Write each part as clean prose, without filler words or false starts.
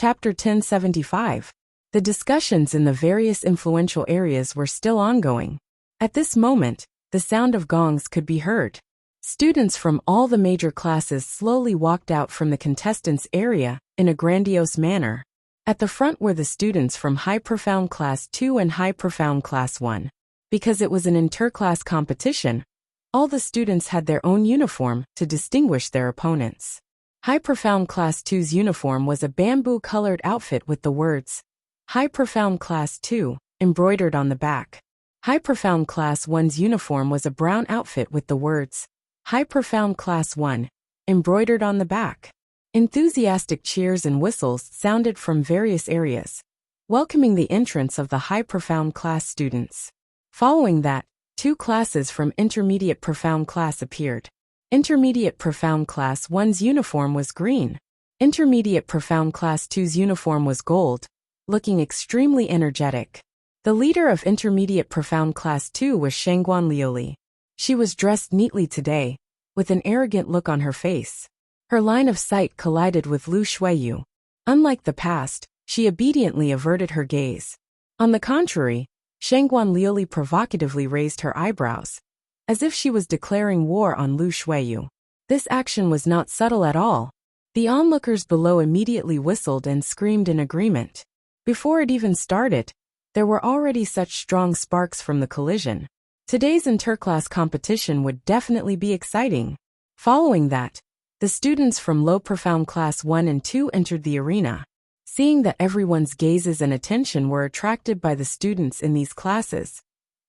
Chapter 1075. The discussions in the various influential areas were still ongoing. At this moment, the sound of gongs could be heard. Students from all the major classes slowly walked out from the contestants' area in a grandiose manner. At the front were the students from High Profound Class 2 and High Profound Class 1. Because it was an interclass competition, all the students had their own uniform to distinguish their opponents. High Profound Class 2's uniform was a bamboo-colored outfit with the words, High Profound Class 2, embroidered on the back. High Profound Class 1's uniform was a brown outfit with the words, High Profound Class 1, embroidered on the back. Enthusiastic cheers and whistles sounded from various areas, welcoming the entrance of the High Profound Class students. Following that, two classes from Intermediate Profound Class appeared. Intermediate Profound Class 1's uniform was green. Intermediate Profound Class 2's uniform was gold, looking extremely energetic. The leader of Intermediate Profound Class 2 was Shangguan Liuli. She was dressed neatly today, with an arrogant look on her face. Her line of sight collided with Lu Shuiyu. Unlike the past, she obediently averted her gaze. On the contrary, Shangguan Liuli provocatively raised her eyebrows, as if she was declaring war on Lu Shuiyu. This action was not subtle at all. The onlookers below immediately whistled and screamed in agreement. Before it even started, there were already such strong sparks from the collision. Today's interclass competition would definitely be exciting. Following that, the students from Low Profound Class 1 and 2 entered the arena. Seeing that everyone's gazes and attention were attracted by the students in these classes,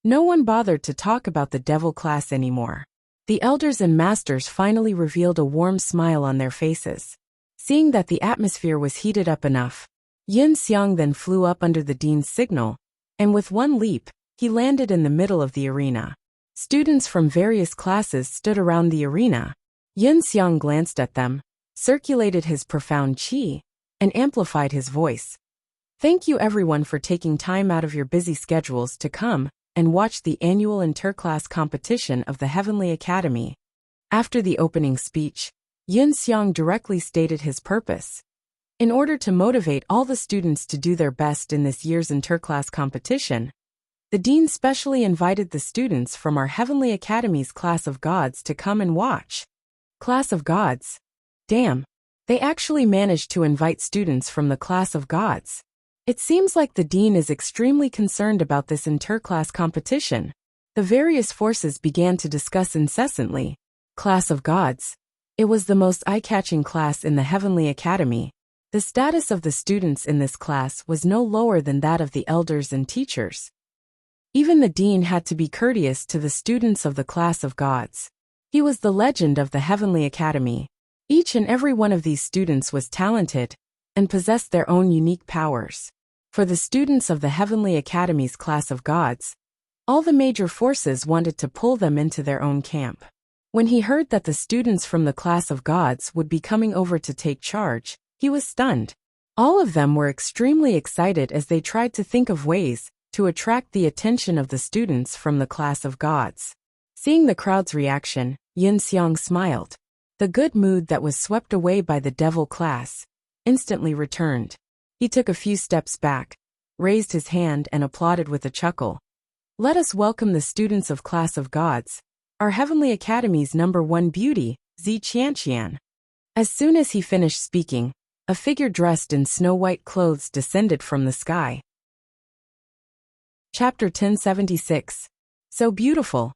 no one bothered to talk about the devil class anymore. The elders and masters finally revealed a warm smile on their faces. Seeing that the atmosphere was heated up enough, Yin Xiang then flew up under the dean's signal, and with one leap, he landed in the middle of the arena. Students from various classes stood around the arena. Yin Xiang glanced at them, circulated his profound qi, and amplified his voice. Thank you everyone for taking time out of your busy schedules to come and watch the annual interclass competition of the Heavenly Academy. After the opening speech, Yin Xiang directly stated his purpose. In order to motivate all the students to do their best in this year's interclass competition, the dean specially invited the students from our Heavenly Academy's Class of Gods to come and watch. Class of Gods? Damn, they actually managed to invite students from the Class of Gods. It seems like the dean is extremely concerned about this interclass competition. The various forces began to discuss incessantly. Class of Gods. It was the most eye-catching class in the Heavenly Academy. The status of the students in this class was no lower than that of the elders and teachers. Even the dean had to be courteous to the students of the Class of Gods. He was the legend of the Heavenly Academy. Each and every one of these students was talented and possessed their own unique powers. For the students of the Heavenly Academy's Class of Gods, all the major forces wanted to pull them into their own camp. When he heard that the students from the Class of Gods would be coming over to take charge, he was stunned. All of them were extremely excited as they tried to think of ways to attract the attention of the students from the Class of Gods. Seeing the crowd's reaction, Yin Xiang smiled. The good mood that was swept away by the devil class instantly returned. He took a few steps back, raised his hand and applauded with a chuckle. Let us welcome the students of Class of Gods, our Heavenly Academy's #1 beauty, Zi Qianqian. As soon as he finished speaking, a figure dressed in snow-white clothes descended from the sky. Chapter 1076. So beautiful.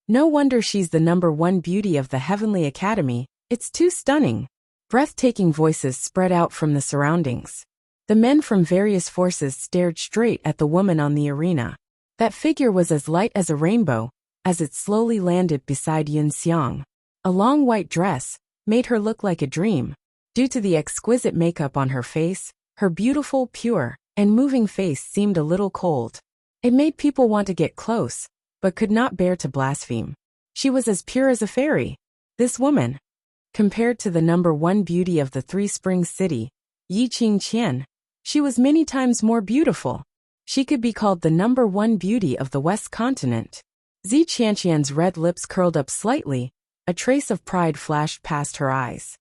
No wonder she's the #1 beauty of the Heavenly Academy, it's too stunning. Breathtaking voices spread out from the surroundings. The men from various forces stared straight at the woman on the arena. That figure was as light as a rainbow, as it slowly landed beside Yin Xiang. A long white dress made her look like a dream. Due to the exquisite makeup on her face, her beautiful, pure, and moving face seemed a little cold. It made people want to get close, but could not bear to blaspheme. She was as pure as a fairy. This woman, compared to the #1 beauty of the Three Springs City, Yi Qingqian, she was many times more beautiful. She could be called the #1 beauty of the West Continent. Zi Qianqian's red lips curled up slightly, a trace of pride flashed past her eyes.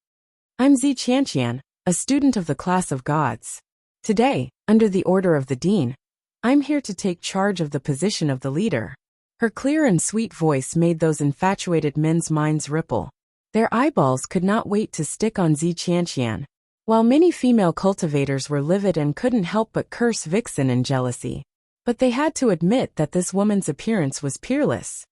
I'm Zi Qianqian, a student of the class of gods. Today, under the order of the dean, I'm here to take charge of the position of the leader. Her clear and sweet voice made those infatuated men's minds ripple. Their eyeballs could not wait to stick on Zi Qianqian, while many female cultivators were livid and couldn't help but curse Vixen in jealousy. But they had to admit that this woman's appearance was peerless.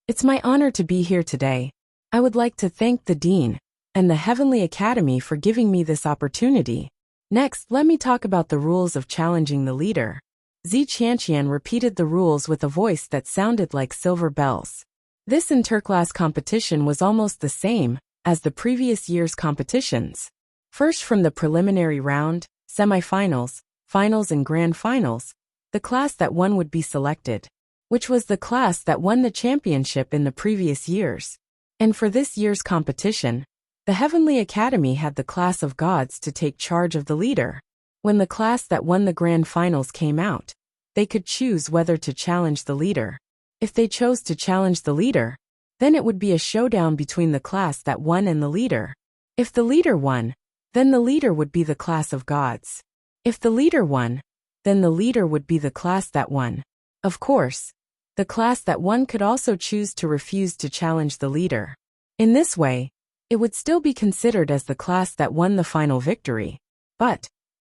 It's my honor to be here today. I would like to thank the dean and the Heavenly Academy for giving me this opportunity. Next, let me talk about the rules of challenging the leader. Zi Qianqian repeated the rules with a voice that sounded like silver bells. This interclass competition was almost the same as the previous year's competitions. First, from the preliminary round, semifinals, finals and grand finals, the class that won would be selected, which was the class that won the championship in the previous years. And for this year's competition, the Heavenly Academy had the class of gods to take charge of the leader. When the class that won the grand finals came out, they could choose whether to challenge the leader. If they chose to challenge the leader, then it would be a showdown between the class that won and the leader. If the leader won, then the leader would be the class of gods. If the leader won, then the leader would be the class that won. Of course, the class that won could also choose to refuse to challenge the leader. In this way, it would still be considered as the class that won the final victory. But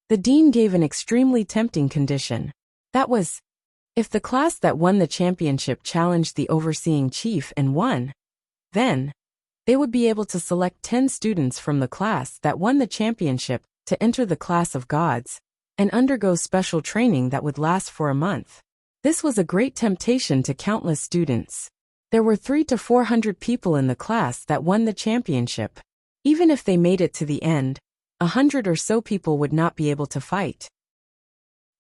the dean gave an extremely tempting condition. That was, if the class that won the championship challenged the overseeing chief and won, then they would be able to select 10 students from the class that won the championship to enter the class of gods and undergo special training that would last for a month. This was a great temptation to countless students. There were 300 to 400 people in the class that won the championship. Even if they made it to the end, 100 or so people would not be able to fight.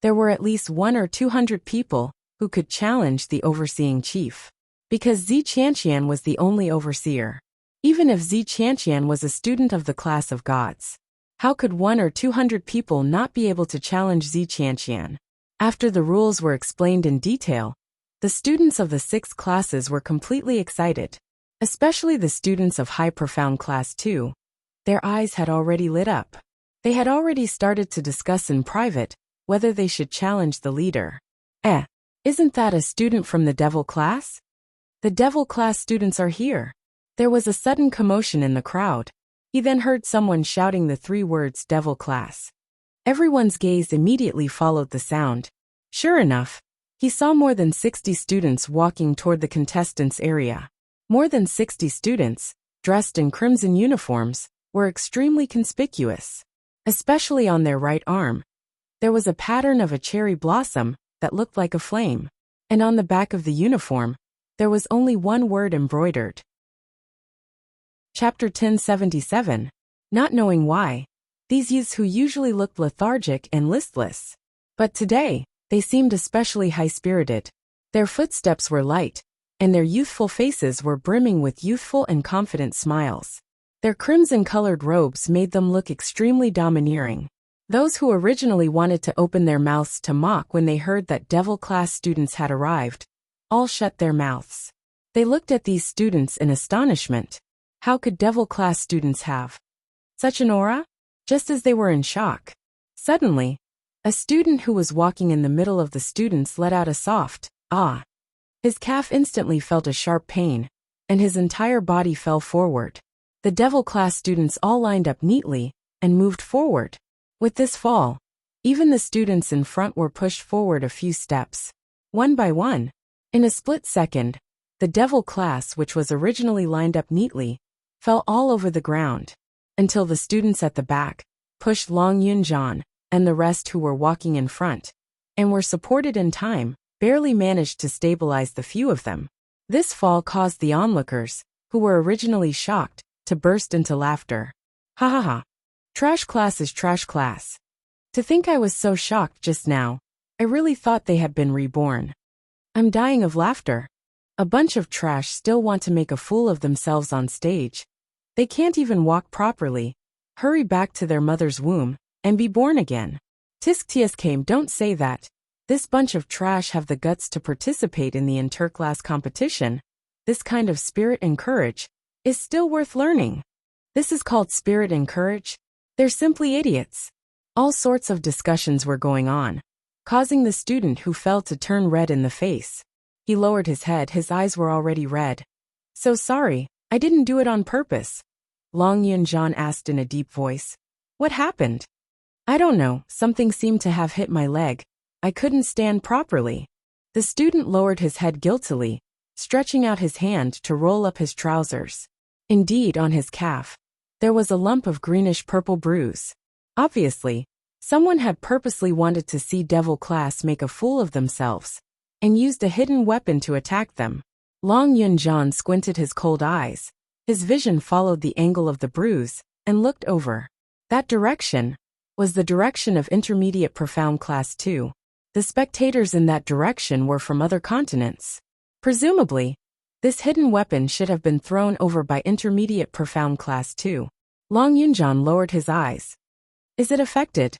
There were at least 100 or 200 people who could challenge the overseeing chief, because Zi Qianqian was the only overseer. Even if Zi Qianqian was a student of the class of gods, how could 100 or 200 people not be able to challenge Zi Qianqian? After the rules were explained in detail, the students of the 6 classes were completely excited, especially the students of High Profound Class 2. Their eyes had already lit up. They had already started to discuss in private whether they should challenge the leader. Isn't that a student from the Devil class? The Devil class students are here. There was a sudden commotion in the crowd. He then heard someone shouting the 3 words Devil class. Everyone's gaze immediately followed the sound. Sure enough, he saw more than 60 students walking toward the contestants' area. More than 60 students, dressed in crimson uniforms, were extremely conspicuous. Especially on their right arm, there was a pattern of a cherry blossom that looked like a flame, and on the back of the uniform, there was only one word embroidered. Chapter 1077. Not knowing why, these youths who usually looked lethargic and listless, but today, they seemed especially high-spirited. Their footsteps were light, and their youthful faces were brimming with youthful and confident smiles. Their crimson-colored robes made them look extremely domineering. Those who originally wanted to open their mouths to mock when they heard that Devil class students had arrived, all shut their mouths. They looked at these students in astonishment. How could Devil class students have such an aura? Just as they were in shock, suddenly, a student who was walking in the middle of the students let out a soft, "Ah." His calf instantly felt a sharp pain, and his entire body fell forward. The Devil class students all lined up neatly and moved forward. With this fall, even the students in front were pushed forward a few steps. One by one, in a split second, the Devil class, which was originally lined up neatly, fell all over the ground, until the students at the back pushed Long Yunjian and the rest who were walking in front, and were supported in time, barely managed to stabilize the few of them. This fall caused the onlookers, who were originally shocked, to burst into laughter. Ha ha ha. Trash class is trash class. To think I was so shocked just now. I really thought they had been reborn. I'm dying of laughter. A bunch of trash still want to make a fool of themselves on stage. They can't even walk properly. Hurry back to their mother's womb and be born again. Tisk tisk came, don't say that. This bunch of trash have the guts to participate in the interclass competition. This kind of spirit and courage is still worth learning. This is called spirit and courage. They're simply idiots. All sorts of discussions were going on, causing the student who fell to turn red in the face. He lowered his head, his eyes were already red. So sorry, I didn't do it on purpose. Long Yun-jan asked in a deep voice. What happened? I don't know, something seemed to have hit my leg. I couldn't stand properly. The student lowered his head guiltily, stretching out his hand to roll up his trousers. Indeed, on his calf, there was a lump of greenish-purple bruise. Obviously, someone had purposely wanted to see Devil Class make a fool of themselves, and used a hidden weapon to attack them. Long Yun-jan squinted his cold eyes. His vision followed the angle of the bruise, and looked over. That direction was the direction of Intermediate Profound Class 2. The spectators in that direction were from other continents. Presumably, this hidden weapon should have been thrown over by Intermediate Profound Class 2. Long Yun-jan lowered his eyes. Is it affected?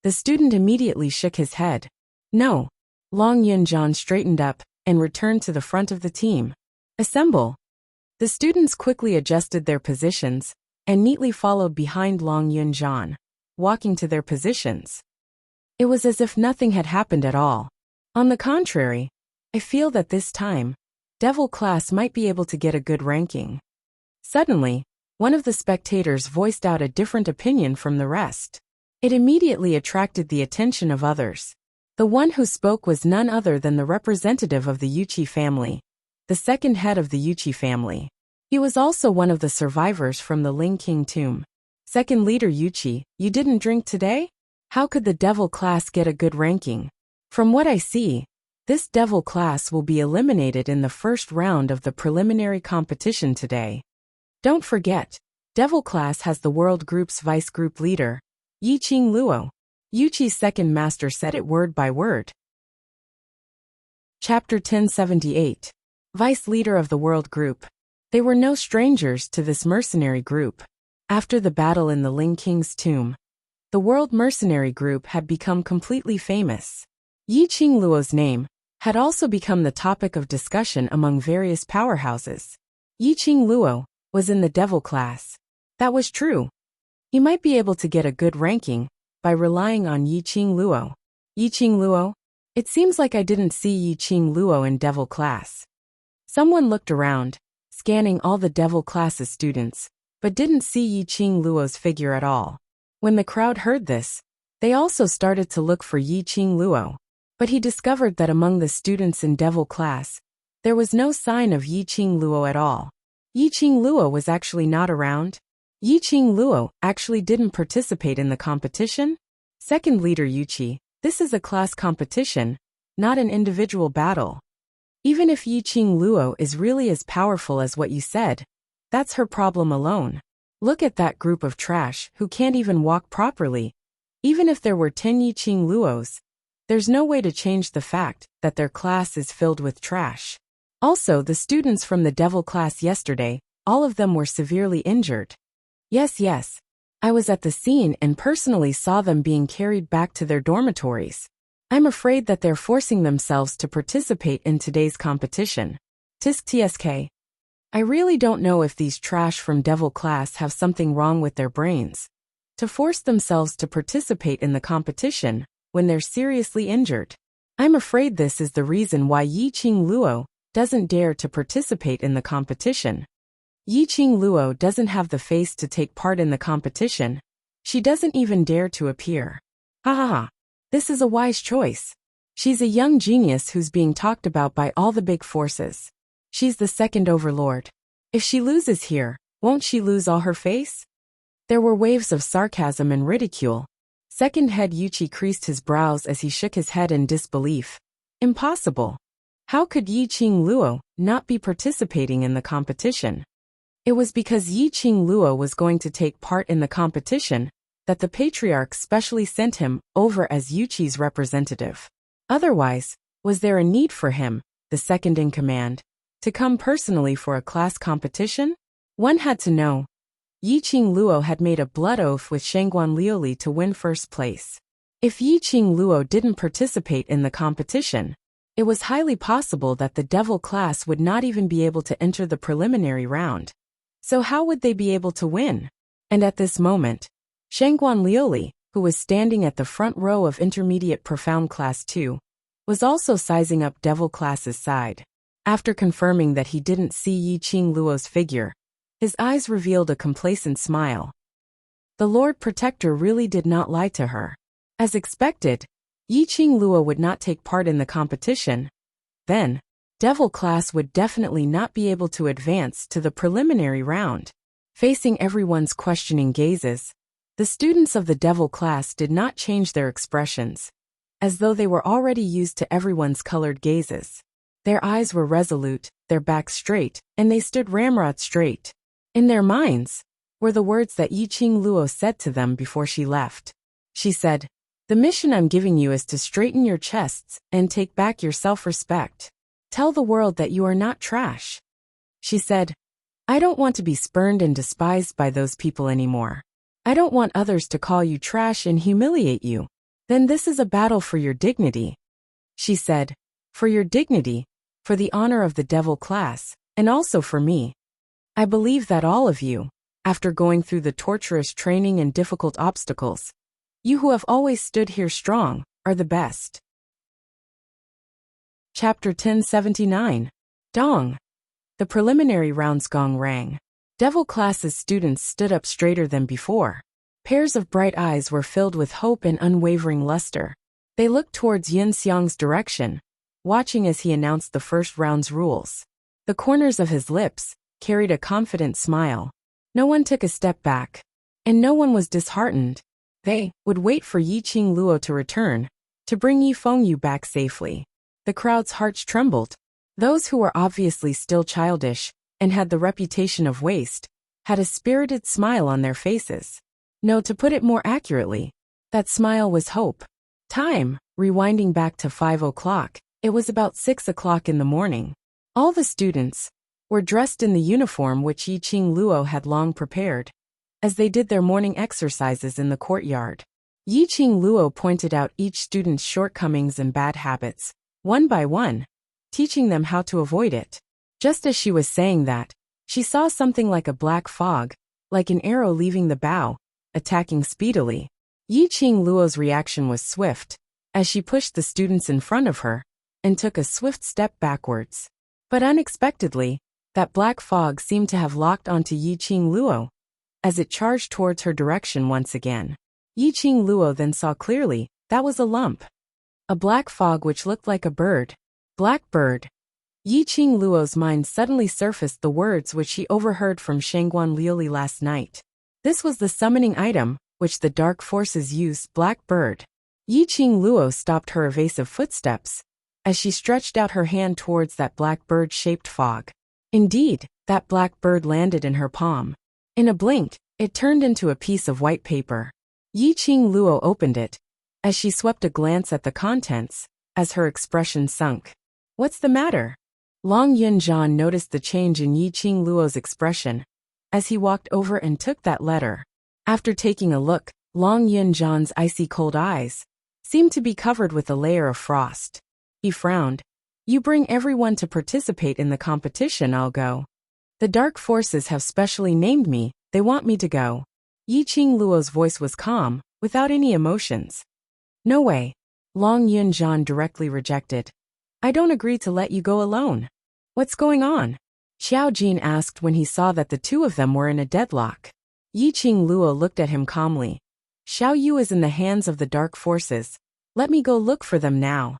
The student immediately shook his head. No. Long Yun-jan straightened up and returned to the front of the team. Assemble. The students quickly adjusted their positions and neatly followed behind Long Yun-jan, walking to their positions. It was as if nothing had happened at all. On the contrary, I feel that this time, Devil Class might be able to get a good ranking. Suddenly, one of the spectators voiced out a different opinion from the rest. It immediately attracted the attention of others. The one who spoke was none other than the representative of the Yuchi family, the second head of the Yuchi family. He was also one of the survivors from the Ling King tomb. Second leader Yuchi, you didn't drink today? How could the Devil Class get a good ranking? From what I see, this Devil Class will be eliminated in the first round of the preliminary competition today. Don't forget, Devil Class has the World Group's Vice Group Leader, Yiqing Luo. Yuchi's second master said it word by word. Chapter 1078. Vice Leader of the World Group. They were no strangers to this mercenary group. After the battle in the Ling King's tomb, the World Mercenary Group had become completely famous. Yiqing Luo's name had also become the topic of discussion among various powerhouses. Yiqing Luo was in the Devil Class. That was true. He might be able to get a good ranking by relying on Yiqing Luo. Yiqing Luo? It seems like I didn't see Yiqing Luo in Devil Class. Someone looked around, scanning all the Devil Class's students, but didn't see Yiqing Luo's figure at all. When the crowd heard this, they also started to look for Yiqing Luo. But he discovered that among the students in Devil Class, there was no sign of Yiqing Luo at all. Yiqing Luo was actually not around. Yiqing Luo actually didn't participate in the competition. Second leader Yuchi, this is a class competition, not an individual battle. Even if Yiqing Luo is really as powerful as what you said, that's her problem alone. Look at that group of trash who can't even walk properly. Even if there were 10 Yiqing Luos, there's no way to change the fact that their class is filled with trash. Also, the students from the Devil Class yesterday, all of them were severely injured. Yes, I was at the scene and personally saw them being carried back to their dormitories. I'm afraid that they're forcing themselves to participate in today's competition. Tisk tsk. I really don't know if these trash from Devil Class have something wrong with their brains to force themselves to participate in the competition when they're seriously injured. I'm afraid this is the reason why Yiqing Luo doesn't dare to participate in the competition. Yiqing Luo doesn't have the face to take part in the competition. She doesn't even dare to appear. Ha ha ha. This is a wise choice. She's a young genius who's being talked about by all the big forces. She's the second overlord. If she loses here, won't she lose all her face? There were waves of sarcasm and ridicule. Second head Yuchi creased his brows as he shook his head in disbelief. Impossible. How could Yiqing Luo not be participating in the competition? It was because Yiqing Luo was going to take part in the competition that the Patriarch specially sent him over as Yuchi's representative. Otherwise, was there a need for him, the second in command, to come personally for a class competition? One had to know. Yiqing Luo had made a blood oath with Shangguan Liuli to win first place. If Yiqing Luo didn't participate in the competition, it was highly possible that the Devil Class would not even be able to enter the preliminary round. So how would they be able to win? And at this moment, Shangguan Liuli, who was standing at the front row of Intermediate Profound Class 2, was also sizing up Devil Class's side. After confirming that he didn't see Yiqing Luo's figure, his eyes revealed a complacent smile. The Lord Protector really did not lie to her. As expected, Yiqing Luo would not take part in the competition. Then, Devil Class would definitely not be able to advance to the preliminary round. Facing everyone's questioning gazes, the students of the Devil Class did not change their expressions, as though they were already used to everyone's colored gazes. Their eyes were resolute, their backs straight, and they stood ramrod straight. In their minds were the words that Yiqing Luo said to them before she left. She said, "The mission I'm giving you is to straighten your chests and take back your self-respect. Tell the world that you are not trash." She said, "I don't want to be spurned and despised by those people anymore. I don't want others to call you trash and humiliate you. Then this is a battle for your dignity." She said, "For your dignity, for the honor of the Devil Class, and also for me. I believe that all of you, after going through the torturous training and difficult obstacles, you who have always stood here strong, are the best." Chapter 1079. Dong. The preliminary round's gong rang. Devil Class's students stood up straighter than before. Pairs of bright eyes were filled with hope and unwavering luster. They looked towards Yin Xiang's direction, watching as he announced the first round's rules. The corners of his lips carried a confident smile. No one took a step back, and no one was disheartened. They would wait for Yiqing Luo to return, to bring Yi Fengyu back safely. The crowd's hearts trembled. Those who were obviously still childish and had the reputation of waste had a spirited smile on their faces. No, to put it more accurately, that smile was hope. Time, rewinding back to 5 o'clock, it was about 6 o'clock in the morning. All the students were dressed in the uniform which Yiqing Luo had long prepared, as they did their morning exercises in the courtyard. Yiqing Luo pointed out each student's shortcomings and bad habits, one by one, teaching them how to avoid it. Just as she was saying that, she saw something like a black fog, like an arrow leaving the bow, attacking speedily. Yiqing Luo's reaction was swift, as she pushed the students in front of her, and took a swift step backwards. But unexpectedly, that black fog seemed to have locked onto Yiqing Luo, as it charged towards her direction once again. Yiqing Luo then saw clearly, that was a lump. A black fog which looked like a bird. Black bird. Yiqing Luo's mind suddenly surfaced the words which she overheard from Shangguan Liuli last night. This was the summoning item, which the dark forces used, Black Bird. Yiqing Luo stopped her evasive footsteps, as she stretched out her hand towards that black bird-shaped fog. Indeed, that black bird landed in her palm. In a blink, it turned into a piece of white paper. Yiqing Luo opened it, as she swept a glance at the contents, as her expression sunk. "What's the matter?" Long Yunjian noticed the change in Yiqing Luo's expression, as he walked over and took that letter. After taking a look, Long Yunjian's icy cold eyes seemed to be covered with a layer of frost. He frowned. "You bring everyone to participate in the competition, I'll go. The dark forces have specially named me, they want me to go." Yiqing Luo's voice was calm, without any emotions. "No way," Long Yunjian directly rejected. "I don't agree to let you go alone." "What's going on?" Xiao Jin asked when he saw that the two of them were in a deadlock. Yiqing Luo looked at him calmly. "Xiao Yu is in the hands of the dark forces. Let me go look for them now."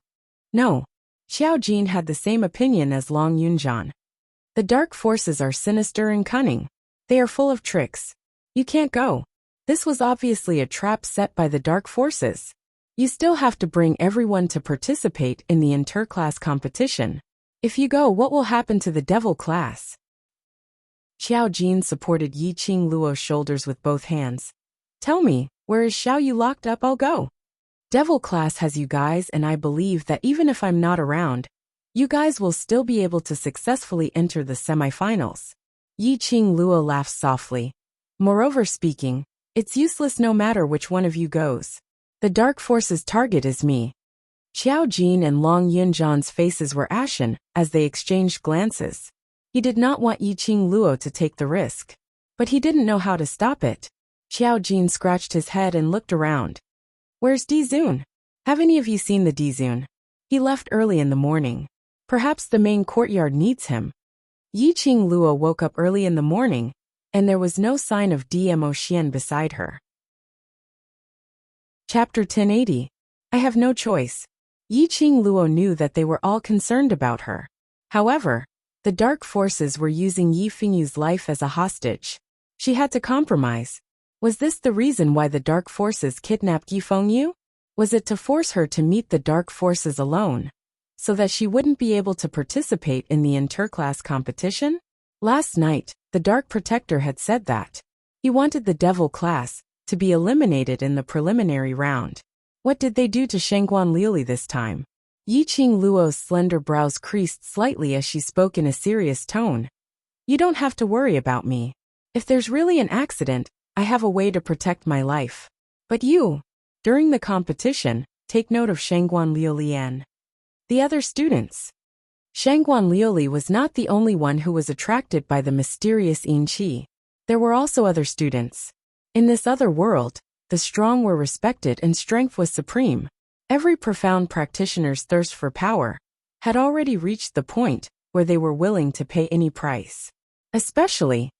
"No." Xiao Jin had the same opinion as Long Yunjian. "The dark forces are sinister and cunning. They are full of tricks. You can't go. This was obviously a trap set by the dark forces. You still have to bring everyone to participate in the interclass competition. If you go, what will happen to the Devil Class?" Xiao Jin supported Yiqing Luo's shoulders with both hands. "Tell me, where is Xiao Yu locked up? I'll go. Devil Class has you guys, and I believe that even if I'm not around, you guys will still be able to successfully enter the semifinals." Yiqing Luo laughed softly. "Moreover speaking, it's useless no matter which one of you goes. The dark forces' target is me." Xiao Jin and Long Yunjian's faces were ashen as they exchanged glances. He did not want Yiqing Luo to take the risk, but he didn't know how to stop it. Xiao Jin scratched his head and looked around. Where's Dizun? Have any of you seen the Dizun? He left early in the morning. Perhaps the main courtyard needs him. Yi Qing Luo woke up early in the morning, and there was no sign of Dmo Xian beside her. Chapter 1080. I have no choice. Yi Qing Luo knew that they were all concerned about her. However, the dark forces were using Yi Fingyu's life as a hostage. She had to compromise. Was this the reason why the dark forces kidnapped Yi Fengyu? Was it to force her to meet the dark forces alone, so that she wouldn't be able to participate in the interclass competition? Last night, the Dark Protector had said that he wanted the Devil class to be eliminated in the preliminary round. What did they do to Shengguan Liuli this time? Yi Qing Luo's slender brows creased slightly as she spoke in a serious tone. You don't have to worry about me. If there's really an accident, I have a way to protect my life. But you, during the competition, take note of Shengguan Liulian. The other students. Shengguan Liuli was not the only one who was attracted by the mysterious Yin Qi. There were also other students. In this other world, the strong were respected and strength was supreme. Every profound practitioner's thirst for power had already reached the point where they were willing to pay any price. Especially,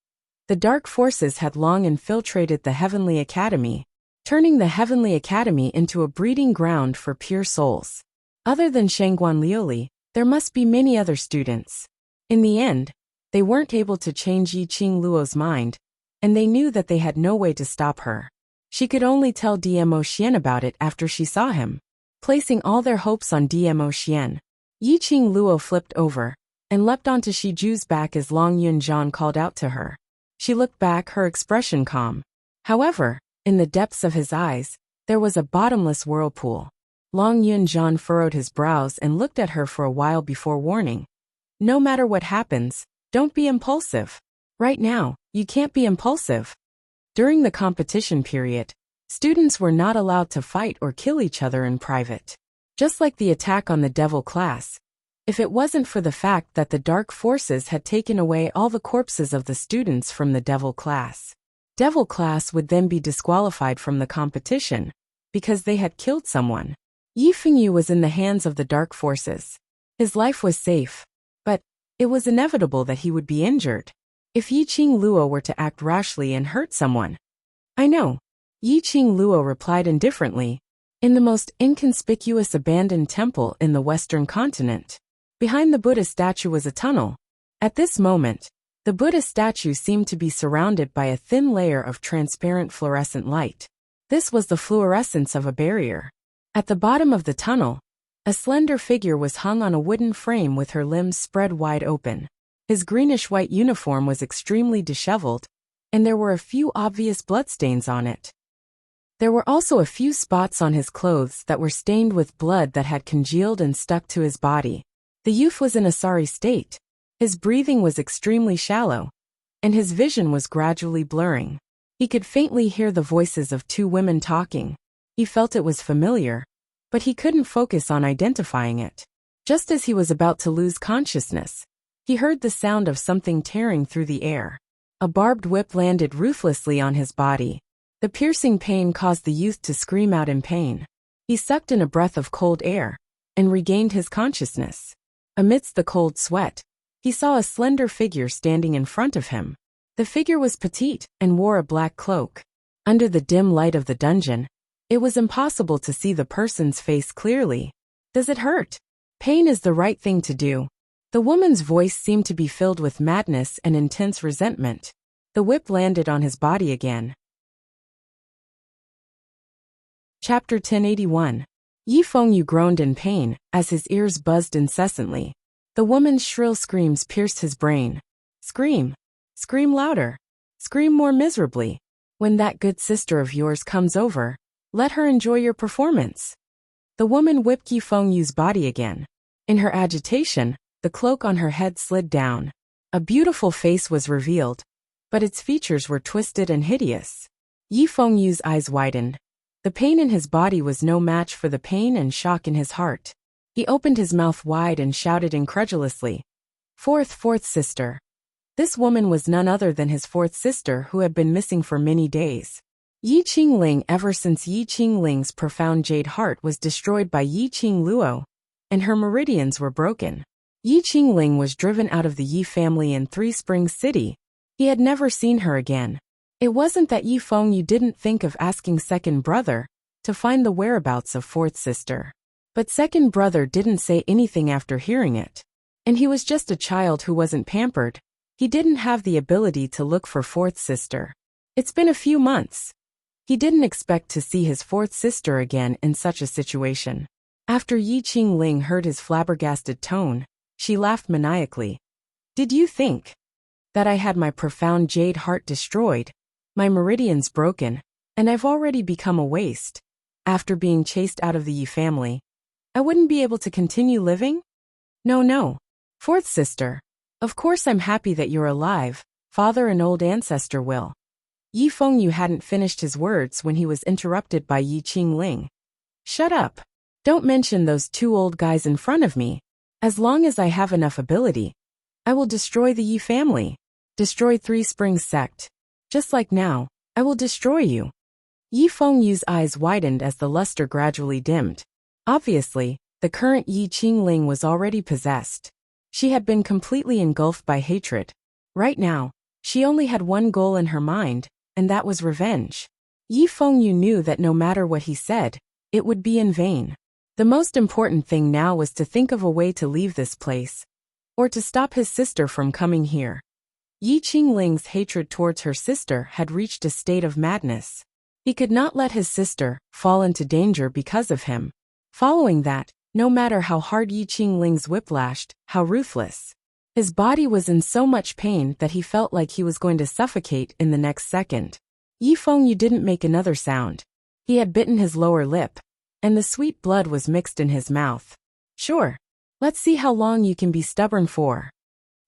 the dark forces had long infiltrated the Heavenly Academy, turning the Heavenly Academy into a breeding ground for pure souls. Other than Shengguan Liuli, there must be many other students. In the end, they weren't able to change Yi Qing Luo's mind, and they knew that they had no way to stop her. She could only tell Dmo Xian about it after she saw him. Placing all their hopes on Dmo Xian, Yi Qing Luo flipped over and leapt onto Shiju's back as Long Yunzhan called out to her. She looked back, her expression calm. However, in the depths of his eyes, there was a bottomless whirlpool. Long Yunzhan furrowed his brows and looked at her for a while before warning. No matter what happens, don't be impulsive. Right now, you can't be impulsive. During the competition period, students were not allowed to fight or kill each other in private. Just like the attack on the Devil class, if it wasn't for the fact that the dark forces had taken away all the corpses of the students from the Devil class would then be disqualified from the competition because they had killed someone. Yi Fengyu was in the hands of the dark forces. His life was safe, but it was inevitable that he would be injured if Yi Qing Luo were to act rashly and hurt someone. I know, Yi Qing Luo replied indifferently. In the most inconspicuous abandoned temple in the Western continent, behind the Buddha statue was a tunnel. At this moment, the Buddha statue seemed to be surrounded by a thin layer of transparent fluorescent light. This was the fluorescence of a barrier. At the bottom of the tunnel, a slender figure was hung on a wooden frame with her limbs spread wide open. His greenish-white uniform was extremely disheveled, and there were a few obvious bloodstains on it. There were also a few spots on his clothes that were stained with blood that had congealed and stuck to his body. The youth was in a sorry state. His breathing was extremely shallow, and his vision was gradually blurring. He could faintly hear the voices of two women talking. He felt it was familiar, but he couldn't focus on identifying it. Just as he was about to lose consciousness, he heard the sound of something tearing through the air. A barbed whip landed ruthlessly on his body. The piercing pain caused the youth to scream out in pain. He sucked in a breath of cold air and regained his consciousness. Amidst the cold sweat, he saw a slender figure standing in front of him. The figure was petite and wore a black cloak. Under the dim light of the dungeon, it was impossible to see the person's face clearly. Does it hurt? Pain is the right thing to do. The woman's voice seemed to be filled with madness and intense resentment. The whip landed on his body again. Chapter 1081. Yi Fengyu groaned in pain as his ears buzzed incessantly. The woman's shrill screams pierced his brain. Scream. Scream louder. Scream more miserably. When that good sister of yours comes over, let her enjoy your performance. The woman whipped Yi Fengyu's body again. In her agitation, the cloak on her head slid down. A beautiful face was revealed, but its features were twisted and hideous. Yi Fengyu's eyes widened. The pain in his body was no match for the pain and shock in his heart. He opened his mouth wide and shouted incredulously, Fourth sister. This woman was none other than his fourth sister who had been missing for many days. Yi Qingling. Ever since Yi Qingling's profound jade heart was destroyed by Yi Qingluo, and her meridians were broken, Yi Qingling was driven out of the Yi family in Three Springs City. He had never seen her again. It wasn't that Yi Fengyu didn't think of asking second brother to find the whereabouts of fourth sister. But second brother didn't say anything after hearing it. And he was just a child who wasn't pampered. He didn't have the ability to look for fourth sister. It's been a few months. He didn't expect to see his fourth sister again in such a situation. After Yi Qingling heard his flabbergasted tone, she laughed maniacally. Did you think that I had my profound jade heart destroyed, my meridians broken, and I've already become a waste? After being chased out of the Yi family, I wouldn't be able to continue living? No. Fourth sister. Of course I'm happy that you're alive, father and old ancestor will. Yi Fengyu hadn't finished his words when he was interrupted by Yi Qingling. Shut up. Don't mention those two old guys in front of me. As long as I have enough ability, I will destroy the Yi family. Destroy Three Springs sect. Just like now, I will destroy you. Yi Fengyu's eyes widened as the luster gradually dimmed. Obviously, the current Yi Qingling was already possessed. She had been completely engulfed by hatred. Right now, she only had one goal in her mind, and that was revenge. Yi Fengyu knew that no matter what he said, it would be in vain. The most important thing now was to think of a way to leave this place, or to stop his sister from coming here. Yi Qingling's hatred towards her sister had reached a state of madness. He could not let his sister fall into danger because of him. Following that, no matter how hard Yi Qingling's whip lashed, how ruthless, his body was in so much pain that he felt like he was going to suffocate in the next second. Yi Fengyu didn't make another sound. He had bitten his lower lip, and the sweet blood was mixed in his mouth. Sure. Let's see how long you can be stubborn for.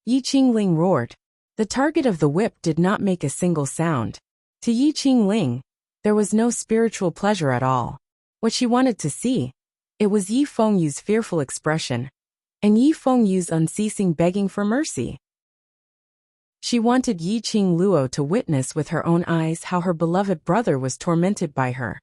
Yi Qingling roared. The target of the whip did not make a single sound. To Yi Qingling, there was no spiritual pleasure at all. What she wanted to see, it was Yi Fengyu's fearful expression, and Yi Fengyu's unceasing begging for mercy. She wanted Yi Qingluo to witness with her own eyes how her beloved brother was tormented by her,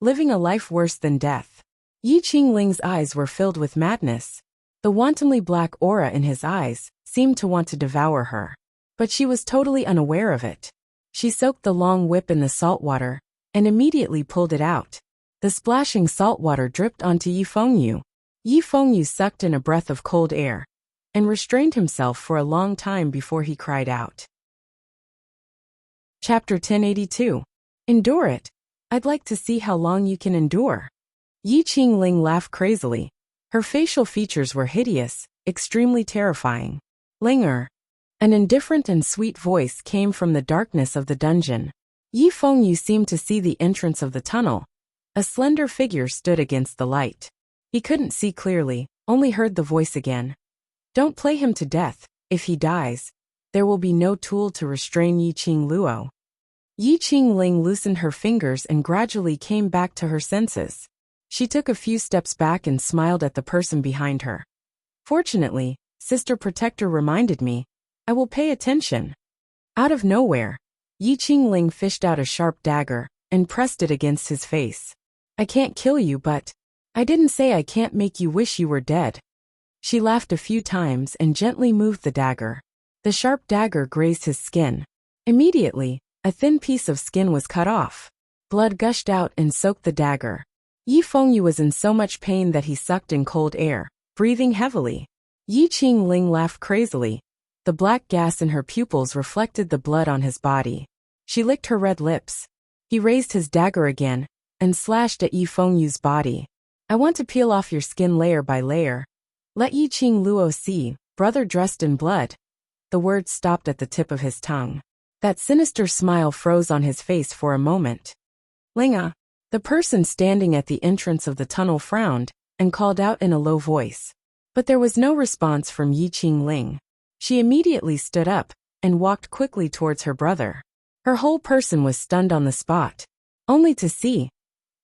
living a life worse than death. Yi Qingling's eyes were filled with madness. The wantonly black aura in his eyes seemed to want to devour her. But she was totally unaware of it. She soaked the long whip in the salt water, and immediately pulled it out. The splashing salt water dripped onto Yi Fengyu. Yi Fengyu sucked in a breath of cold air, and restrained himself for a long time before he cried out. Chapter 1082. Endure it. I'd like to see how long you can endure. Yi Qingling laughed crazily. Her facial features were hideous, extremely terrifying. Linger. An indifferent and sweet voice came from the darkness of the dungeon. Yi Fengyu seemed to see the entrance of the tunnel. A slender figure stood against the light. He couldn't see clearly, only heard the voice again. Don't play him to death. If he dies, there will be no tool to restrain Yi Qingluo. Yi Qingling loosened her fingers and gradually came back to her senses. She took a few steps back and smiled at the person behind her. Fortunately, Sister Protector reminded me. I will pay attention. Out of nowhere, Yi Qingling fished out a sharp dagger and pressed it against his face. I can't kill you, but I didn't say I can't make you wish you were dead. She laughed a few times and gently moved the dagger. The sharp dagger grazed his skin. Immediately, a thin piece of skin was cut off. Blood gushed out and soaked the dagger. Yi Fengyu was in so much pain that he sucked in cold air, breathing heavily. Yi Qingling laughed crazily. The black gas in her pupils reflected the blood on his body. She licked her red lips. He raised his dagger again and slashed at Yi Fengyu's body. I want to peel off your skin layer by layer. Let Yi Qingluo see, brother dressed in blood. The words stopped at the tip of his tongue. That sinister smile froze on his face for a moment. Linga. The person standing at the entrance of the tunnel frowned and called out in a low voice. But there was no response from Yi Qingling. She immediately stood up and walked quickly towards her brother. Her whole person was stunned on the spot, only to see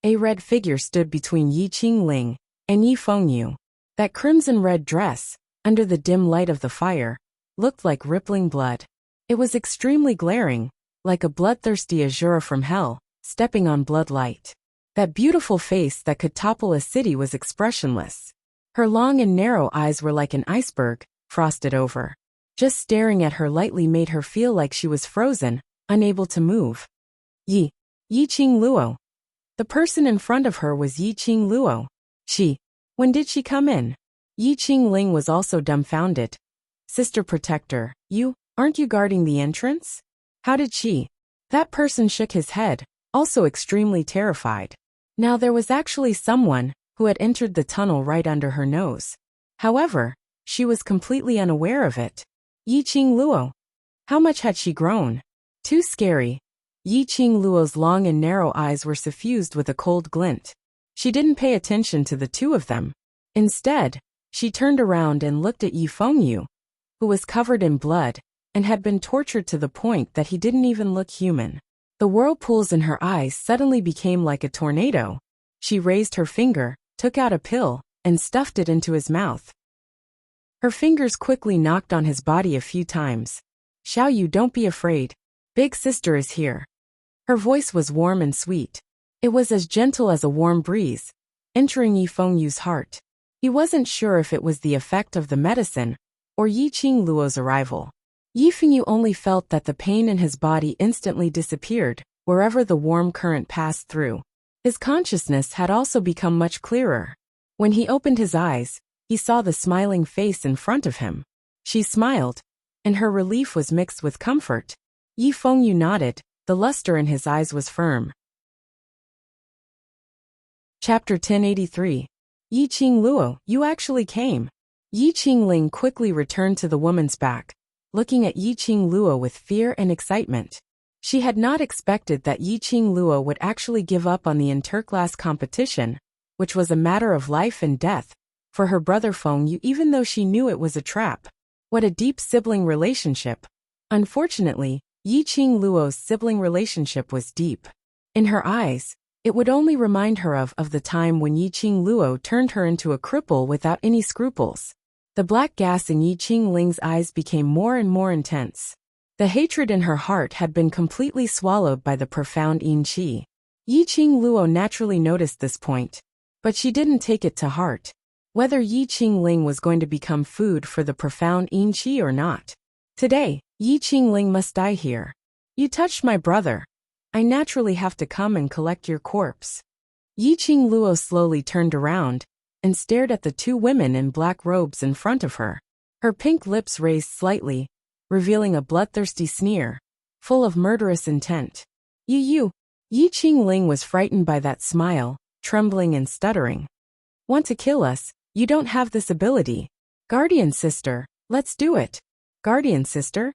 a red figure stood between Yi Qingling and Yi Fengyu. That crimson-red dress, under the dim light of the fire, looked like rippling blood. It was extremely glaring, like a bloodthirsty azure from hell. stepping on blood light. That beautiful face that could topple a city was expressionless. Her long and narrow eyes were like an iceberg, frosted over. Just staring at her lightly made her feel like she was frozen, unable to move. Yiqing Luo. The person in front of her was Yiqing Luo. When did she come in? Yiqing Ling was also dumbfounded. Sister Protector, aren't you guarding the entrance? How did she? That person shook his head, also extremely terrified. Now there was actually someone who had entered the tunnel right under her nose. However, she was completely unaware of it. Yiqing Luo. How much had she grown? Too scary. Yiqing Luo's long and narrow eyes were suffused with a cold glint. She didn't pay attention to the two of them. Instead, she turned around and looked at Yi Fengyu, who was covered in blood and had been tortured to the point that he didn't even look human. The whirlpools in her eyes suddenly became like a tornado. She raised her finger, took out a pill, and stuffed it into his mouth. Her fingers quickly knocked on his body a few times. Xiaoyu, don't be afraid. Big sister is here. Her voice was warm and sweet. It was as gentle as a warm breeze, entering Yi Fengyu's heart. He wasn't sure if it was the effect of the medicine or Yiqing Luo's arrival. Yi Fengyu only felt that the pain in his body instantly disappeared wherever the warm current passed through. His consciousness had also become much clearer. When he opened his eyes, he saw the smiling face in front of him. She smiled, and her relief was mixed with comfort. Yi Fengyu nodded, the luster in his eyes was firm. Chapter 1083. Yiqing Luo, you actually came. Yiqing Ling quickly returned to the woman's back, looking at Yiqing Luo with fear and excitement. She had not expected that Yiqing Luo would actually give up on the interclass competition, which was a matter of life and death, for her brother Fengyu, even though she knew it was a trap. What a deep sibling relationship. Unfortunately, Yiqing Luo's sibling relationship was deep. In her eyes, it would only remind her of the time when Yiqing Luo turned her into a cripple without any scruples. The black gas in Yiqing Ling's eyes became more and more intense. The hatred in her heart had been completely swallowed by the profound yin qi. Yiqing Luo naturally noticed this point, but she didn't take it to heart. Whether Yiqing Ling was going to become food for the profound yin qi or not. Today, Yiqing Ling must die here. You touched my brother. I naturally have to come and collect your corpse. Yiqing Luo slowly turned around and stared at the two women in black robes in front of her. Her pink lips raised slightly, revealing a bloodthirsty sneer, full of murderous intent. Yiqing Ling was frightened by that smile, trembling and stuttering. Want to kill us? You don't have this ability. Guardian sister, let's do it. Guardian sister?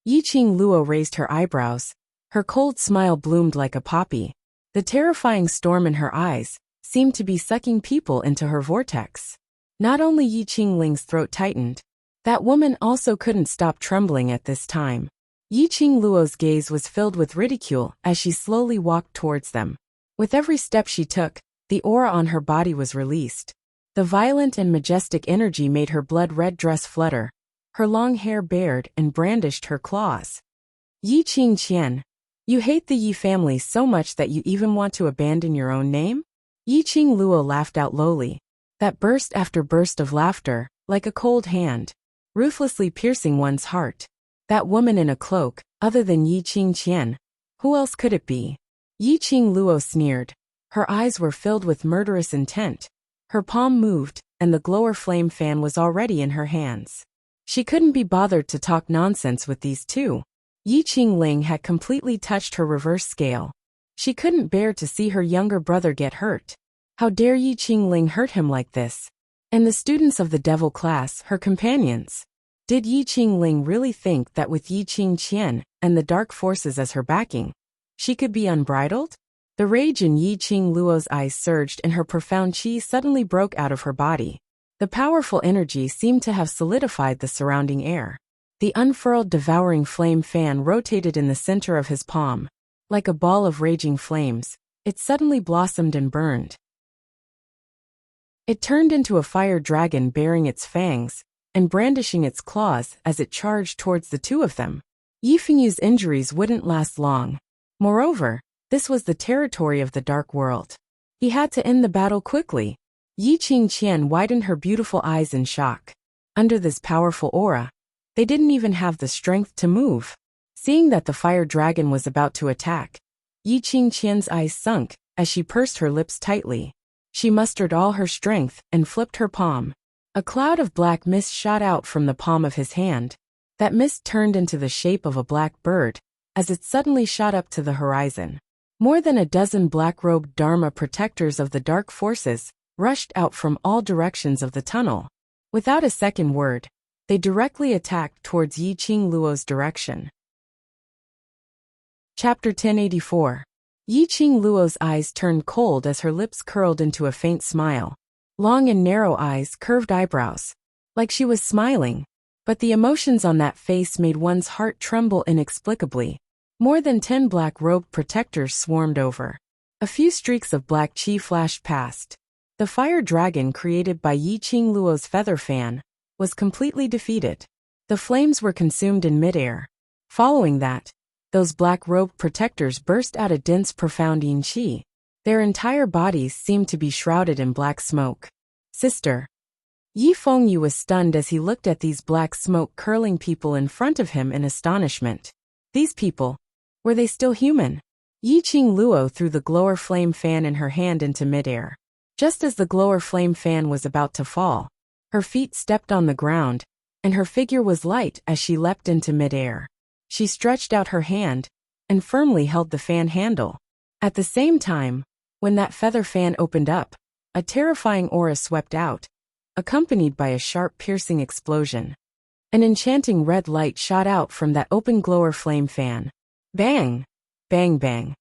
Yiqing Luo raised her eyebrows. Her cold smile bloomed like a poppy. The terrifying storm in her eyes seemed to be sucking people into her vortex. Not only Yiqing Ling's throat tightened, that woman also couldn't stop trembling at this time. Yiqing Luo's gaze was filled with ridicule as she slowly walked towards them. With every step she took, the aura on her body was released. The violent and majestic energy made her blood-red dress flutter. Her long hair bared and brandished her claws. Yiqing Qian, you hate the Yi family so much that you even want to abandon your own name? Yiqing Luo laughed out lowly. That burst after burst of laughter, like a cold hand, ruthlessly piercing one's heart. That woman in a cloak, other than Yiqing Qian, who else could it be? Yiqing Luo sneered. Her eyes were filled with murderous intent. Her palm moved, and the glower flame fan was already in her hands. She couldn't be bothered to talk nonsense with these two. Yiqing Ling had completely touched her reverse scale. She couldn't bear to see her younger brother get hurt. How dare Yiqing Ling hurt him like this? And the students of the devil class, her companions. Did Yiqing Ling really think that with Yiqing Qian and the dark forces as her backing, she could be unbridled? The rage in Yiqing Luo's eyes surged and her profound qi suddenly broke out of her body. The powerful energy seemed to have solidified the surrounding air. The unfurled devouring flame fan rotated in the center of his palm. Like a ball of raging flames, it suddenly blossomed and burned. It turned into a fire dragon bearing its fangs and brandishing its claws as it charged towards the two of them. Yi Fengyu's injuries wouldn't last long. Moreover, This was the territory of the dark world. He had to end the battle quickly. Yi Qingqian widened her beautiful eyes in shock. Under this powerful aura, they didn't even have the strength to move. Seeing that the fire dragon was about to attack, Yi Qingqian's eyes sunk as she pursed her lips tightly. She mustered all her strength and flipped her palm. A cloud of black mist shot out from the palm of his hand. That mist turned into the shape of a black bird as it suddenly shot up to the horizon. More than a dozen black-robed Dharma protectors of the dark forces rushed out from all directions of the tunnel. Without a second word, they directly attacked towards Yi Qingluo's direction. Chapter 1084. Yi Qingluo's eyes turned cold as her lips curled into a faint smile. Long and narrow eyes, curved eyebrows. Like she was smiling. But the emotions on that face made one's heart tremble inexplicably. More than 10 black-robed protectors swarmed over. A few streaks of black chi flashed past. The fire dragon created by Yi Qingluo's feather fan was completely defeated. The flames were consumed in midair. Following that, those black-robed protectors burst out a dense profound yin qi. Their entire bodies seemed to be shrouded in black smoke. Sister. Yi Fengyu was stunned as he looked at these black smoke-curling people in front of him in astonishment. These people, were they still human? Yi Qingluo threw the glower flame fan in her hand into midair. Just as the glower flame fan was about to fall, her feet stepped on the ground, and her figure was light as she leapt into midair. She stretched out her hand and firmly held the fan handle. At the same time, when that feather fan opened up, a terrifying aura swept out, accompanied by a sharp piercing explosion. An enchanting red light shot out from that open glower flame fan. Bang! Bang bang.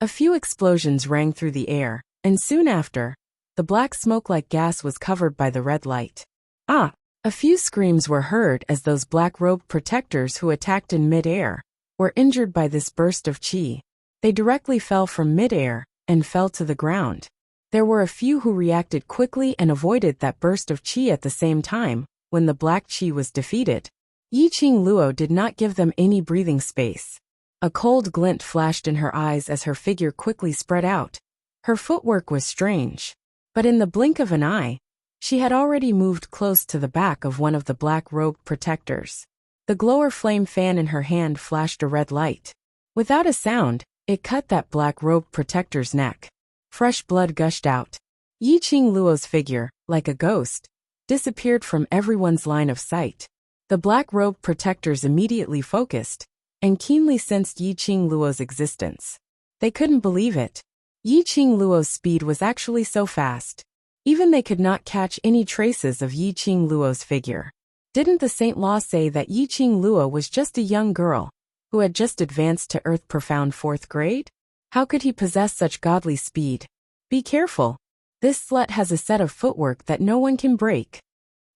A few explosions rang through the air, and soon after, the black smoke-like gas was covered by the red light. Ah! A few screams were heard as those black-robed protectors who attacked in mid-air were injured by this burst of chi. They directly fell from mid-air and fell to the ground. There were a few who reacted quickly and avoided that burst of chi at the same time. When the black chi was defeated, Yi Qingluo did not give them any breathing space. A cold glint flashed in her eyes as her figure quickly spread out. Her footwork was strange, but in the blink of an eye, she had already moved close to the back of one of the black-robed protectors. The glower flame fan in her hand flashed a red light. Without a sound, it cut that black-robed protector's neck. Fresh blood gushed out. Yi Qingluo's figure, like a ghost, disappeared from everyone's line of sight. The black-robed protectors immediately focused and keenly sensed Yi Qingluo's existence. They couldn't believe it. Yi Qingluo's speed was actually so fast. Even they could not catch any traces of Yi Qingluo's figure. Didn't the Saint Law say that Yi Qingluo was just a young girl who had just advanced to Earth Profound 4th grade? How could he possess such godly speed? Be careful. This slut has a set of footwork that no one can break.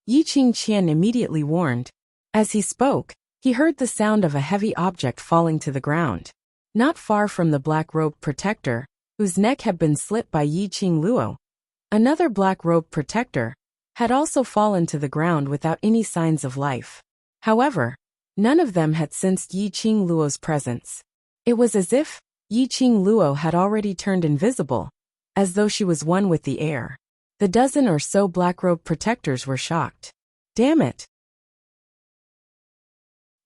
Yi Qingqian immediately warned. As he spoke, he heard the sound of a heavy object falling to the ground. Not far from the black-robed protector, whose neck had been slit by Yi Qingluo, another black-robed protector had also fallen to the ground without any signs of life. However, none of them had sensed Yi Qingluo's presence. It was as if Yi Qingluo had already turned invisible, as though she was one with the air. The dozen or so black-robed protectors were shocked. Damn it!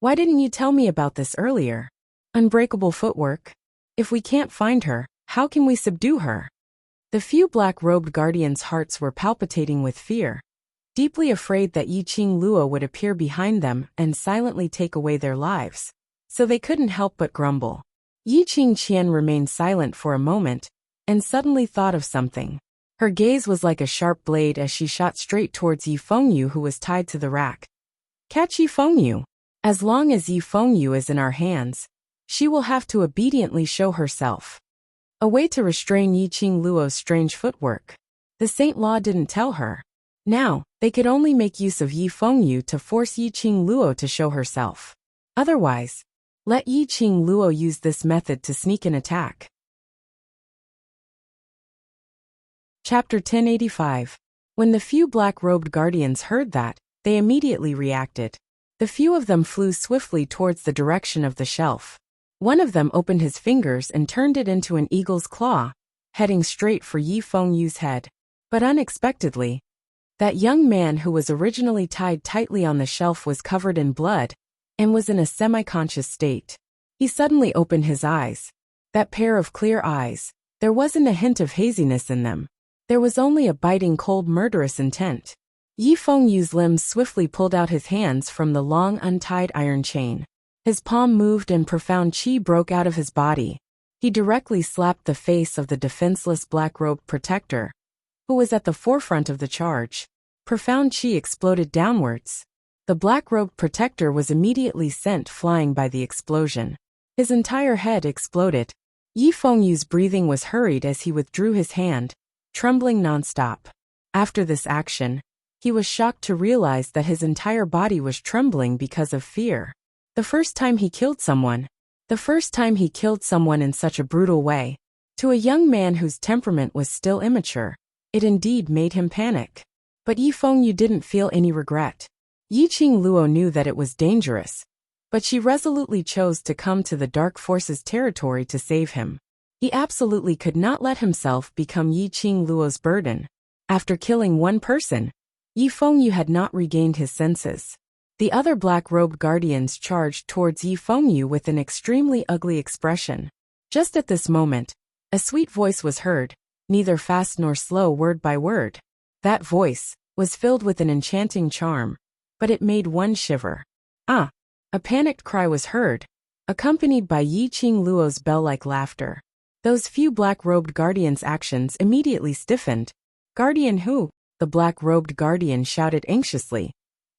Why didn't you tell me about this earlier? Unbreakable footwork. If we can't find her, how can we subdue her? The few black-robed guardians' hearts were palpitating with fear, deeply afraid that Yi Qingluo would appear behind them and silently take away their lives. So they couldn't help but grumble. Yi Qingqian remained silent for a moment, and suddenly thought of something. Her gaze was like a sharp blade as she shot straight towards Yi Fengyu, who was tied to the rack. Catch Yi Fengyu! As long as Yi Fengyu is in our hands, she will have to obediently show herself. A way to restrain Yi Qingluo's strange footwork. The Saint Law didn't tell her. Now, they could only make use of Yi Fengyu to force Yi Qingluo to show herself. Otherwise, let Yi Qingluo use this method to sneak an attack. Chapter 1085. When the few black-robed guardians heard that, they immediately reacted. The few of them flew swiftly towards the direction of the shelf. One of them opened his fingers and turned it into an eagle's claw, heading straight for Yi Fengyu's head. But unexpectedly, that young man who was originally tied tightly on the shelf was covered in blood and was in a semi-conscious state. He suddenly opened his eyes. That pair of clear eyes, there wasn't a hint of haziness in them. There was only a biting cold murderous intent. Yi Fengyu's limbs swiftly pulled out his hands from the long untied iron chain. His palm moved and profound qi broke out of his body. He directly slapped the face of the defenseless black-robed protector, who was at the forefront of the charge. Profound qi exploded downwards. The black-robed protector was immediately sent flying by the explosion. His entire head exploded. Yi Fengyu's breathing was hurried as he withdrew his hand, trembling non-stop. After this action, he was shocked to realize that his entire body was trembling because of fear. The first time he killed someone in such a brutal way, to a young man whose temperament was still immature, it indeed made him panic. But Yi Fengyu didn't feel any regret. Yi Qingluo knew that it was dangerous, but she resolutely chose to come to the Dark Forces territory to save him. He absolutely could not let himself become Yi Qingluo's burden. After killing one person, Yi Fengyu had not regained his senses. The other black-robed guardians charged towards Yi Fengyu with an extremely ugly expression. Just at this moment, a sweet voice was heard, neither fast nor slow word by word. That voice was filled with an enchanting charm, but it made one shiver. Ah! A panicked cry was heard, accompanied by Yi Qingluo's bell-like laughter. Those few black-robed guardians' actions immediately stiffened. Guardian who? The black-robed guardian shouted anxiously.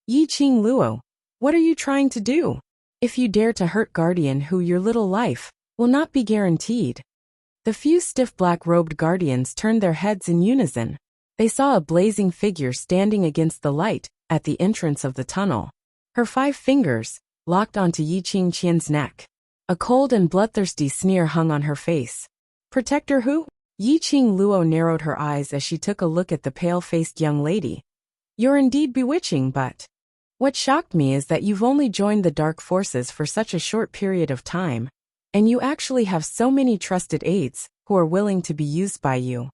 Yi Qingluo, what are you trying to do? If you dare to hurt Guardian who, your little life will not be guaranteed. The few stiff black-robed guardians turned their heads in unison. They saw a blazing figure standing against the light at the entrance of the tunnel. Her 5 fingers locked onto Yi Qingqian's neck. A cold and bloodthirsty sneer hung on her face. Protector who? Yi Qingluo narrowed her eyes as she took a look at the pale-faced young lady. You're indeed bewitching, but what shocked me is that you've only joined the Dark Forces for such a short period of time, and you actually have so many trusted aides who are willing to be used by you.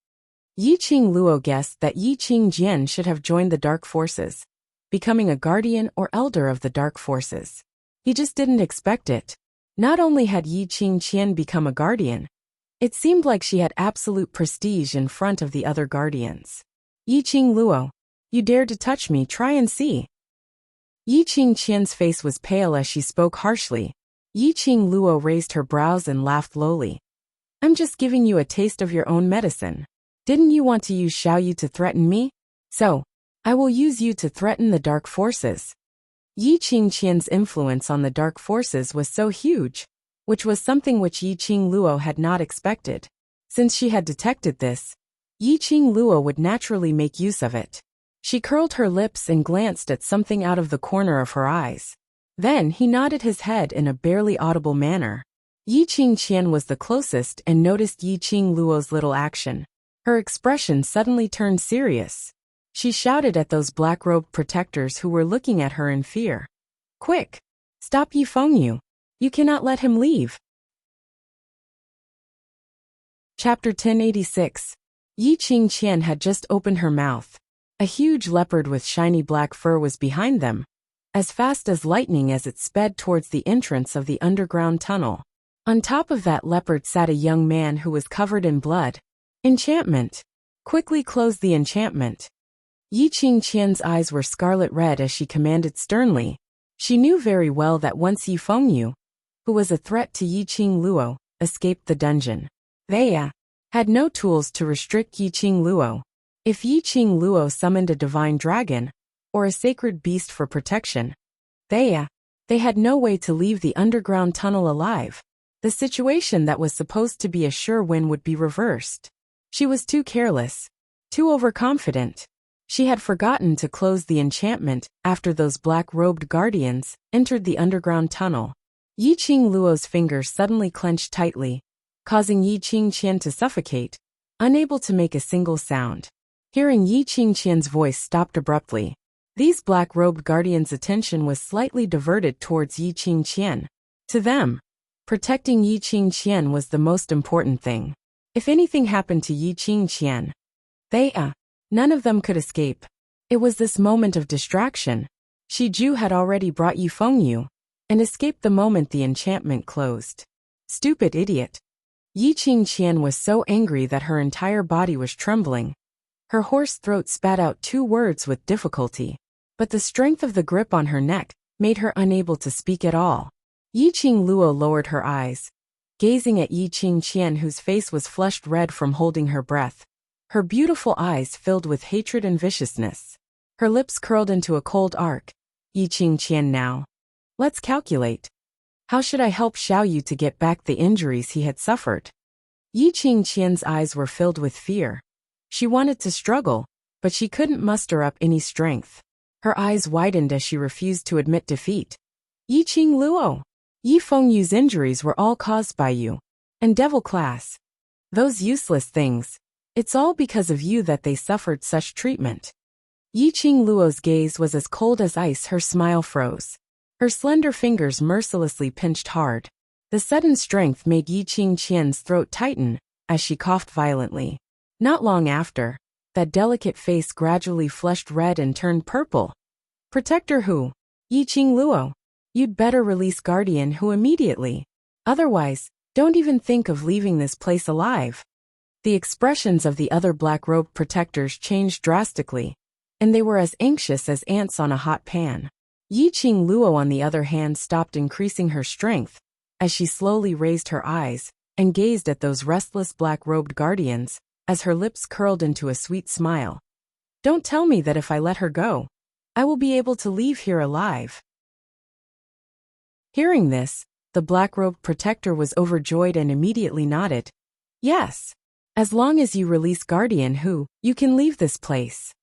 Yi Qingluo guessed that Yi Qingjian should have joined the Dark Forces, becoming a guardian or elder of the Dark Forces. He just didn't expect it. Not only had Yi Qingqian become a guardian, it seemed like she had absolute prestige in front of the other guardians. Yi Qingluo, you dared to touch me, try and see. Yi Qingqian's face was pale as she spoke harshly. Yi Qingluo raised her brows and laughed lowly. I'm just giving you a taste of your own medicine. Didn't you want to use Xiaoyu to threaten me? So, I will use you to threaten the Dark Forces. Yi Qingqian's influence on the Dark Forces was so huge, which was something which Yi Qingluo had not expected. Since she had detected this, Yi Qingluo would naturally make use of it. She curled her lips and glanced at something out of the corner of her eyes. Then he nodded his head in a barely audible manner. Yi Qingqian was the closest and noticed Yi Qingluo's little action. Her expression suddenly turned serious. She shouted at those black-robed protectors who were looking at her in fear. Quick! Stop Yi Fengyu! You cannot let him leave! Chapter 1086. Yi Qingqian had just opened her mouth. A huge leopard with shiny black fur was behind them, as fast as lightning as it sped towards the entrance of the underground tunnel. On top of that leopard sat a young man who was covered in blood. Enchantment! Quickly close the enchantment! Yi Qingqian's eyes were scarlet red as she commanded sternly. She knew very well that once Yi Fengyu, who was a threat to Yi Qingluo, escaped the dungeon, they had no tools to restrict Yi Qingluo. If Yi Qingluo summoned a divine dragon, or a sacred beast for protection, they had no way to leave the underground tunnel alive. The situation that was supposed to be a sure win would be reversed. She was too careless, too overconfident. She had forgotten to close the enchantment after those black-robed guardians entered the underground tunnel. Yi Qingluo's fingers suddenly clenched tightly, causing Yi Qingqian to suffocate, unable to make a single sound. Hearing Yi Qingqian's voice stopped abruptly. These black-robed guardians' attention was slightly diverted towards Yi Qingqian. To them, Protecting Yi Qingqian was the most important thing. If anything happened to Yi Qingqian, none of them could escape. It was this moment of distraction. Shi Ju had already brought Yi Fengyu and escaped the moment the enchantment closed. Stupid idiot. Yi Qingqian was so angry that her entire body was trembling. Her hoarse throat spat out 2 words with difficulty, but the strength of the grip on her neck made her unable to speak at all. Yi Qingluo lowered her eyes, gazing at Yi Qingqian, whose face was flushed red from holding her breath. Her beautiful eyes filled with hatred and viciousness. Her lips curled into a cold arc. Yi Qingqian now. Let's calculate. How should I help Xiaoyu to get back the injuries he had suffered? Yi Qingqian's eyes were filled with fear. She wanted to struggle, but she couldn't muster up any strength. Her eyes widened as she refused to admit defeat. Yi Qingluo, Yi Fengyu's injuries were all caused by you. And devil class. Those useless things. It's all because of you that they suffered such treatment. Yi Qingluo's gaze was as cold as ice. Her smile froze. Her slender fingers mercilessly pinched hard. The sudden strength made Yi Qingqian's throat tighten as she coughed violently. Not long after, that delicate face gradually flushed red and turned purple. Protector Hu, Yi Qingluo, you'd better release Guardian Hu immediately. Otherwise, don't even think of leaving this place alive. The expressions of the other black-robed protectors changed drastically, and they were as anxious as ants on a hot pan. Yi Qingluo, on the other hand, stopped increasing her strength as she slowly raised her eyes and gazed at those restless black-robed guardians as her lips curled into a sweet smile. Don't tell me that if I let her go, I will be able to leave here alive. Hearing this, the black-robed protector was overjoyed and immediately nodded. Yes. As long as you release Guardian Hu, you can leave this place.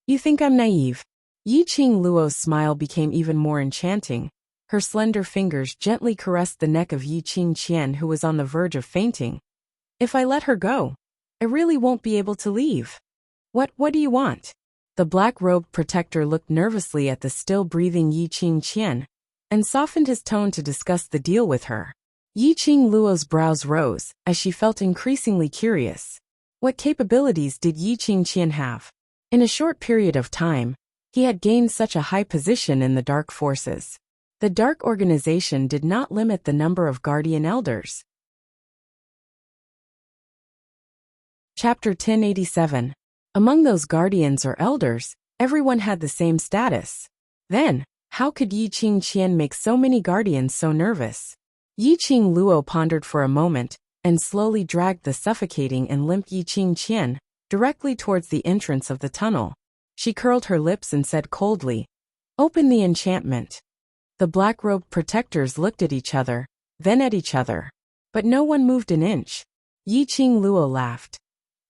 You think I'm naive? Yi Qingluo's smile became even more enchanting. Her slender fingers gently caressed the neck of Yi Qingqian, who was on the verge of fainting. If I let her go, I really won't be able to leave. What do you want? The black-robed protector looked nervously at the still-breathing Yi Qingqian and softened his tone to discuss the deal with her. Yi Qingluo's brows rose as she felt increasingly curious. What capabilities did Yi Qingqian have? In a short period of time, he had gained such a high position in the dark forces. The dark organization did not limit the number of guardian elders. Chapter 1087. Among those guardians or elders, everyone had the same status. Then, how could Yi Qingqian make so many guardians so nervous? Yi Qingluo pondered for a moment and slowly dragged the suffocating and limp Yi Qingqian directly towards the entrance of the tunnel. She curled her lips and said coldly, "Open the enchantment." The black-robed protectors looked at each other, then at each other. But no one moved an inch. Yi Qingluo laughed.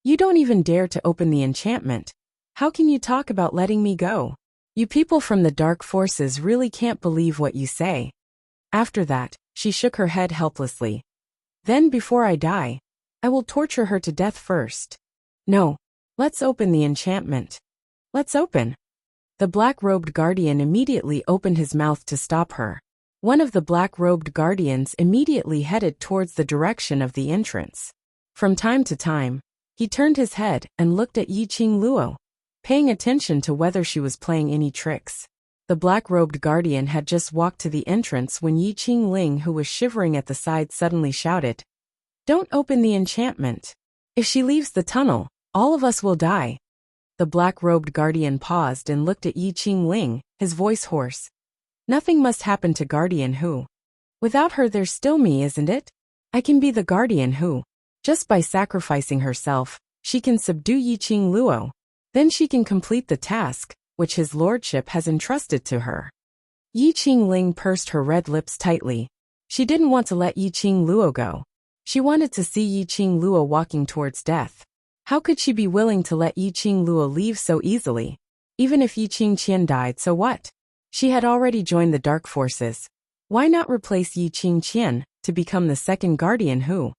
"You don't even dare to open the enchantment. How can you talk about letting me go? You people from the dark forces really can't believe what you say." After that, she shook her head helplessly. "Then before I die, I will torture her to death first." "No. Let's open the enchantment." "Let's open." The black-robed guardian immediately opened his mouth to stop her. One of the black-robed guardians immediately headed towards the direction of the entrance. From time to time, he turned his head and looked at Yi Qingluo, paying attention to whether she was playing any tricks. The black-robed guardian had just walked to the entrance when Yi Qingling, who was shivering at the side, suddenly shouted, "Don't open the enchantment. If she leaves the tunnel, all of us will die." The black-robed guardian paused and looked at Yi Qingling, his voice hoarse. "Nothing must happen to Guardian Hu. Without her there's still me, isn't it? I can be the Guardian Hu. Just by sacrificing herself, she can subdue Yi Qingluo. Then she can complete the task which his lordship has entrusted to her." Yi Qingling pursed her red lips tightly. She didn't want to let Yi Qingluo go. She wanted to see Yi Qingluo walking towards death. How could she be willing to let Yi Qingluo leave so easily? Even if Yi Qingqian died, so what? She had already joined the dark forces. Why not replace Yi Qingqian to become the second Guardian Hu?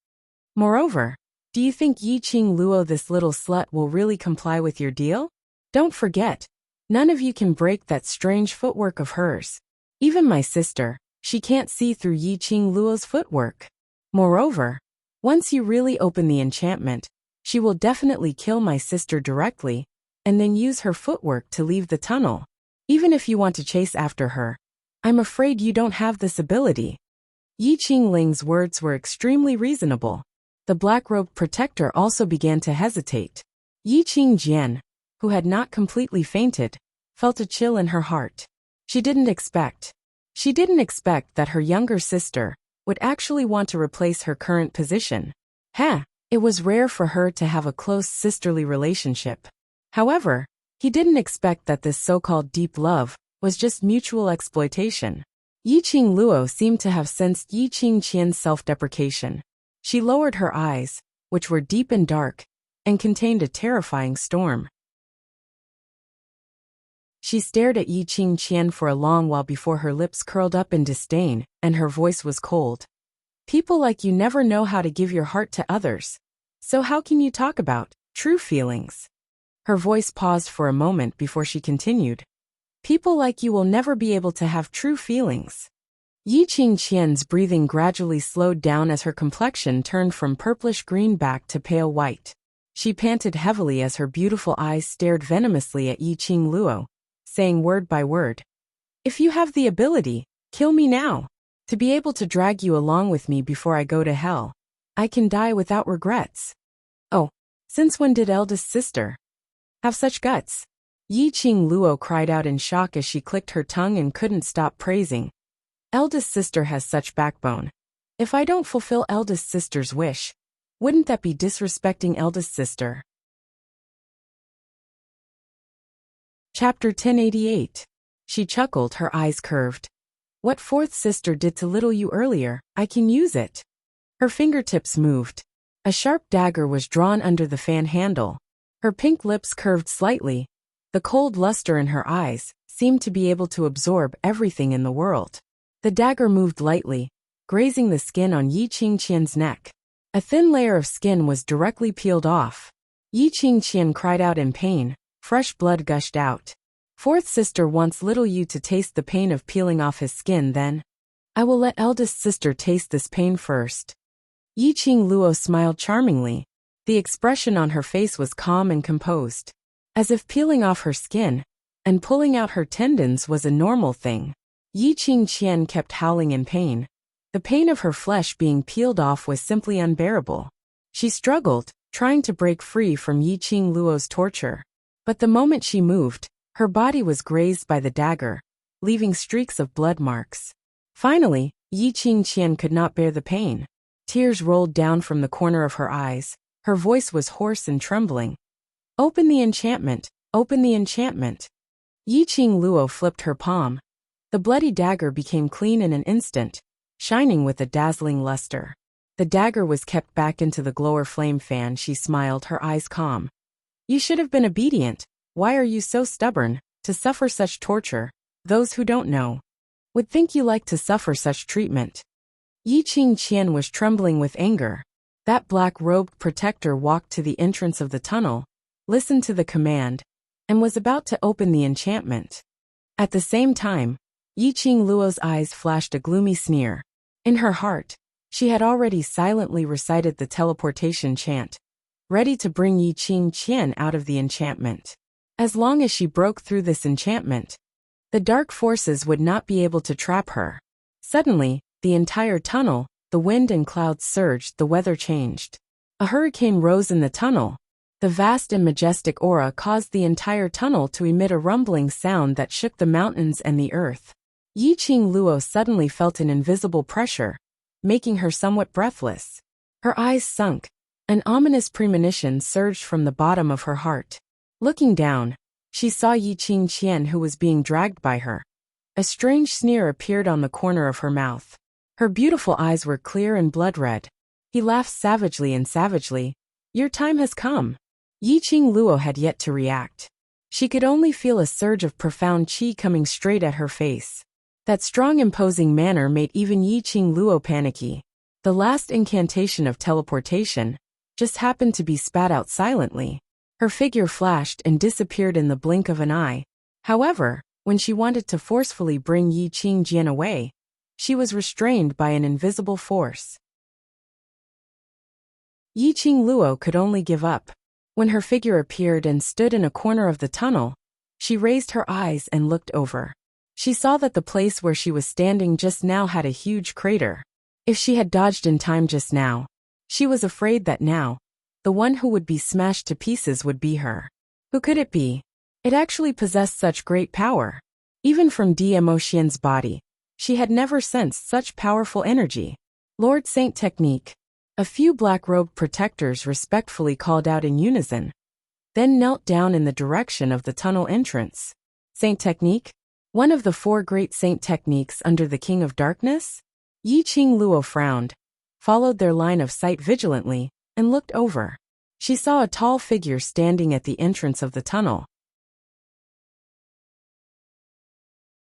Moreover, do you think Yi Qingluo, this little slut, will really comply with your deal? Don't forget, none of you can break that strange footwork of hers. Even my sister, She can't see through Yi Qing Luo's footwork. Moreover, once you really open the enchantment, she will definitely kill my sister directly, and then use her footwork to leave the tunnel. Even if you want to chase after her, I'm afraid you don't have this ability. Yi Qingling's words were extremely reasonable. The black-robed protector also began to hesitate. Yi Qingjian, who had not completely fainted, felt a chill in her heart. She didn't expect that her younger sister would actually want to replace her current position. It was rare for her to have a close sisterly relationship. However, he didn't expect that this so-called deep love was just mutual exploitation. Yi Qing Luo seemed to have sensed Yi Qingqian's self-deprecation. She lowered her eyes, which were deep and dark, and contained a terrifying storm. She stared at Yi Qingqian for a long while before her lips curled up in disdain, and her voice was cold. People like you never know how to give your heart to others. So how can you talk about true feelings? Her voice paused for a moment before she continued. People like you will never be able to have true feelings. Yi Qingqian's breathing gradually slowed down as her complexion turned from purplish-green back to pale white. She panted heavily as her beautiful eyes stared venomously at Yi Qing Luo, saying word by word, "If you have the ability, kill me now. To be able to drag you along with me before I go to hell. I can die without regrets." Oh, since when did eldest sister have such guts? Yi Qing Luo cried out in shock as she clicked her tongue and couldn't stop praising. Eldest sister has such backbone. If I don't fulfill eldest sister's wish, wouldn't that be disrespecting eldest sister? Chapter 1088. She chuckled, her eyes curved. What fourth sister did to little you earlier? I can use it. Her fingertips moved. A sharp dagger was drawn under the fan handle. Her pink lips curved slightly. The cold luster in her eyes seemed to be able to absorb everything in the world. The dagger moved lightly, grazing the skin on Yi Qingqian's neck. A thin layer of skin was directly peeled off. Yi Qingqian cried out in pain. Fresh blood gushed out. Fourth sister wants little you to taste the pain of peeling off his skin, then I will let eldest sister taste this pain first. Yi Qing Luo smiled charmingly. The expression on her face was calm and composed, as if peeling off her skin and pulling out her tendons was a normal thing. Yi Qingqian kept howling in pain. The pain of her flesh being peeled off was simply unbearable. She struggled, trying to break free from Yi Qing Luo's torture. But the moment she moved, her body was grazed by the dagger, leaving streaks of blood marks. Finally, Yi Qingqian could not bear the pain. Tears rolled down from the corner of her eyes. Her voice was hoarse and trembling. Open the enchantment, open the enchantment. Yi Qing Luo flipped her palm. The bloody dagger became clean in an instant, shining with a dazzling luster. The dagger was kept back into the glower flame fan. She smiled, her eyes calm. You should have been obedient. Why are you so stubborn to suffer such torture? Those who don't know would think you like to suffer such treatment. Yi Qingqian was trembling with anger. That black-robed protector walked to the entrance of the tunnel, listened to the command, and was about to open the enchantment. At the same time, Yi Qing Luo's eyes flashed a gloomy sneer. In her heart, she had already silently recited the teleportation chant, ready to bring Yi Qingqian out of the enchantment. As long as she broke through this enchantment, the dark forces would not be able to trap her. Suddenly, the entire tunnel, the wind and clouds surged, the weather changed. A hurricane rose in the tunnel. The vast and majestic aura caused the entire tunnel to emit a rumbling sound that shook the mountains and the earth. Yi Qing Luo suddenly felt an invisible pressure, making her somewhat breathless. Her eyes sunk. An ominous premonition surged from the bottom of her heart. Looking down, she saw Yi Qingqian, who was being dragged by her. A strange sneer appeared on the corner of her mouth. Her beautiful eyes were clear and blood-red. He laughed savagely. Your time has come. Yi Qing Luo had yet to react. She could only feel a surge of profound qi coming straight at her face. That strong, imposing manner made even Yi Qing Luo panicky. The last incantation of teleportation just happened to be spat out silently. Her figure flashed and disappeared in the blink of an eye. However, when she wanted to forcefully bring Yi Qingjian away, She was restrained by an invisible force. Yiqing Luo could only give up. When her figure appeared and stood in a corner of the tunnel, she raised her eyes and looked over. She saw that the place where she was standing just now had a huge crater. If she had dodged in time just now, she was afraid that now, the one who would be smashed to pieces would be her. Who could it be? It actually possessed such great power. Even from Dmo Xian's body, she had never sensed such powerful energy. Lord Saint Technique. A few black-robed protectors respectfully called out in unison, then knelt down in the direction of the tunnel entrance. Saint Technique? One of the 4 great Saint Techniques under the King of Darkness? Yiqing Luo frowned, followed their line of sight vigilantly, and looked over. She saw a tall figure standing at the entrance of the tunnel.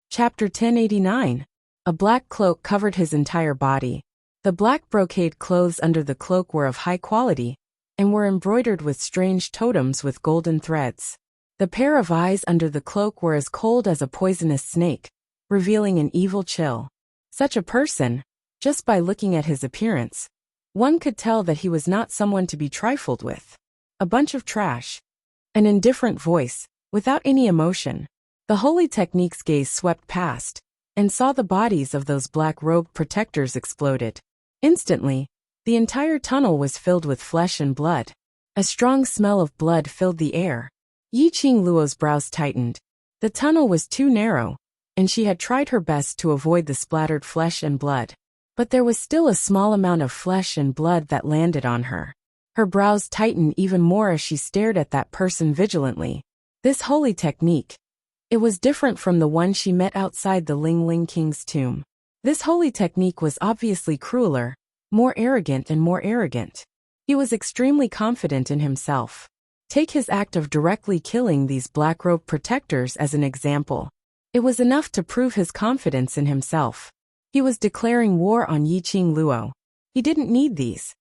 Chapter 1089. A black cloak covered his entire body. The black brocade clothes under the cloak were of high quality, and were embroidered with strange totems with golden threads. The pair of eyes under the cloak were as cold as a poisonous snake, revealing an evil chill. Such a person, just by looking at his appearance, one could tell that he was not someone to be trifled with. A bunch of trash. An indifferent voice, without any emotion. The Holy Technique's gaze swept past, and saw the bodies of those black-robed protectors exploded. Instantly, the entire tunnel was filled with flesh and blood. A strong smell of blood filled the air. Yiqing Luo's brows tightened. The tunnel was too narrow, and she had tried her best to avoid the splattered flesh and blood. But there was still a small amount of flesh and blood that landed on her. Her brows tightened even more as she stared at that person vigilantly. This Holy Technique. It was different from the one she met outside the Ling Ling King's tomb. This Holy Technique was obviously crueler, more arrogant and more arrogant. He was extremely confident in himself. Take his act of directly killing these black-robed protectors as an example. It was enough to prove his confidence in himself. He was declaring war on Yiqing Luo. He didn't need these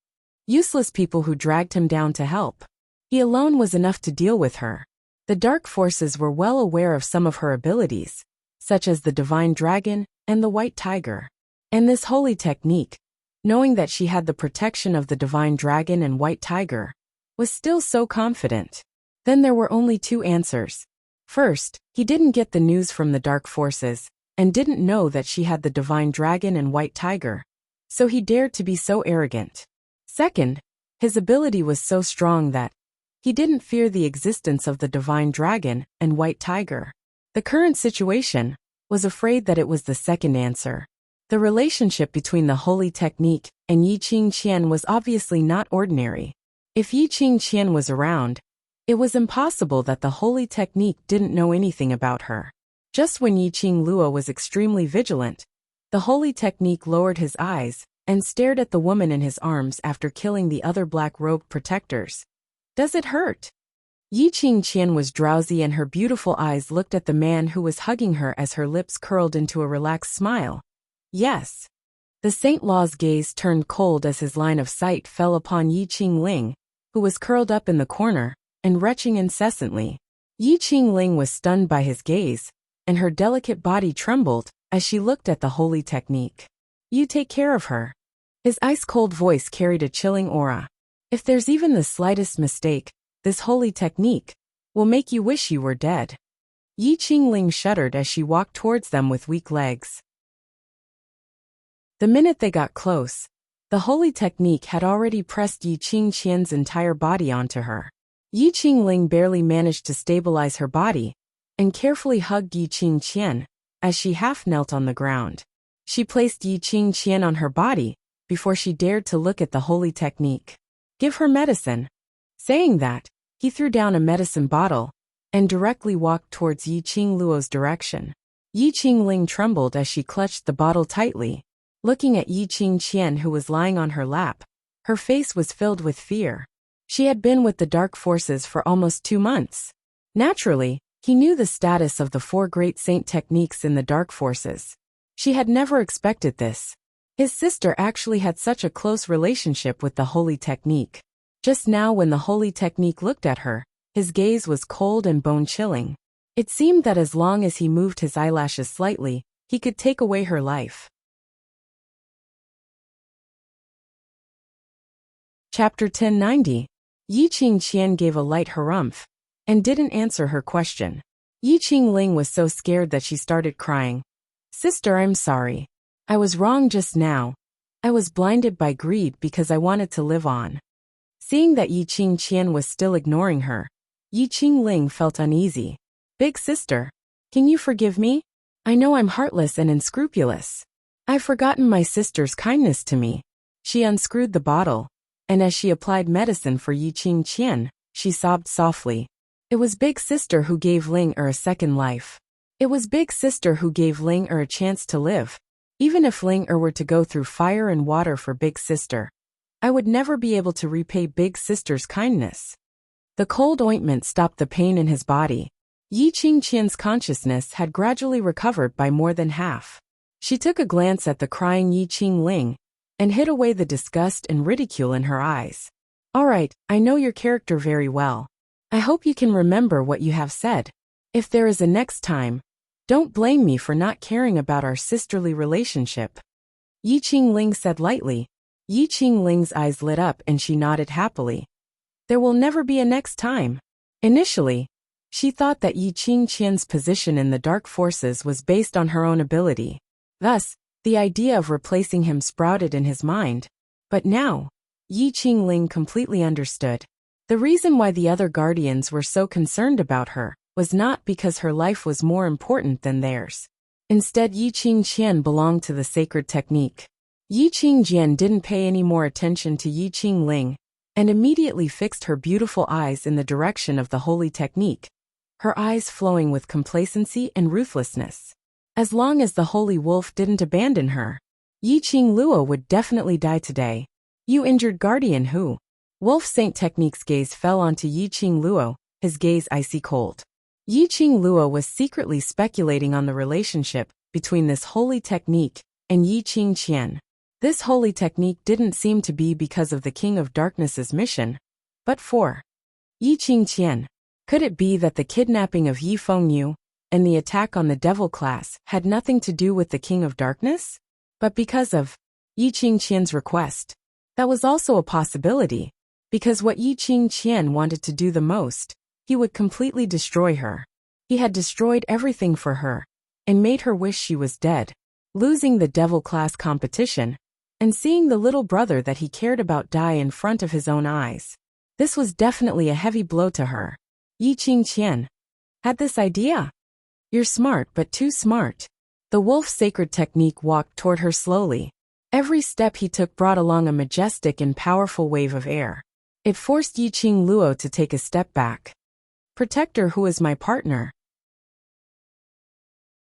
useless people who dragged him down to help. He alone was enough to deal with her. The dark forces were well aware of some of her abilities, such as the Divine Dragon and the White Tiger. And this Holy Technique, knowing that she had the protection of the Divine Dragon and White Tiger, was still so confident. Then there were only 2 answers. First, he didn't get the news from the dark forces, and didn't know that she had the Divine Dragon and White Tiger, so he dared to be so arrogant. Second, his ability was so strong that he didn't fear the existence of the Divine Dragon and White Tiger. The current situation was afraid that it was the second answer. The relationship between the Holy Technique and Yiqing Qian was obviously not ordinary. If Yiqing Qian was around, it was impossible that the Holy Technique didn't know anything about her. Just when Yiqing Luo was extremely vigilant, the Holy Technique lowered his eyes and stared at the woman in his arms after killing the other black-robed protectors. Does it hurt? Yiqing Qian was drowsy and her beautiful eyes looked at the man who was hugging her as her lips curled into a relaxed smile. Yes. The Saint Law's gaze turned cold as his line of sight fell upon Yiqing Ling, who was curled up in the corner and retching incessantly. Yiqing Ling was stunned by his gaze, and her delicate body trembled as she looked at the Holy Technique. You take care of her. His ice-cold voice carried a chilling aura. If there's even the slightest mistake, this Holy Technique will make you wish you were dead. Yiqing Ling shuddered as she walked towards them with weak legs. The minute they got close, the Holy Technique had already pressed Yiqing Qian's entire body onto her. Yiqing Ling barely managed to stabilize her body and carefully hugged Yiqing Qian as she half knelt on the ground. She placed Yiqing Qian on her body before she dared to look at the Holy Technique. Give her medicine. Saying that, he threw down a medicine bottle and directly walked towards Yiqing Luo's direction. Yiqing Ling trembled as she clutched the bottle tightly. Looking at Yiqing Qian who was lying on her lap, her face was filled with fear. She had been with the dark forces for almost 2 months. Naturally, he knew the status of the 4 great saint techniques in the dark forces. She had never expected this. His sister actually had such a close relationship with the Holy Technique. Just now when the Holy Technique looked at her, his gaze was cold and bone-chilling. It seemed that as long as he moved his eyelashes slightly, he could take away her life. Chapter 1090. Yi Qingqian gave a light harumph and didn't answer her question. Yi Qingling was so scared that she started crying. Sister, I'm sorry. I was wrong just now. I was blinded by greed because I wanted to live on. Seeing that Yi Qingqian was still ignoring her, Yi Qingling felt uneasy. Big sister, can you forgive me? I know I'm heartless and unscrupulous. I've forgotten my sister's kindness to me. She unscrewed the bottle, and as she applied medicine for Yi Qingqian, she sobbed softly. It was Big Sister who gave Ling-Er a second life. It was Big Sister who gave Ling-Er a chance to live. Even if Ling-Er were to go through fire and water for Big Sister, I would never be able to repay Big Sister's kindness. The cold ointment stopped the pain in his body. Yi Qingqian's consciousness had gradually recovered by more than half. She took a glance at the crying Yi Qingling and hid away the disgust and ridicule in her eyes. All right, I know your character very well. I hope you can remember what you have said. If there is a next time, don't blame me for not caring about our sisterly relationship. Yi Qingling said lightly. Yi Qingling's eyes lit up and she nodded happily. There will never be a next time. Initially, she thought that Yi Qingqian's position in the dark forces was based on her own ability. Thus, the idea of replacing him sprouted in his mind. But now, Yi Qingling completely understood. The reason why the other guardians were so concerned about her was not because her life was more important than theirs. Instead, Yi Qingqian belonged to the sacred technique. Yi Qingjian didn't pay any more attention to Yi Qingling and immediately fixed her beautiful eyes in the direction of the holy technique, her eyes flowing with complacency and ruthlessness. As long as the holy wolf didn't abandon her, Yi Qingluo would definitely die today. You injured guardian who? Wolf Saint Technique's gaze fell onto Yi Qingluo, his gaze icy cold. Yi Qingluo was secretly speculating on the relationship between this holy technique and Yi Qingqian. This holy technique didn't seem to be because of the King of Darkness's mission, but for Yi Qingqian. Could it be that the kidnapping of Yi Fengyu and the attack on the devil class had nothing to do with the King of Darkness? But because of Yi Qingqian's request, that was also a possibility. Because what Yi Qingqian wanted to do the most, he would completely destroy her. He had destroyed everything for her and made her wish she was dead. Losing the devil class competition and seeing the little brother that he cared about die in front of his own eyes. This was definitely a heavy blow to her. Yi Qingqian had this idea. You're smart but too smart. The wolf's sacred technique walked toward her slowly. Every step he took brought along a majestic and powerful wave of air. It forced Yi Qingluo to take a step back. Protector, who is my partner?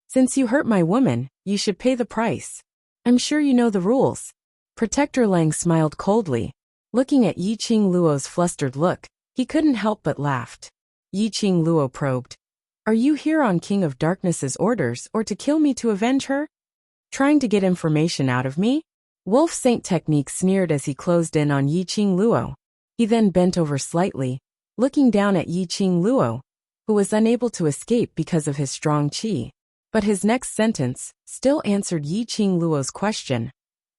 Since you hurt my woman, you should pay the price. I'm sure you know the rules. Protector Lang smiled coldly. Looking at Yi Qingluo's flustered look, he couldn't help but laughed. Yi Qingluo probed. Are you here on King of Darkness's orders or to kill me to avenge her? Trying to get information out of me? Wolf Saint Technique sneered as he closed in on Yi Qingluo. He then bent over slightly, looking down at Yi Qingluo, who was unable to escape because of his strong qi. But his next sentence still answered Yi Qingluo's question.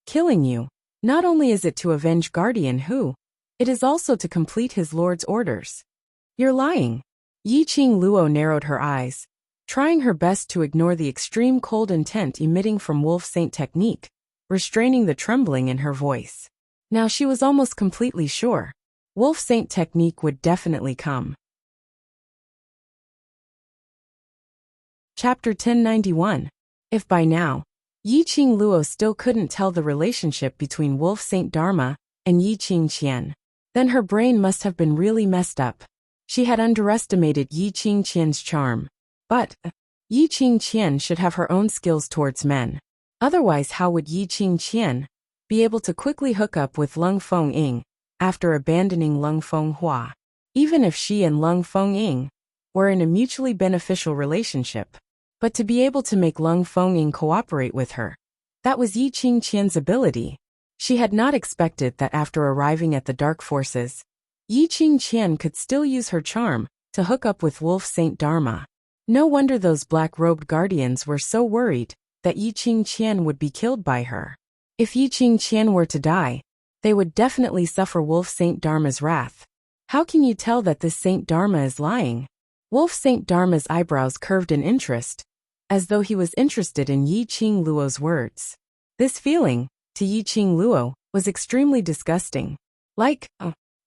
Killing you. Not only is it to avenge Guardian Hu, it is also to complete his lord's orders. You're lying. Yi Qingluo narrowed her eyes, trying her best to ignore the extreme cold intent emitting from Wolf Saint Technique, restraining the trembling in her voice. Now she was almost completely sure. Wolf Saint Technique would definitely come. Chapter 1091. If by now, Yi Qingluo still couldn't tell the relationship between Wolf Saint Dharma and Yi Qingqian, then her brain must have been really messed up. She had underestimated Yi Qingqian's charm. But Yi Qingqian should have her own skills towards men. Otherwise, how would Yi Qingqian be able to quickly hook up with Lung Fengying after abandoning Lung Fenghua? Even if she and Lung Fengying were in a mutually beneficial relationship. But to be able to make Lung Fengying cooperate with her, that was Yi Qingqian's ability. She had not expected that after arriving at the dark forces, Yi Qingqian could still use her charm to hook up with Wolf Saint Dharma. No wonder those black-robed guardians were so worried that Yi Qingqian would be killed by her. If Yi Qingqian were to die, they would definitely suffer Wolf Saint Dharma's wrath. How can you tell that this Saint Dharma is lying? Wolf Saint Dharma's eyebrows curved in interest, as though he was interested in Yi Qing Luo's words. This feeling, to Yi Qing Luo, was extremely disgusting. Like,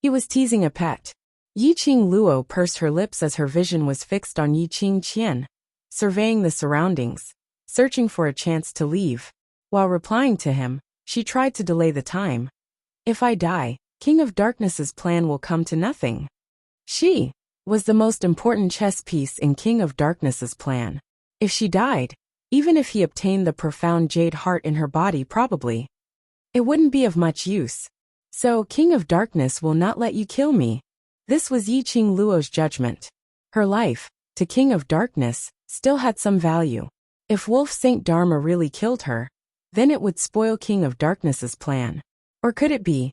he was teasing a pet. Yi Qing Luo pursed her lips as her vision was fixed on Yi Qing Qian, surveying the surroundings, searching for a chance to leave. While replying to him, she tried to delay the time. If I die, King of Darkness's plan will come to nothing. She was the most important chess piece in King of Darkness's plan. If she died, even if he obtained the profound jade heart in her body probably, it wouldn't be of much use. So, King of Darkness will not let you kill me. This was Yi Qing Luo's judgment. Her life, to King of Darkness, still had some value. If Wolf Saint Dharma really killed her, then it would spoil King of Darkness's plan. Or could it be?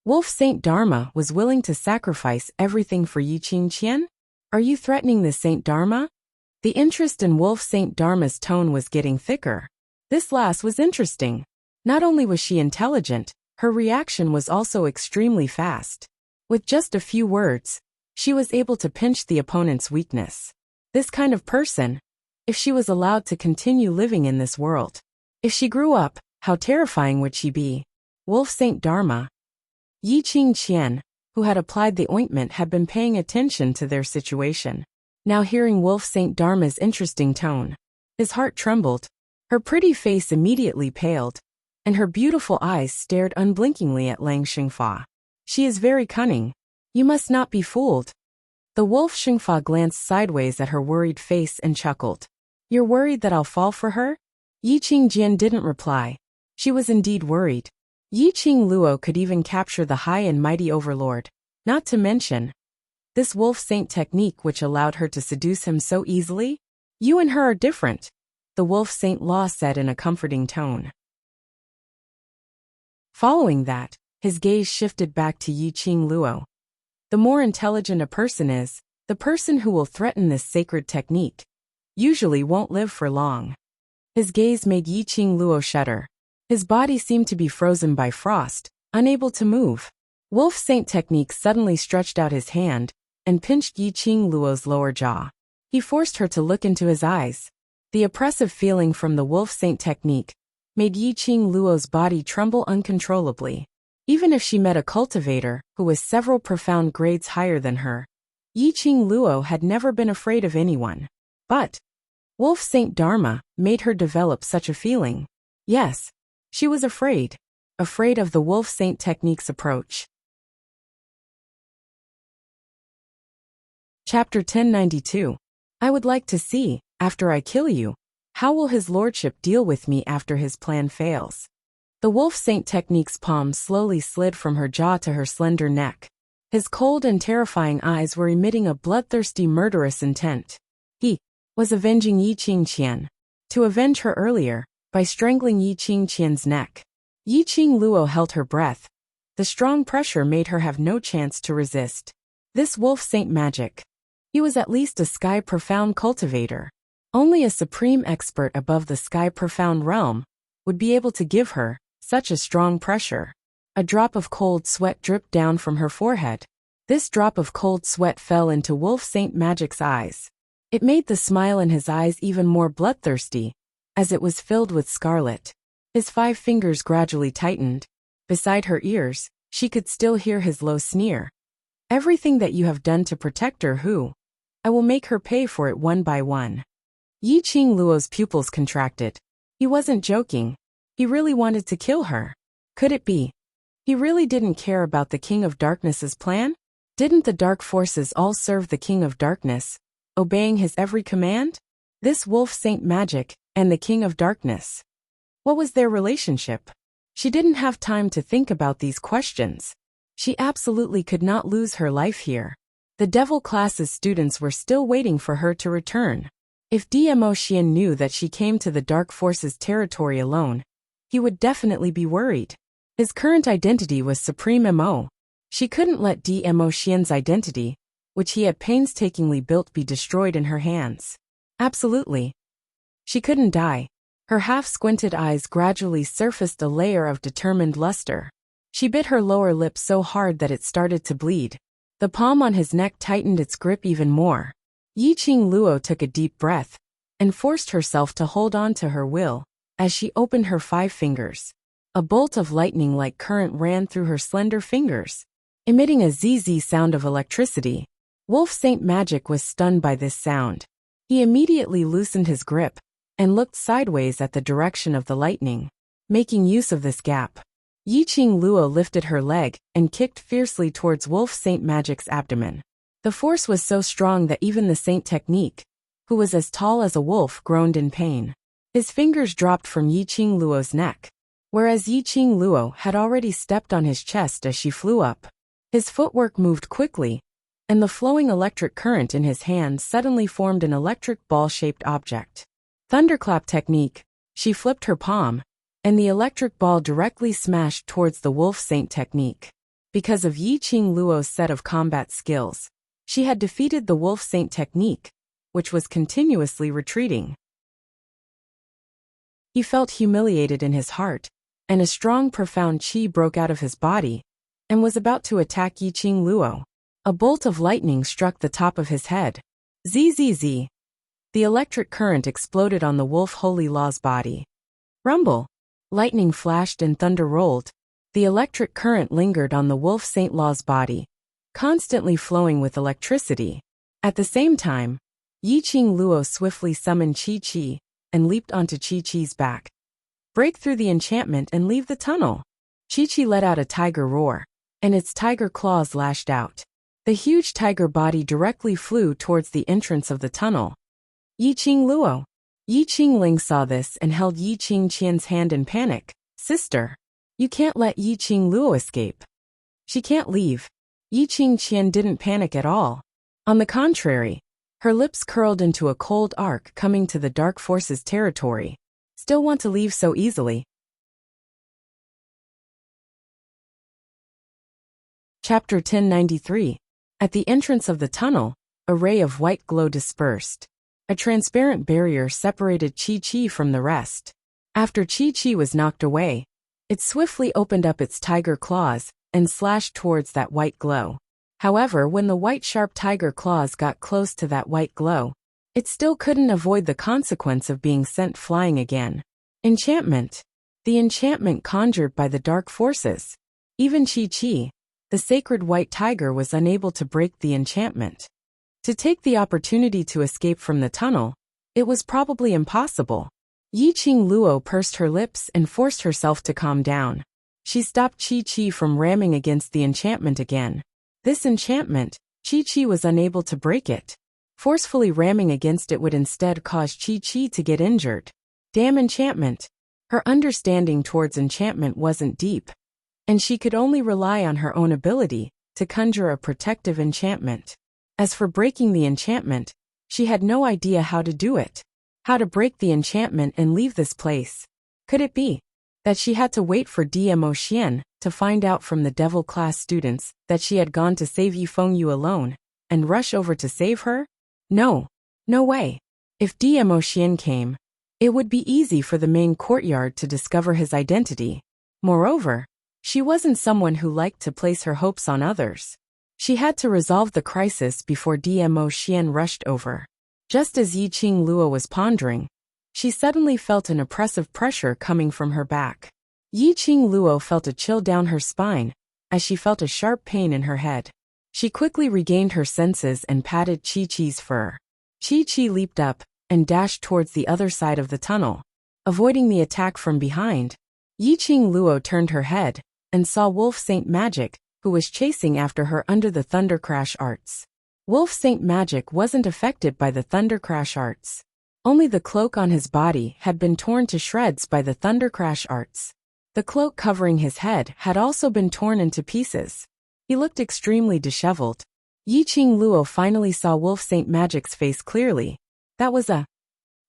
Wolf Saint Dharma was willing to sacrifice everything for Yi Qing Qian? Are you threatening the Saint Dharma? The interest in Wolf Saint Dharma's tone was getting thicker. This lass was interesting. Not only was she intelligent, her reaction was also extremely fast. With just a few words, she was able to pinch the opponent's weakness. This kind of person, if she was allowed to continue living in this world. If she grew up, how terrifying would she be? Wolf Saint Dharma. Yi Qing Qian, who had applied the ointment, had been paying attention to their situation. Now hearing Wolf Saint Dharma's interesting tone, his heart trembled. Her pretty face immediately paled, and her beautiful eyes stared unblinkingly at Lang Xingfa. She is very cunning. You must not be fooled. The Wolf Xingfa glanced sideways at her worried face and chuckled. You're worried that I'll fall for her? Yi Qing Jian didn't reply. She was indeed worried. Yi Qing Luo could even capture the high and mighty overlord, not to mention this Wolf Saint technique which allowed her to seduce him so easily. You and her are different, the Wolf Saint Law said in a comforting tone. Following that, his gaze shifted back to Yi Qing Luo. The more intelligent a person is, the person who will threaten this sacred technique usually won't live for long. His gaze made Yi Qing Luo shudder. His body seemed to be frozen by frost, unable to move. Wolf Saint technique suddenly stretched out his hand and pinched Yi Qing Luo's lower jaw. He forced her to look into his eyes. The oppressive feeling from the Wolf Saint technique made Yi Qing Luo's body tremble uncontrollably. Even if she met a cultivator who was several profound grades higher than her, Yi Qing Luo had never been afraid of anyone. But Wolf Saint Dharma made her develop such a feeling. Yes, she was afraid of the Wolf Saint technique's approach. Chapter 1092. I would like to see, after I kill you, how will his lordship deal with me after his plan fails? The Wolf Saint technique's palm slowly slid from her jaw to her slender neck. His cold and terrifying eyes were emitting a bloodthirsty murderous intent. He was avenging Yi Qing Qian. To avenge her earlier, by strangling Yi Qing Qian's neck. Yi Qing Luo held her breath. The strong pressure made her have no chance to resist. This Wolf Saint magic. He was at least a sky profound cultivator. Only a supreme expert above the sky profound realm would be able to give her such a strong pressure. A drop of cold sweat dripped down from her forehead. This drop of cold sweat fell into Wolf Saint Magic's eyes. It made the smile in his eyes even more bloodthirsty, as it was filled with scarlet. His 5 fingers gradually tightened. Beside her ears, she could still hear his low sneer. Everything that you have done to protect her, who? I will make her pay for it one by one. Yi Qing Luo's pupils contracted. He wasn't joking. He really wanted to kill her. Could it be? He really didn't care about the King of Darkness's plan? Didn't the dark forces all serve the King of Darkness, obeying his every command? This Wolf Saint magic and the King of Darkness. What was their relationship? She didn't have time to think about these questions. She absolutely could not lose her life here. The devil class's students were still waiting for her to return. If DMO Xian knew that she came to the dark forces territory alone, he would definitely be worried. His current identity was Supreme MO. She couldn't let DMO Xian's identity, which he had painstakingly built, be destroyed in her hands. Absolutely. She couldn't die. Her half-squinted eyes gradually surfaced a layer of determined luster. She bit her lower lip so hard that it started to bleed. The palm on his neck tightened its grip even more. Yiqing Luo took a deep breath and forced herself to hold on to her will as she opened her 5 fingers. A bolt of lightning-like current ran through her slender fingers, emitting a zzz sound of electricity. Wolf Saint Magic was stunned by this sound. He immediately loosened his grip and looked sideways at the direction of the lightning, making use of this gap. Yiqing Luo lifted her leg and kicked fiercely towards Wolf Saint Magic's abdomen. The force was so strong that even the Saint Technique, who was as tall as a wolf, groaned in pain. His fingers dropped from Yiqing Luo's neck, whereas Yiqing Luo had already stepped on his chest as she flew up. His footwork moved quickly, and the flowing electric current in his hand suddenly formed an electric ball-shaped object. Thunderclap technique. She flipped her palm, and the electric ball directly smashed towards the Wolf Saint technique. Because of Yiqing Luo's set of combat skills, she had defeated the Wolf Saint technique, which was continuously retreating. He felt humiliated in his heart, and a strong profound qi broke out of his body, and was about to attack Yiqing Luo. A bolt of lightning struck the top of his head. Zzz. The electric current exploded on the Wolf Holy Law's body. Rumble. Lightning flashed and thunder rolled. The electric current lingered on the Wolf Saint Law's body, constantly flowing with electricity. At the same time, Yiqing Luo swiftly summoned Qi and leaped onto Qi's back. Break through the enchantment and leave the tunnel. Qi let out a tiger roar, and its tiger claws lashed out. The huge tiger body directly flew towards the entrance of the tunnel. Yiqing Luo. Yiqing Ling saw this and held Yiqing Qian's hand in panic. Sister, you can't let Yiqing Luo escape. She can't leave. Yiqing Qian didn't panic at all. On the contrary, her lips curled into a cold arc coming to the dark forces territory. Still want to leave so easily? Chapter 1093. At the entrance of the tunnel, a ray of white glow dispersed. A transparent barrier separated Qi from the rest. After Qi was knocked away, it swiftly opened up its tiger claws and slashed towards that white glow. However, when the white sharp tiger claws got close to that white glow, it still couldn't avoid the consequence of being sent flying again. Enchantment. The enchantment conjured by the dark forces. Even Qi, the sacred white tiger, was unable to break the enchantment. To take the opportunity to escape from the tunnel, it was probably impossible. Yiqing Luo pursed her lips and forced herself to calm down. She stopped Qi from ramming against the enchantment again. This enchantment, Qi was unable to break it. Forcefully ramming against it would instead cause Qi to get injured. Damn enchantment. Her understanding towards enchantment wasn't deep, and she could only rely on her own ability to conjure a protective enchantment. As for breaking the enchantment, she had no idea how to do it. How to break the enchantment and leave this place. Could it be that she had to wait for Dmo Xian to find out from the devil class students that she had gone to save Yifeng Yu alone, and rush over to save her? No. No way. If Dmo Xian came, it would be easy for the main courtyard to discover his identity. Moreover, she wasn't someone who liked to place her hopes on others. She had to resolve the crisis before Dmo Xian rushed over. Just as Yiqing Luo was pondering, she suddenly felt an oppressive pressure coming from her back. Yiqing Luo felt a chill down her spine as she felt a sharp pain in her head. She quickly regained her senses and patted Qi's fur. Qi leaped up and dashed towards the other side of the tunnel. Avoiding the attack from behind, Yiqing Luo turned her head and saw Wolf Saint Magic, who was chasing after her under the Thunder Crash arts. Wolf Saint Magic wasn't affected by the Thunder Crash arts. Only the cloak on his body had been torn to shreds by the Thunder Crash arts. The cloak covering his head had also been torn into pieces. He looked extremely disheveled. Yiqing Luo finally saw Wolf Saint Magic's face clearly. That was a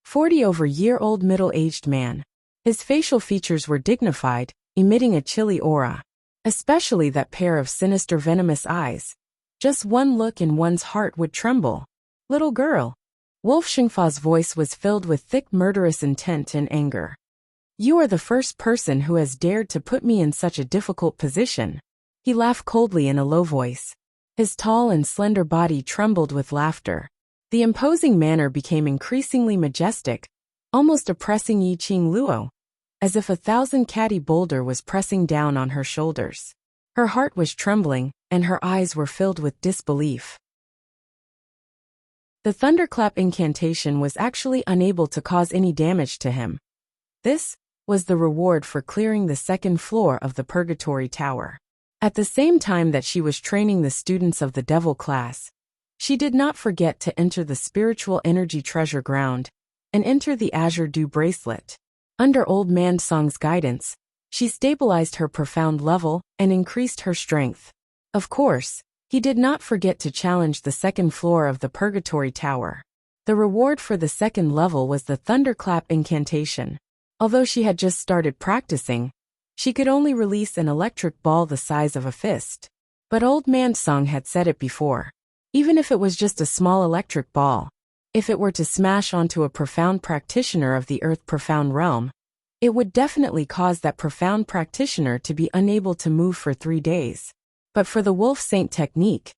40-over-year-old middle-aged man. His facial features were dignified, emitting a chilly aura. Especially that pair of sinister venomous eyes. Just one look and one's heart would tremble. Little girl. Wolf Xingfa's voice was filled with thick murderous intent and anger. You are the first person who has dared to put me in such a difficult position. He laughed coldly in a low voice. His tall and slender body trembled with laughter. The imposing manner became increasingly majestic, almost oppressing Yiqing Luo, as if 1,000-catty boulder was pressing down on her shoulders. Her heart was trembling, and her eyes were filled with disbelief. The thunderclap incantation was actually unable to cause any damage to him. This was the reward for clearing the second floor of the Purgatory Tower. At the same time that she was training the students of the Devil class, she did not forget to enter the Spiritual Energy Treasure Ground and enter the Azure Dew Bracelet. Under Old Man Song's guidance, she stabilized her profound level and increased her strength. Of course, he did not forget to challenge the second floor of the Purgatory Tower. The reward for the second level was the thunderclap incantation. Although she had just started practicing, she could only release an electric ball the size of a fist. But Old Man Song had said it before. Even if it was just a small electric ball, if it were to smash onto a profound practitioner of the Earth Profound Realm, it would definitely cause that profound practitioner to be unable to move for 3 days. But for the Wolf Saint technique,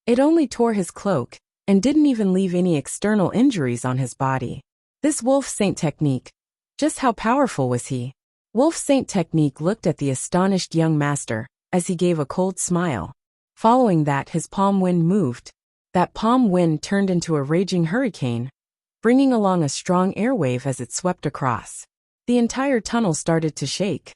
it only tore his cloak and didn't even leave any external injuries on his body. This Wolf Saint technique, just how powerful was he? Wolf Saint technique looked at the astonished young master as he gave a cold smile. Following that, his palm wind moved. That palm wind turned into a raging hurricane, bringing along a strong airwave as it swept across. The entire tunnel started to shake.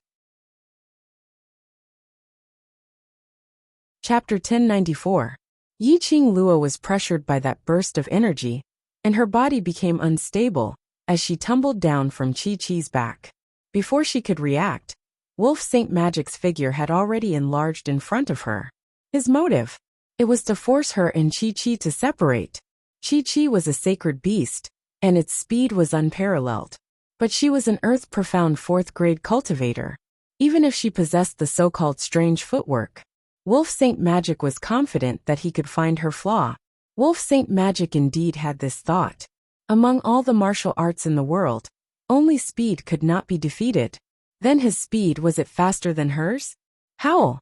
Chapter 1094. Yiqing Luo was pressured by that burst of energy, and her body became unstable as she tumbled down from Chi-Chi's back. Before she could react, Wolf Saint Magic's figure had already enlarged in front of her. His motive? It was to force her and Chi-Chi to separate. Chi-Chi was a sacred beast, and its speed was unparalleled. But she was an earth-profound 4th-grade cultivator. Even if she possessed the so-called strange footwork, Wolf Saint Magic was confident that he could find her flaw. Wolf Saint Magic indeed had this thought. Among all the martial arts in the world, only speed could not be defeated. Then his speed, was it faster than hers? Howl!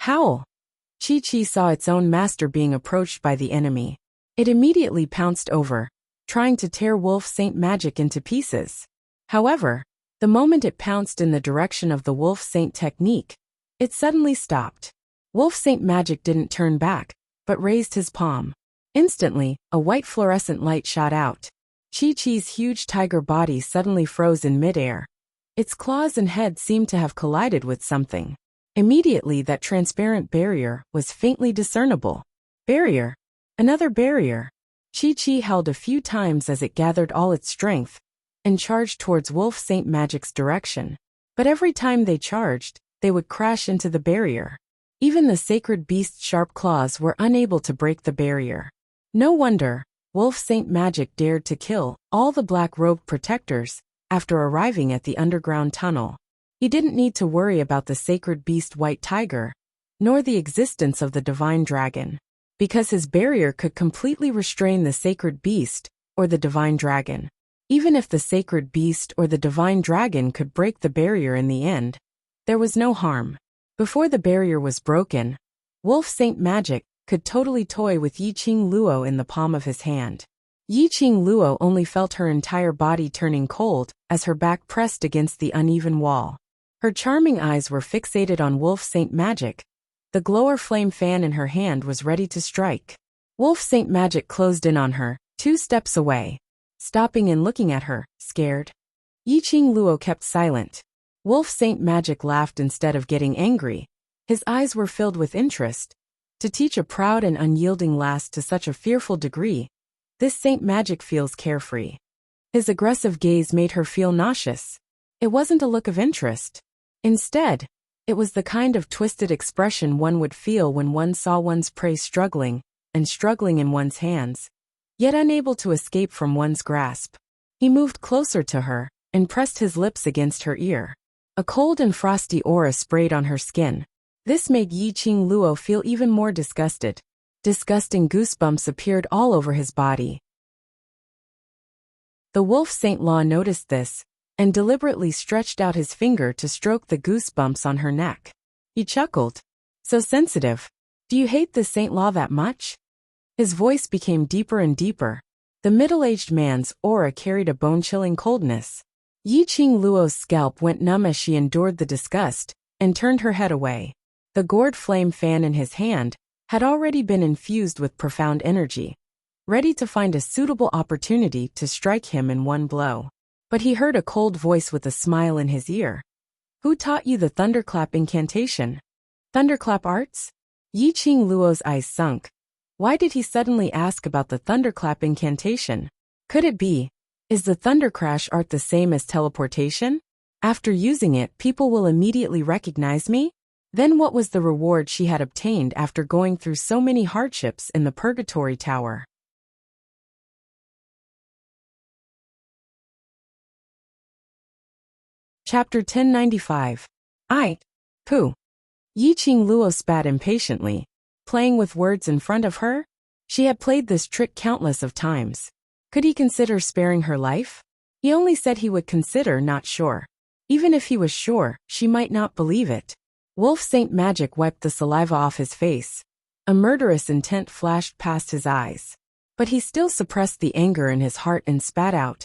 Howl! Chi-Chi saw its own master being approached by the enemy. It immediately pounced over, trying to tear Wolf Saint Magic into pieces. However, the moment it pounced in the direction of the Wolf Saint technique, it suddenly stopped. Wolf Saint Magic didn't turn back, but raised his palm. Instantly, a white fluorescent light shot out. Chi-Chi's huge tiger body suddenly froze in midair. Its claws and head seemed to have collided with something. Immediately, that transparent barrier was faintly discernible. Barrier! Another barrier! Chi-Chi held a few times as it gathered all its strength and charged towards Wolf Saint Magic's direction. But every time they charged, they would crash into the barrier. Even the sacred beast's sharp claws were unable to break the barrier. No wonder Wolf Saint Magic dared to kill all the black-robed protectors after arriving at the underground tunnel. He didn't need to worry about the sacred beast White Tiger, nor the existence of the divine dragon, because his barrier could completely restrain the sacred beast or the divine dragon. Even if the sacred beast or the divine dragon could break the barrier in the end, there was no harm. Before the barrier was broken, Wolf Saint Magic could totally toy with Yiqing Luo in the palm of his hand. Yiqing Luo only felt her entire body turning cold as her back pressed against the uneven wall. Her charming eyes were fixated on Wolf Saint Magic. The glower flame fan in her hand was ready to strike. Wolf Saint Magic closed in on her, 2 steps away, stopping and looking at her, scared. Yiqing Luo kept silent. Wolf Saint Magic laughed instead of getting angry. His eyes were filled with interest. To teach a proud and unyielding lass to such a fearful degree, this Saint Magic feels carefree. His aggressive gaze made her feel nauseous. It wasn't a look of interest. Instead, it was the kind of twisted expression one would feel when one saw one's prey struggling in one's hands, yet unable to escape from one's grasp. He moved closer to her and pressed his lips against her ear. A cold and frosty aura sprayed on her skin. This made Yiqing Luo feel even more disgusted. Disgusting goosebumps appeared all over his body. The Wolf Saint Law noticed this and deliberately stretched out his finger to stroke the goosebumps on her neck. He chuckled. So sensitive. Do you hate this Saint Law that much? His voice became deeper and deeper. The middle-aged man's aura carried a bone-chilling coldness. Yi Qing Luo's scalp went numb as she endured the disgust, and turned her head away. The gourd flame fan in his hand had already been infused with profound energy, ready to find a suitable opportunity to strike him in one blow. But he heard a cold voice with a smile in his ear. Who taught you the thunderclap incantation? Thunderclap arts? Yi Qing Luo's eyes sunk. Why did he suddenly ask about the thunderclap incantation? Could it be? Is the thundercrash art the same as teleportation? After using it, people will immediately recognize me? Then what was the reward she had obtained after going through so many hardships in the Purgatory Tower? Chapter 1095. Pooh. Yi Qing Luo spat impatiently. Playing with words in front of her? She had played this trick countless of times. Could he consider sparing her life? He only said he would consider, not sure. Even if he was sure, she might not believe it. Wolf Saint Magic wiped the saliva off his face. A murderous intent flashed past his eyes. But he still suppressed the anger in his heart and spat out.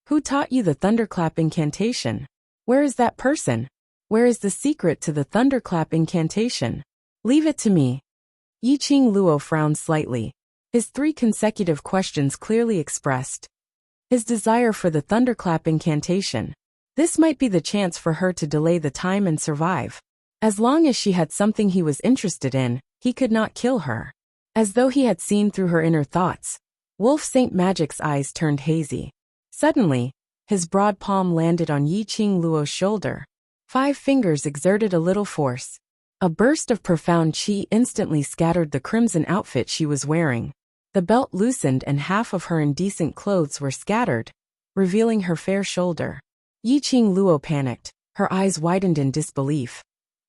Who taught you the thunderclap incantation? Where is that person? Where is the secret to the thunderclap incantation? Leave it to me. Yi Qing Luo frowned slightly. His 3 consecutive questions clearly expressed his desire for the thunderclap incantation. This might be the chance for her to delay the time and survive. As long as she had something he was interested in, he could not kill her. As though he had seen through her inner thoughts, Wolf Saint Magic's eyes turned hazy. Suddenly, his broad palm landed on Yi Qing Luo's shoulder. 5 fingers exerted a little force. A burst of profound qi instantly scattered the crimson outfit she was wearing. The belt loosened and half of her indecent clothes were scattered, revealing her fair shoulder. Yi Qing Luo panicked, her eyes widened in disbelief.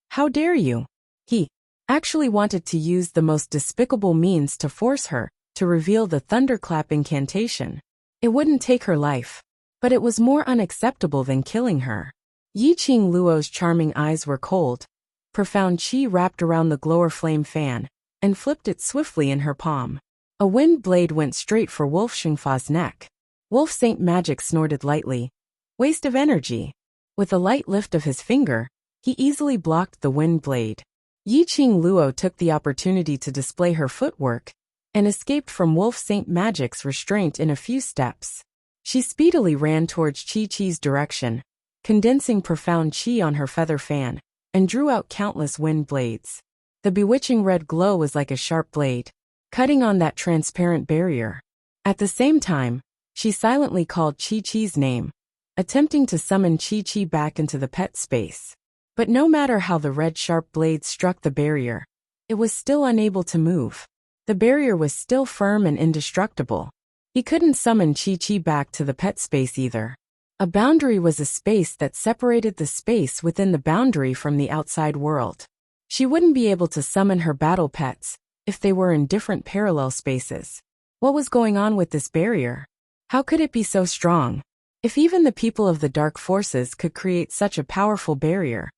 How dare you? He actually wanted to use the most despicable means to force her to reveal the thunderclap incantation. It wouldn't take her life, but it was more unacceptable than killing her. Yi Qing Luo's charming eyes were cold. Profound qi wrapped around the glower flame fan, and flipped it swiftly in her palm. A wind blade went straight for Wolf Xingfa's neck. Wolf Saint Magic snorted lightly. Waste of energy. With a light lift of his finger, he easily blocked the wind blade. Yi Qing Luo took the opportunity to display her footwork, and escaped from Wolf Saint Magic's restraint in a few steps. She speedily ran towards Chi-Chi's direction, condensing profound qi on her feather fan, and drew out countless wind blades. The bewitching red glow was like a sharp blade, cutting on that transparent barrier. At the same time, she silently called Chi-Chi's name, attempting to summon Chi-Chi back into the pet space. But no matter how the red sharp blades struck the barrier, it was still unable to move. The barrier was still firm and indestructible. He couldn't summon Chi-Chi back to the pet space either. A boundary was a space that separated the space within the boundary from the outside world. She wouldn't be able to summon her battle pets if they were in different parallel spaces. What was going on with this barrier? How could it be so strong? If even the people of the dark forces could create such a powerful barrier,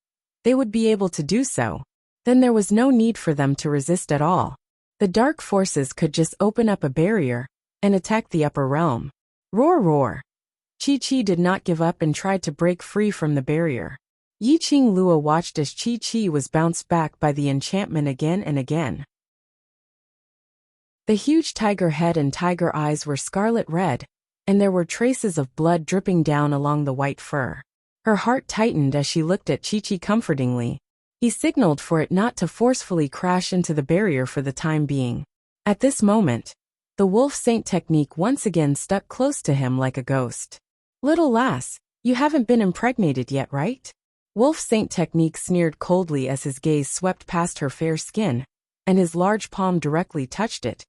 they would be able to do so. Then there was no need for them to resist at all. The dark forces could just open up a barrier and attack the upper realm. Roar, roar. Chi-Chi did not give up and tried to break free from the barrier. Yi Qing Luo watched as Chi-Chi was bounced back by the enchantment again and again. The huge tiger head and tiger eyes were scarlet red, and there were traces of blood dripping down along the white fur. Her heart tightened as she looked at Chi-Chi comfortingly. He signaled for it not to forcefully crash into the barrier for the time being. At this moment, the Wolf Saint technique once again stuck close to him like a ghost. Little lass, you haven't been impregnated yet, right? Wolf Saint technique sneered coldly as his gaze swept past her fair skin, and his large palm directly touched it.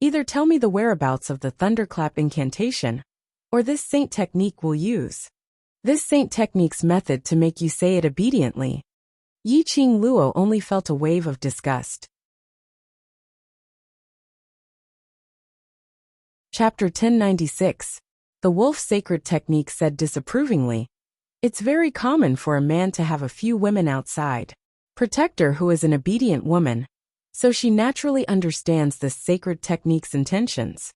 Either tell me the whereabouts of the thunderclap incantation, or this saint technique will use. This saint technique's method to make you say it obediently. Yi Qing Luo only felt a wave of disgust. Chapter 1096. The Wolf Sacred Technique said disapprovingly, It's very common for a man to have a few women outside. Protector who is an obedient woman, so she naturally understands this sacred technique's intentions.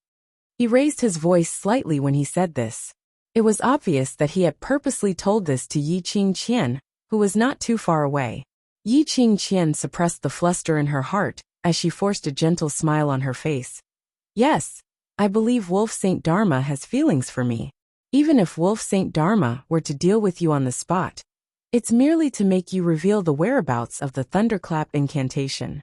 He raised his voice slightly when he said this. It was obvious that he had purposely told this to Yi Qingqian, who was not too far away. Yi Qingqian suppressed the fluster in her heart as she forced a gentle smile on her face. Yes, I believe Wolf Saint Dharma has feelings for me. Even if Wolf Saint Dharma were to deal with you on the spot, it's merely to make you reveal the whereabouts of the thunderclap incantation.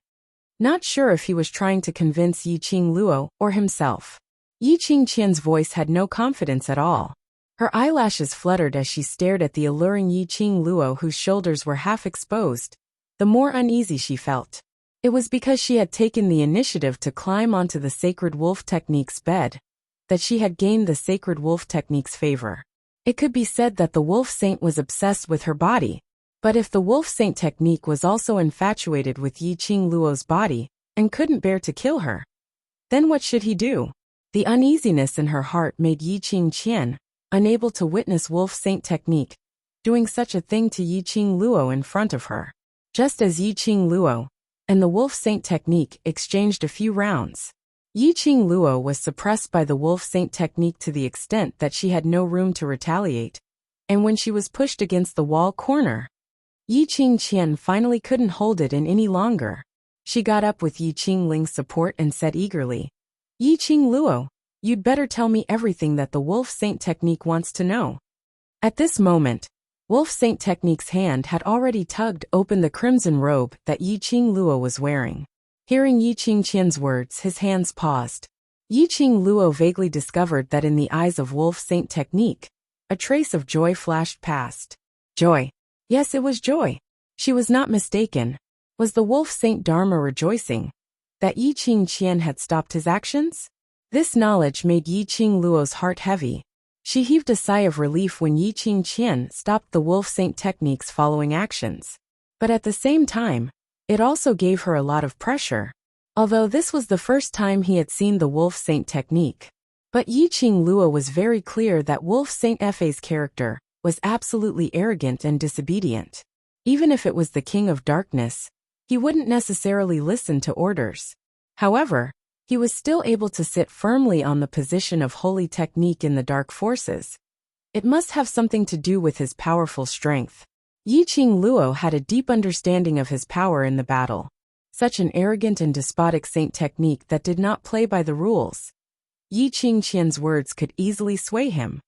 Not sure if he was trying to convince Yi Qingluo or himself. Yi Qingqian's voice had no confidence at all. Her eyelashes fluttered as she stared at the alluring Yi Qingluo, whose shoulders were half exposed. The more uneasy she felt. It was because she had taken the initiative to climb onto the sacred wolf technique's bed that she had gained the sacred wolf technique's favor. It could be said that the wolf saint was obsessed with her body, but if the wolf saint technique was also infatuated with Yi Qingluo's body and couldn't bear to kill her, then what should he do? The uneasiness in her heart made Yi Qingqian unable to witness wolf saint technique doing such a thing to Yi Qingluo in front of her. Just as Yi Qingluo and the wolf saint technique exchanged a few rounds, Yi Qingluo was suppressed by the wolf saint technique to the extent that she had no room to retaliate, and when she was pushed against the wall corner, Yi Qingqian finally couldn't hold it in any longer. She got up with Yi Qingling's support and said eagerly, Yi Qingluo, you'd better tell me everything that the wolf saint technique wants to know. At this moment, wolf saint technique's hand had already tugged open the crimson robe that Yi Qingluo was wearing. Hearing Yi Qingqian's words, his hands paused. Yi Qingluo vaguely discovered that in the eyes of wolf saint technique, a trace of joy flashed past. Joy. Yes, it was joy. She was not mistaken. Was the wolf saint Dharma rejoicing that Yi Qingqian had stopped his actions? This knowledge made Yi Qingluo's heart heavy. She heaved a sigh of relief when Yi Qingqian stopped the wolf saint technique's following actions. But at the same time, it also gave her a lot of pressure, although this was the first time he had seen the wolf saint technique. But Yi Qingluo was very clear that wolf saint Fa's character was absolutely arrogant and disobedient. Even if it was the king of darkness, he wouldn't necessarily listen to orders. However, he was still able to sit firmly on the position of holy technique in the dark forces. It must have something to do with his powerful strength. Yi Qingluo had a deep understanding of his power in the battle. Such an arrogant and despotic saint technique that did not play by the rules. Yi Qingqian's words could easily sway him.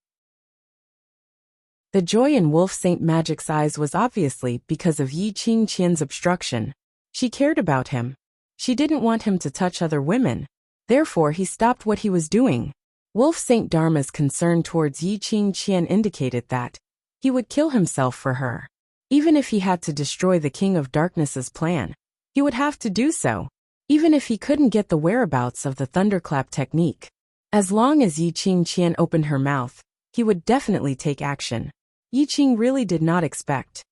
The joy in wolf saint magic's eyes was obviously because of Yi Qingqian's obstruction. She cared about him. She didn't want him to touch other women. Therefore he stopped what he was doing. Wolf Saint Dharma's concern towards Yi Qingqian indicated that he would kill himself for her. Even if he had to destroy the King of Darkness's plan, he would have to do so, even if he couldn't get the whereabouts of the thunderclap technique. As long as Yi Qingqian opened her mouth, he would definitely take action. Yi Qing really did not expect.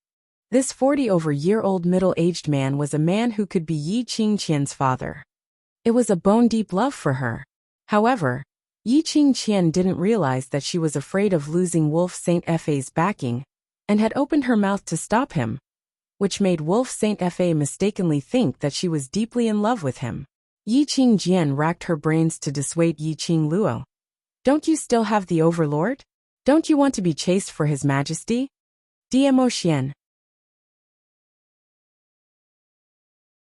This 40-over-year-old middle-aged man was a man who could be Yi Qingqian's father. It was a bone-deep love for her. However, Yi Qingqian didn't realize that she was afraid of losing Wolf Saint Fa's backing, and had opened her mouth to stop him, which made Wolf Saint Fa mistakenly think that she was deeply in love with him. Yi Qingjian racked her brains to dissuade Yi Qingluo. Don't you still have the Overlord? Don't you want to be chaste for His Majesty? Dmo Xian.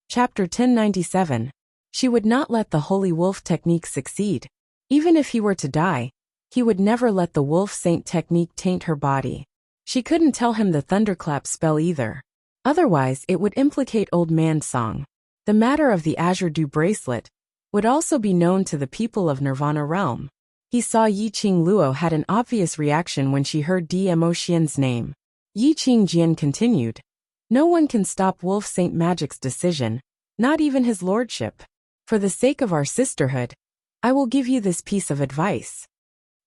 Chapter 1097. She would not let the Holy Wolf technique succeed. Even if he were to die, he would never let the Wolf Saint technique taint her body. She couldn't tell him the thunderclap spell either. Otherwise it would implicate Old Man Song. The matter of the Azure Dew bracelet would also be known to the people of Nirvana realm. He saw Yi Qingluo had an obvious reaction when she heard Dmo Xian's name. Yi Qingjian continued. No one can stop Wolf Saint Magic's decision, not even his lordship. For the sake of our sisterhood, I will give you this piece of advice.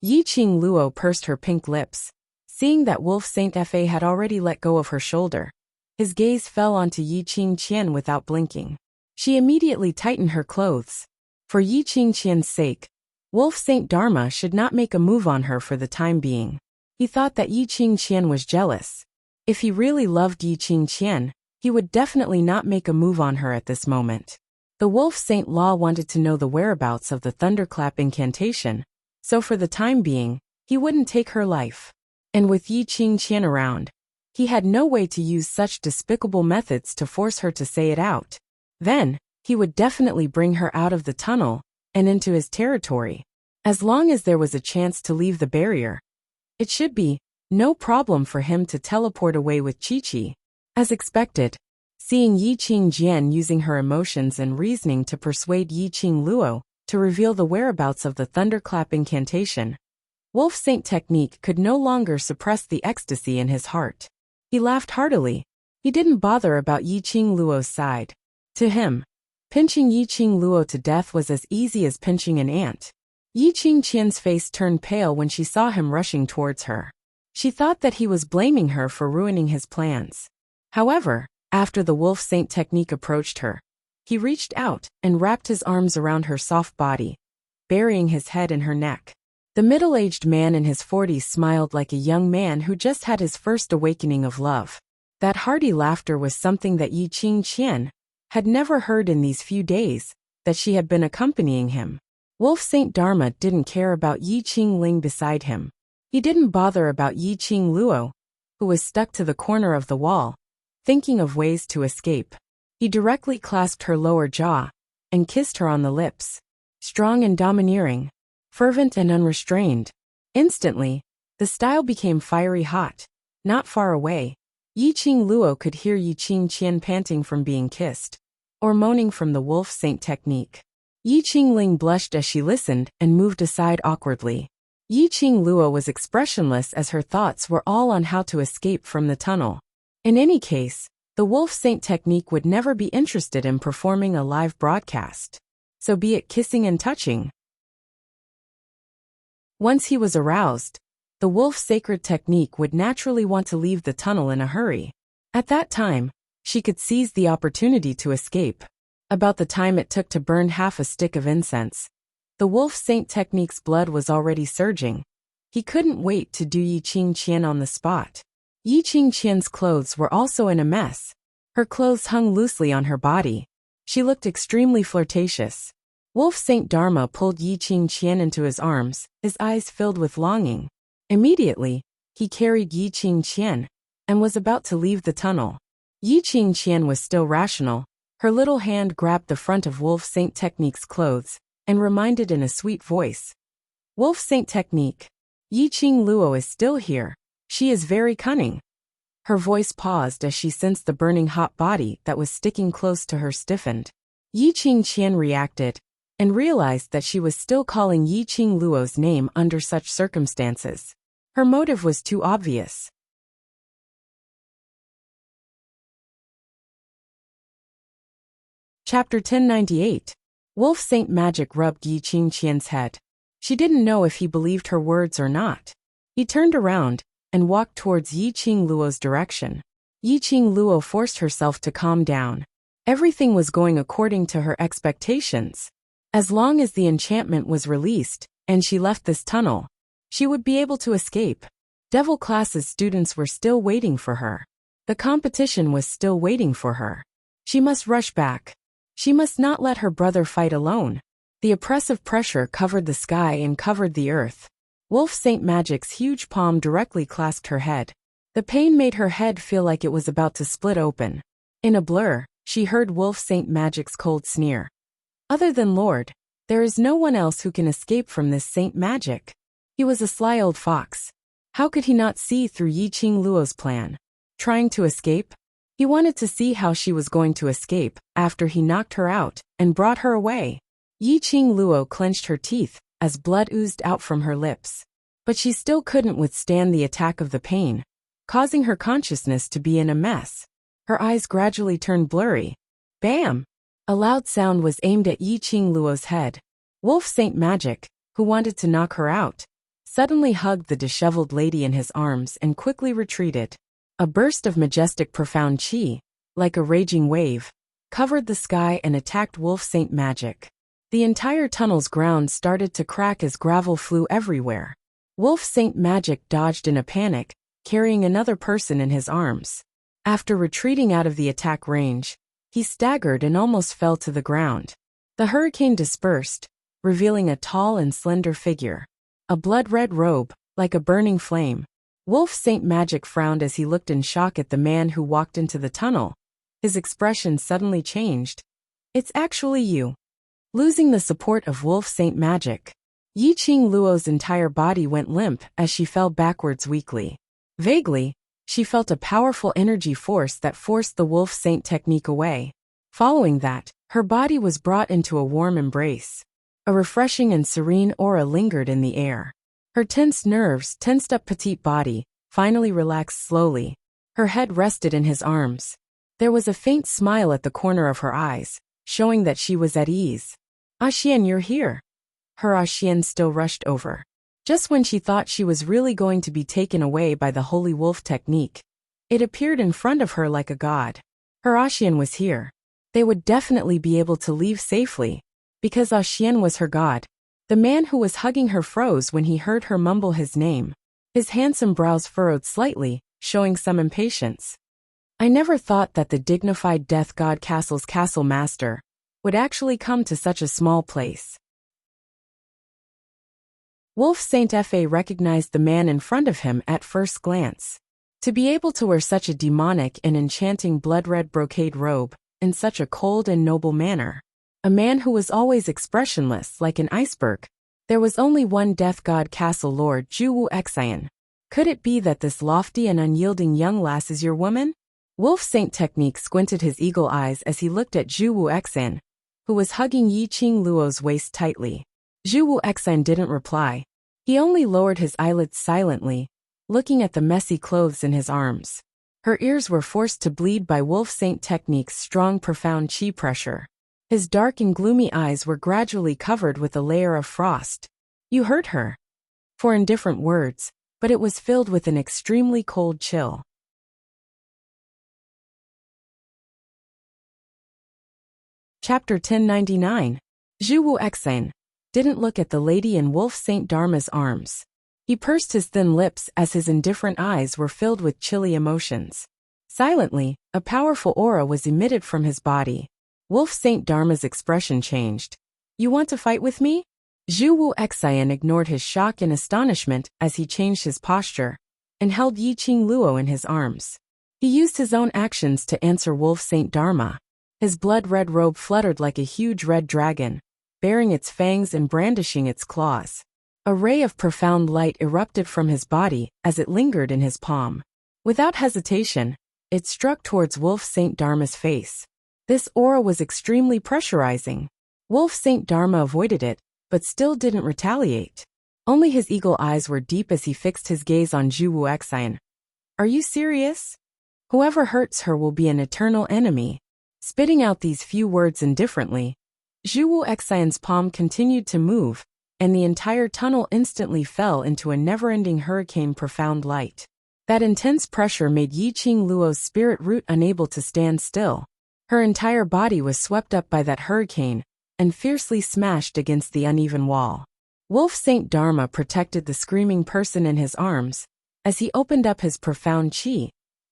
Yi Qingluo pursed her pink lips. Seeing that Wolf Saint Fa had already let go of her shoulder, his gaze fell onto Yi Qingqian without blinking. She immediately tightened her clothes. For Yi Qingqian's sake, Wolf Saint Dharma should not make a move on her for the time being. He thought that Yi Qingqian was jealous. If he really loved Yi Qingqian, he would definitely not make a move on her at this moment. The Wolf Saint Law wanted to know the whereabouts of the thunderclap incantation, so for the time being, he wouldn't take her life. And with Yi Qingqian around, he had no way to use such despicable methods to force her to say it out. Then, he would definitely bring her out of the tunnel and into his territory. As long as there was a chance to leave the barrier, it should be no problem for him to teleport away with Qiqi. As expected, seeing Yi Qingjian using her emotions and reasoning to persuade Yi Qingluo to reveal the whereabouts of the thunderclap incantation, Wolf Saint Technique could no longer suppress the ecstasy in his heart. He laughed heartily. He didn't bother about Yi Qingluo's side. To him, pinching Yi Qingluo to death was as easy as pinching an ant. Yi Qingqian's face turned pale when she saw him rushing towards her. She thought that he was blaming her for ruining his plans. However, after the Wolf Saint Technique approached her, he reached out and wrapped his arms around her soft body, burying his head in her neck. The middle-aged man in his 40s smiled like a young man who just had his first awakening of love. That hearty laughter was something that Yi Qingqian had never heard in these few days that she had been accompanying him. Wolf Saint Dharma didn't care about Yi Qingling beside him. He didn't bother about Yi Qingluo, who was stuck to the corner of the wall, thinking of ways to escape. He directly clasped her lower jaw and kissed her on the lips. Strong and domineering, fervent and unrestrained. Instantly, the style became fiery hot. Not far away, Yi Qingluo could hear Yi Qingqian panting from being kissed, or moaning from the Wolf Saint Technique. Yi Qingling blushed as she listened and moved aside awkwardly. Yi Qingluo was expressionless as her thoughts were all on how to escape from the tunnel. In any case, the Wolf Saint Technique would never be interested in performing a live broadcast. So be it kissing and touching. Once he was aroused, the Wolf Sacred Technique would naturally want to leave the tunnel in a hurry. At that time, she could seize the opportunity to escape. About the time it took to burn half a stick of incense, the Wolf Saint Technique's blood was already surging. He couldn't wait to do Yi Qingqian on the spot. Yi Qingqian's clothes were also in a mess. Her clothes hung loosely on her body. She looked extremely flirtatious. Wolf Saint Dharma pulled Yi Qingqian into his arms, his eyes filled with longing. Immediately, he carried Yi Qingqian and was about to leave the tunnel. Yi Qingqian was still rational. Her little hand grabbed the front of Wolf Saint Technique's clothes and reminded in a sweet voice, "Wolf Saint Technique, Yi Qingluo is still here. She is very cunning." Her voice paused as she sensed the burning hot body that was sticking close to her stiffened. Yi Qingqian reacted and realized that she was still calling Yi Qingluo's name under such circumstances. Her motive was too obvious. Chapter 1098. Wolf Saint Magic rubbed Yi Qingqian's head. She didn't know if he believed her words or not. He turned around and walked towards Yi Qingluo's direction. Yi Qingluo forced herself to calm down. Everything was going according to her expectations. As long as the enchantment was released and she left this tunnel, she would be able to escape. Devil Class's students were still waiting for her. The competition was still waiting for her. She must rush back. She must not let her brother fight alone. The oppressive pressure covered the sky and covered the earth. Wolf Saint Magic's huge palm directly clasped her head. The pain made her head feel like it was about to split open. In a blur, she heard Wolf Saint Magic's cold sneer. "Other than Lord, there is no one else who can escape from this Saint Magic." He was a sly old fox. How could he not see through Yi Qingluo's plan? Trying to escape? He wanted to see how she was going to escape after he knocked her out and brought her away. Yi Qingluo clenched her teeth as blood oozed out from her lips. But she still couldn't withstand the attack of the pain, causing her consciousness to be in a mess. Her eyes gradually turned blurry. Bam! A loud sound was aimed at Yi Qingluo's head. Wolf Saint Magic, who wanted to knock her out, suddenly hugged the disheveled lady in his arms and quickly retreated. A burst of majestic profound chi, like a raging wave, covered the sky and attacked Wolf Saint Magic. The entire tunnel's ground started to crack as gravel flew everywhere. Wolf Saint Magic dodged in a panic, carrying another person in his arms. After retreating out of the attack range, he staggered and almost fell to the ground. The hurricane dispersed, revealing a tall and slender figure. A blood-red robe, like a burning flame. Wolf Saint Magic frowned as he looked in shock at the man who walked into the tunnel. His expression suddenly changed. "It's actually you." Losing the support of Wolf Saint Magic, Yiqing Luo's entire body went limp as she fell backwards weakly. Vaguely, she felt a powerful energy force that forced the Wolf Saint technique away. Following that, her body was brought into a warm embrace. A refreshing and serene aura lingered in the air. Her tensed nerves, tensed-up petite body, finally relaxed slowly. Her head rested in his arms. There was a faint smile at the corner of her eyes, showing that she was at ease. "Xian, you're here." Her Xian still rushed over. Just when she thought she was really going to be taken away by the Holy Wolf technique, it appeared in front of her like a god. Her Xian was here. They would definitely be able to leave safely, because Xian was her god. The man who was hugging her froze when he heard her mumble his name. His handsome brows furrowed slightly, showing some impatience. "I never thought that the dignified Death God Castle's castle master would actually come to such a small place." Wolf Saint Fa recognized the man in front of him at first glance. To be able to wear such a demonic and enchanting blood-red brocade robe in such a cold and noble manner. A man who was always expressionless like an iceberg. There was only one Death God Castle Lord, Zhu Xian. Could it be that this lofty and unyielding young lass is your woman? Wolf Saint Technique squinted his eagle eyes as he looked at Zhu Xian, who was hugging Yiqing Luo's waist tightly. Zhu Xian didn't reply. He only lowered his eyelids silently, looking at the messy clothes in his arms. Her ears were forced to bleed by Wolf Saint Technique's strong, profound chi pressure. His dark and gloomy eyes were gradually covered with a layer of frost. "You hurt her." For in different words, but it was filled with an extremely cold chill. Chapter 1099. Zhu Xian didn't look at the lady in Wolf Saint Dharma's arms. He pursed his thin lips as his indifferent eyes were filled with chilly emotions. Silently, a powerful aura was emitted from his body. Wolf Saint Dharma's expression changed. "You want to fight with me?" Zhu Xian ignored his shock and astonishment as he changed his posture and held Yiqing Luo in his arms. He used his own actions to answer Wolf Saint Dharma. His blood-red robe fluttered like a huge red dragon, baring its fangs and brandishing its claws. A ray of profound light erupted from his body as it lingered in his palm. Without hesitation, it struck towards Wolf Saint Dharma's face. This aura was extremely pressurizing. Wolf Saint Dharma avoided it, but still didn't retaliate. Only his eagle eyes were deep as he fixed his gaze on Zhu Xian. "Are you serious? Whoever hurts her will be an eternal enemy." Spitting out these few words indifferently, Zhu Xian's palm continued to move, and the entire tunnel instantly fell into a never-ending hurricane profound light. That intense pressure made Yiqing Luo's spirit root unable to stand still. Her entire body was swept up by that hurricane and fiercely smashed against the uneven wall. Wolf Saint Dharma protected the screaming person in his arms as he opened up his profound chi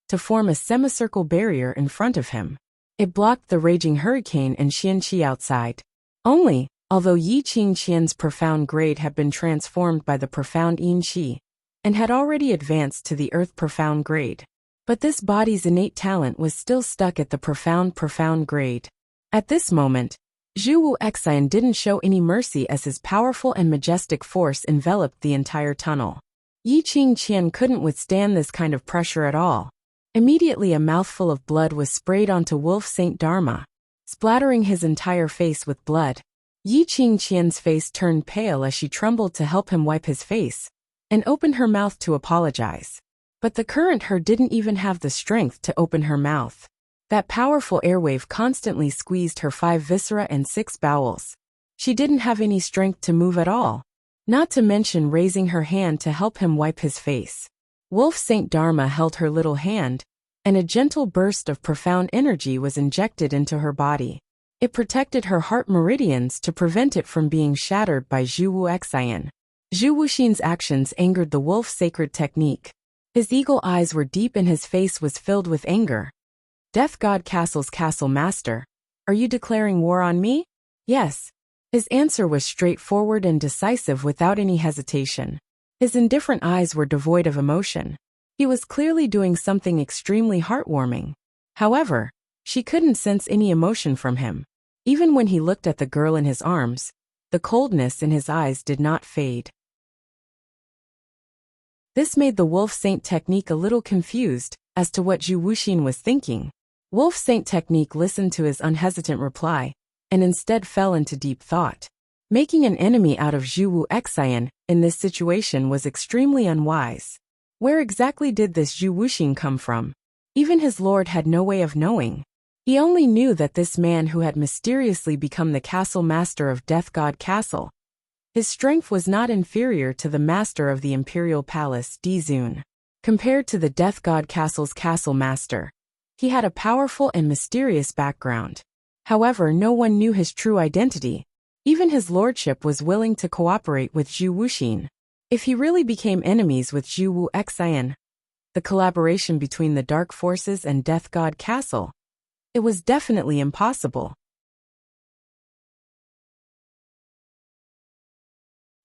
to form a semicircle barrier in front of him. It blocked the raging hurricane and Qian Qi outside. Although Yiqing Qian's profound grade had been transformed by the profound Yin Qi and had already advanced to the earth profound grade, but this body's innate talent was still stuck at the profound grade. At this moment, Zhu Xian didn't show any mercy as his powerful and majestic force enveloped the entire tunnel. Yiqing Qian couldn't withstand this kind of pressure at all. Immediately a mouthful of blood was sprayed onto Wolf Saint Dharma, splattering his entire face with blood. Yiqing Qian's face turned pale as she trembled to help him wipe his face and opened her mouth to apologize. But the current her didn't even have the strength to open her mouth. That powerful airwave constantly squeezed her 5 viscera and 6 bowels. She didn't have any strength to move at all, not to mention raising her hand to help him wipe his face. Wolf Saint Dharma held her little hand, and a gentle burst of profound energy was injected into her body. It protected her heart meridians to prevent it from being shattered by Zhu Xian. Zhu Wuxin's actions angered the wolf's sacred technique. His eagle eyes were deep and his face was filled with anger. Death God Castle's castle master, are you declaring war on me? Yes. His answer was straightforward and decisive without any hesitation. His indifferent eyes were devoid of emotion. He was clearly doing something extremely heartwarming. However, she couldn't sense any emotion from him. Even when he looked at the girl in his arms, the coldness in his eyes did not fade. This made the Wolf Saint technique a little confused as to what Zhu Wuxin was thinking. Wolf Saint technique listened to his unhesitant reply and instead fell into deep thought. Making an enemy out of Zhu Wuxian in this situation was extremely unwise. Where exactly did this Zhu Wuxin come from? Even his lord had no way of knowing. He only knew that this man who had mysteriously become the castle master of Death God Castle. His strength was not inferior to the master of the imperial palace Dizun. Compared to the Death God Castle's castle master, he had a powerful and mysterious background. However, no one knew his true identity. Even his lordship was willing to cooperate with Zhu Wuxin. If he really became enemies with Zhu Wuxian, the collaboration between the Dark Forces and Death God Castle, it was definitely impossible.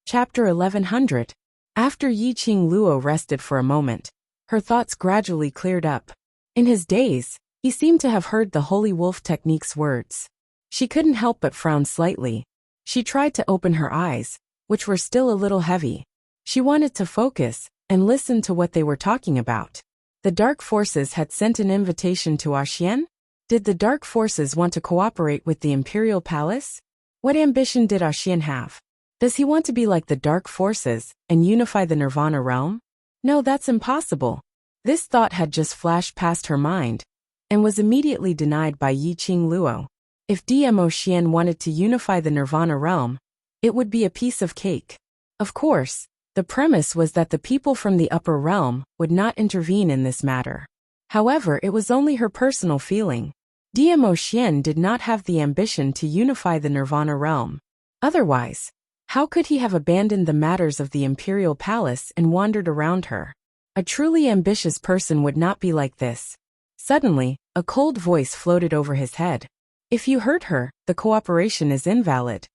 Chapter 1100. After Yiqing Luo rested for a moment, her thoughts gradually cleared up. In his daze, he seemed to have heard the Holy Wolf Technique's words. She couldn't help but frown slightly. She tried to open her eyes, which were still a little heavy. She wanted to focus and listen to what they were talking about. The Dark Forces had sent an invitation to Axian? Did the Dark Forces want to cooperate with the Imperial Palace? What ambition did Axian have? Does he want to be like the Dark Forces and unify the Nirvana realm? No, that's impossible. This thought had just flashed past her mind and was immediately denied by Yiqing Luo. If DMO Xian wanted to unify the Nirvana realm, it would be a piece of cake. Of course, the premise was that the people from the upper realm would not intervene in this matter. However, it was only her personal feeling. DMO Xian did not have the ambition to unify the Nirvana realm. Otherwise, how could he have abandoned the matters of the Imperial Palace and wandered around her? A truly ambitious person would not be like this. Suddenly, a cold voice floated over his head. If you hurt her, the cooperation is invalid.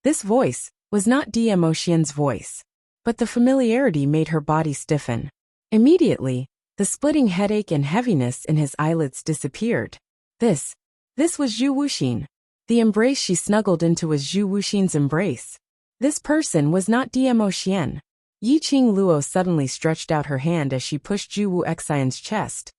This voice was not DMO Xian's voice, but the familiarity made her body stiffen. Immediately, the splitting headache and heaviness in his eyelids disappeared. This was Zhu Wuxin. The embrace she snuggled into was Zhu Wuxin's embrace. This person was not DMO Xian. Yiqing Luo suddenly stretched out her hand as she pushed Zhu Wuxian's chest.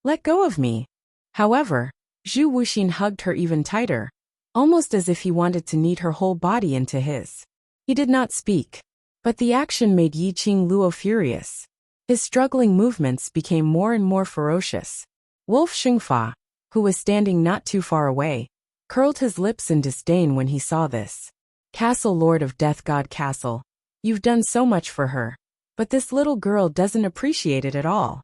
Let go of me. However, Zhu Wuxin hugged her even tighter, almost as if he wanted to knead her whole body into his. He did not speak, but the action made Yiqing Luo furious. His struggling movements became more and more ferocious. Wolf Xingfa, who was standing not too far away, curled his lips in disdain when he saw this. Castle Lord of Death God Castle, you've done so much for her, but this little girl doesn't appreciate it at all.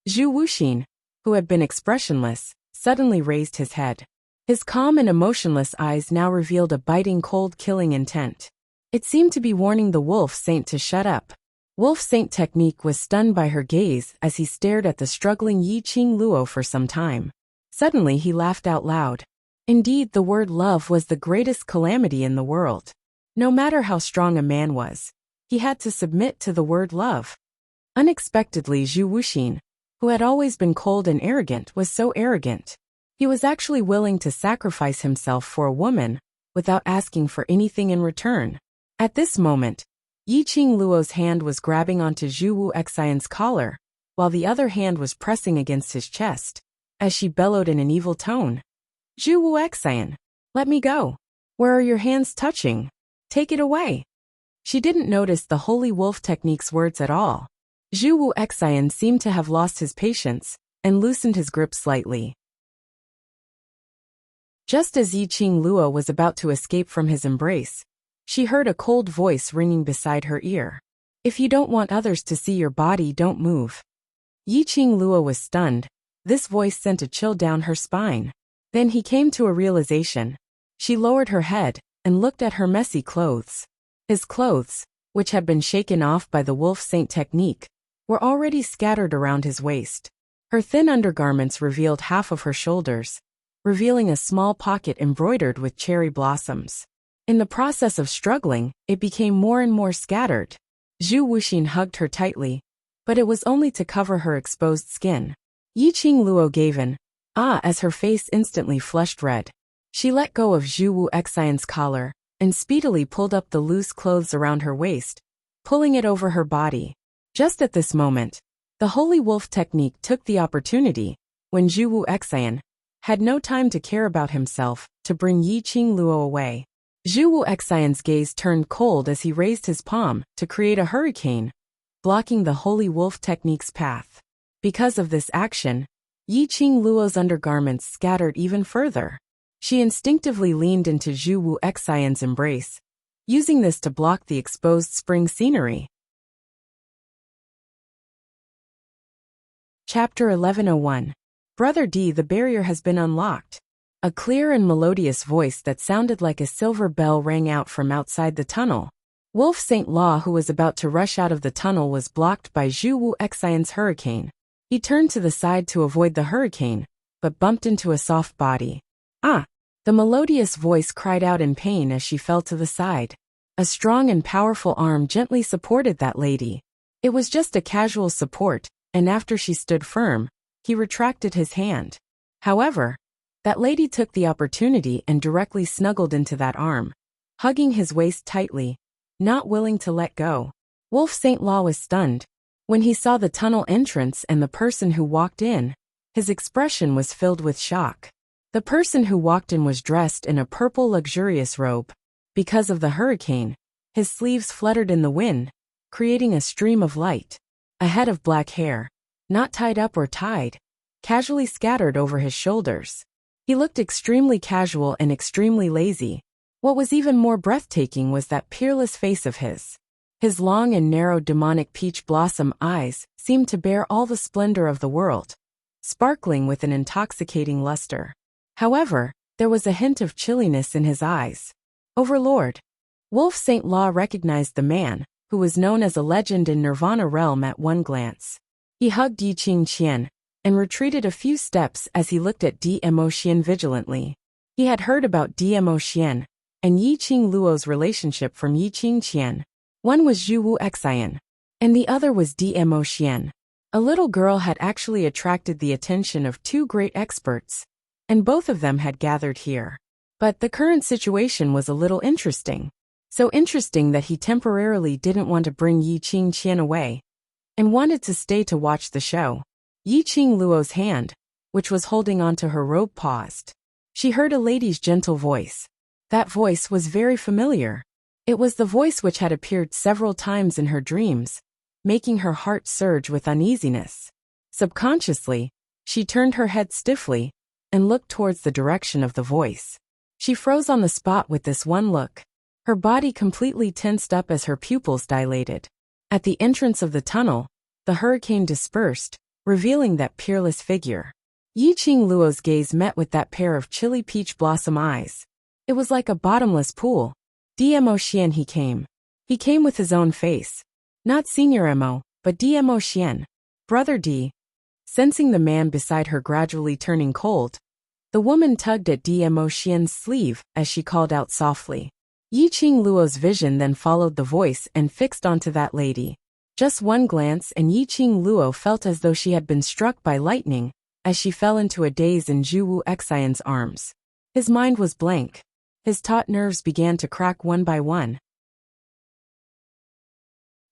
Zhu Wuxin, who had been expressionless, suddenly raised his head. His calm and emotionless eyes now revealed a biting cold killing intent. It seemed to be warning the Wolf Saint to shut up. Wolf Saint technique was stunned by her gaze as he stared at the struggling Yiqing Luo for some time. Suddenly he laughed out loud. Indeed, the word love was the greatest calamity in the world. No matter how strong a man was, he had to submit to the word love. Unexpectedly, Zhu Wuxin, who had always been cold and arrogant, was so arrogant. He was actually willing to sacrifice himself for a woman without asking for anything in return. At this moment, Yiqing Luo's hand was grabbing onto Zhu Wuxian's collar, while the other hand was pressing against his chest, as she bellowed in an evil tone. Zhu Wuxian, let me go. Where are your hands touching? Take it away. She didn't notice the Holy Wolf Technique's words at all. Zhu Wuxian seemed to have lost his patience and loosened his grip slightly. Just as Yiqing Luo was about to escape from his embrace, she heard a cold voice ringing beside her ear. If you don't want others to see your body, don't move. Yiqing Luo was stunned. This voice sent a chill down her spine. Then he came to a realization. She lowered her head and looked at her messy clothes. His clothes, which had been shaken off by the wolf saint technique, were already scattered around his waist. Her thin undergarments revealed half of her shoulders, revealing a small pocket embroidered with cherry blossoms. In the process of struggling, it became more and more scattered. Zhu Wuxin hugged her tightly, but it was only to cover her exposed skin. Yiqing Luo gave an ah as her face instantly flushed red. She let go of Zhu Wu Xian's collar and speedily pulled up the loose clothes around her waist, pulling it over her body. Just at this moment, the Holy Wolf technique took the opportunity, when Zhu Wu Xian had no time to care about himself, to bring Yiqing Luo away. Zhu Wu Xian's gaze turned cold as he raised his palm to create a hurricane, blocking the Holy Wolf technique's path. Because of this action, Yiqing Luo's undergarments scattered even further. She instinctively leaned into Zhu Wu Xian's embrace, using this to block the exposed spring scenery. Chapter 1101. Brother D, the barrier has been unlocked. A clear and melodious voice that sounded like a silver bell rang out from outside the tunnel. Wolf Saint Law, who was about to rush out of the tunnel, was blocked by Zhu Wu Xian's hurricane. He turned to the side to avoid the hurricane, but bumped into a soft body. Ah! The melodious voice cried out in pain as she fell to the side. A strong and powerful arm gently supported that lady. It was just a casual support, and after she stood firm, he retracted his hand. However, that lady took the opportunity and directly snuggled into that arm, hugging his waist tightly, not willing to let go. Wolf Saint Law was stunned. When he saw the tunnel entrance and the person who walked in, his expression was filled with shock. The person who walked in was dressed in a purple luxurious robe. Because of the hurricane, his sleeves fluttered in the wind, creating a stream of light. A head of black hair, not tied up or tied, casually scattered over his shoulders. He looked extremely casual and extremely lazy. What was even more breathtaking was that peerless face of his. His long and narrow demonic peach blossom eyes seemed to bear all the splendor of the world, sparkling with an intoxicating luster. However, there was a hint of chilliness in his eyes. Overlord. Wolf Saint Law recognized the man, who was known as a legend in Nirvana realm, at one glance. He hugged Yiqing Qian and retreated a few steps as he looked at DMO Xian vigilantly. He had heard about DMO Xian and Yiqing Luo's relationship from Yiqing Qian. One was Zhu Wu Xian, and the other was DMO Xian. A little girl had actually attracted the attention of two great experts, and both of them had gathered here. But the current situation was a little interesting. So interesting that he temporarily didn't want to bring Yiqing Qian away, and wanted to stay to watch the show. Yiqing Luo's hand, which was holding onto her robe, paused. She heard a lady's gentle voice. That voice was very familiar. It was the voice which had appeared several times in her dreams, making her heart surge with uneasiness. Subconsciously, she turned her head stiffly and looked towards the direction of the voice. She froze on the spot with this one look. Her body completely tensed up as her pupils dilated. At the entrance of the tunnel, the hurricane dispersed, revealing that peerless figure. Yiqing Luo's gaze met with that pair of chilly peach blossom eyes. It was like a bottomless pool. DMO Xian, he came. He came with his own face. Not Senior Mo, but DMO Xian. Brother D. Sensing the man beside her gradually turning cold, the woman tugged at DMO Xian's sleeve as she called out softly. Yiqing Luo's vision then followed the voice and fixed onto that lady. Just one glance and Yiqing Luo felt as though she had been struck by lightning, as she fell into a daze in Zhu Wu Xian's arms. His mind was blank. His taut nerves began to crack one by one.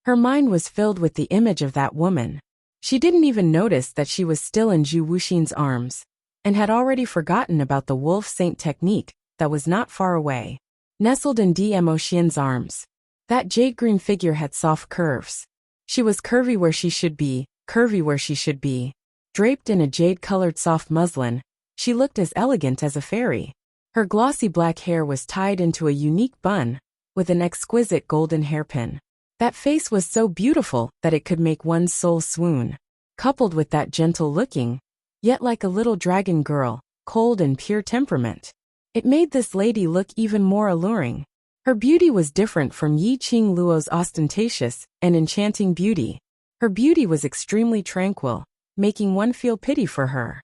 Her mind was filled with the image of that woman. She didn't even notice that she was still in Zhu Wuxin's arms, and had already forgotten about the wolf saint technique that was not far away. Nestled in DMO Xian's arms, that jade-green figure had soft curves. She was curvy where she should be, curvy where she should be. Draped in a jade-colored soft muslin, she looked as elegant as a fairy. Her glossy black hair was tied into a unique bun, with an exquisite golden hairpin. That face was so beautiful that it could make one's soul swoon. Coupled with that gentle-looking, yet like a little dragon girl, cold and pure temperament, it made this lady look even more alluring. Her beauty was different from Yi Qing Luo's ostentatious and enchanting beauty. Her beauty was extremely tranquil, making one feel pity for her.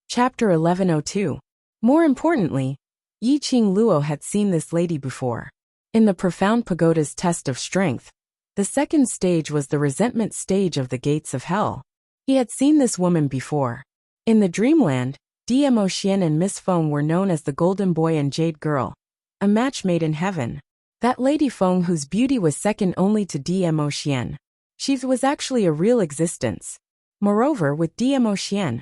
Chapter 1102. More importantly, Yi Qing Luo had seen this lady before. In the profound pagoda's test of strength, the second stage was the resentment stage of the gates of hell. He had seen this woman before. In the dreamland, Dmo Xian and Miss Feng were known as the Golden Boy and Jade Girl, a match made in heaven. That Lady Feng, whose beauty was second only to Dmo Xian. She was actually a real existence. Moreover, with Dmo Xian,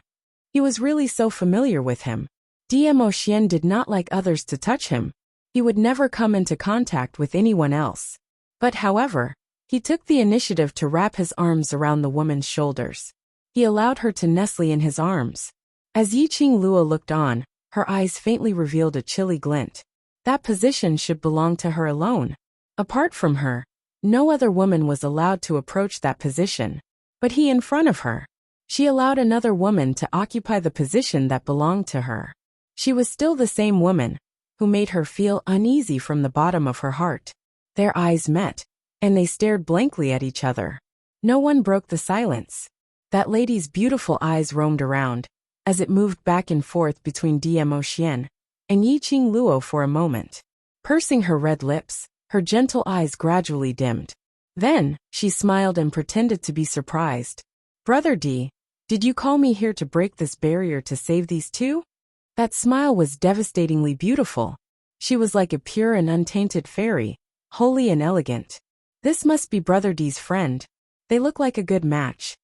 he was really so familiar with him. Dmo Xian did not like others to touch him. He would never come into contact with anyone else. But however, he took the initiative to wrap his arms around the woman's shoulders. He allowed her to nestle in his arms. As Yi Qing Luo looked on, her eyes faintly revealed a chilly glint. That position should belong to her alone. Apart from her, no other woman was allowed to approach that position. But he in front of her. She allowed another woman to occupy the position that belonged to her. She was still the same woman, who made her feel uneasy from the bottom of her heart. Their eyes met, and they stared blankly at each other. No one broke the silence. That lady's beautiful eyes roamed around, as it moved back and forth between Dmo Xian and Yi Qing Luo for a moment. Pursing her red lips, her gentle eyes gradually dimmed. Then, she smiled and pretended to be surprised. "Brother D, did you call me here to break this barrier to save these two?" That smile was devastatingly beautiful. She was like a pure and untainted fairy, holy and elegant. This must be Brother D's friend. They look like a good match.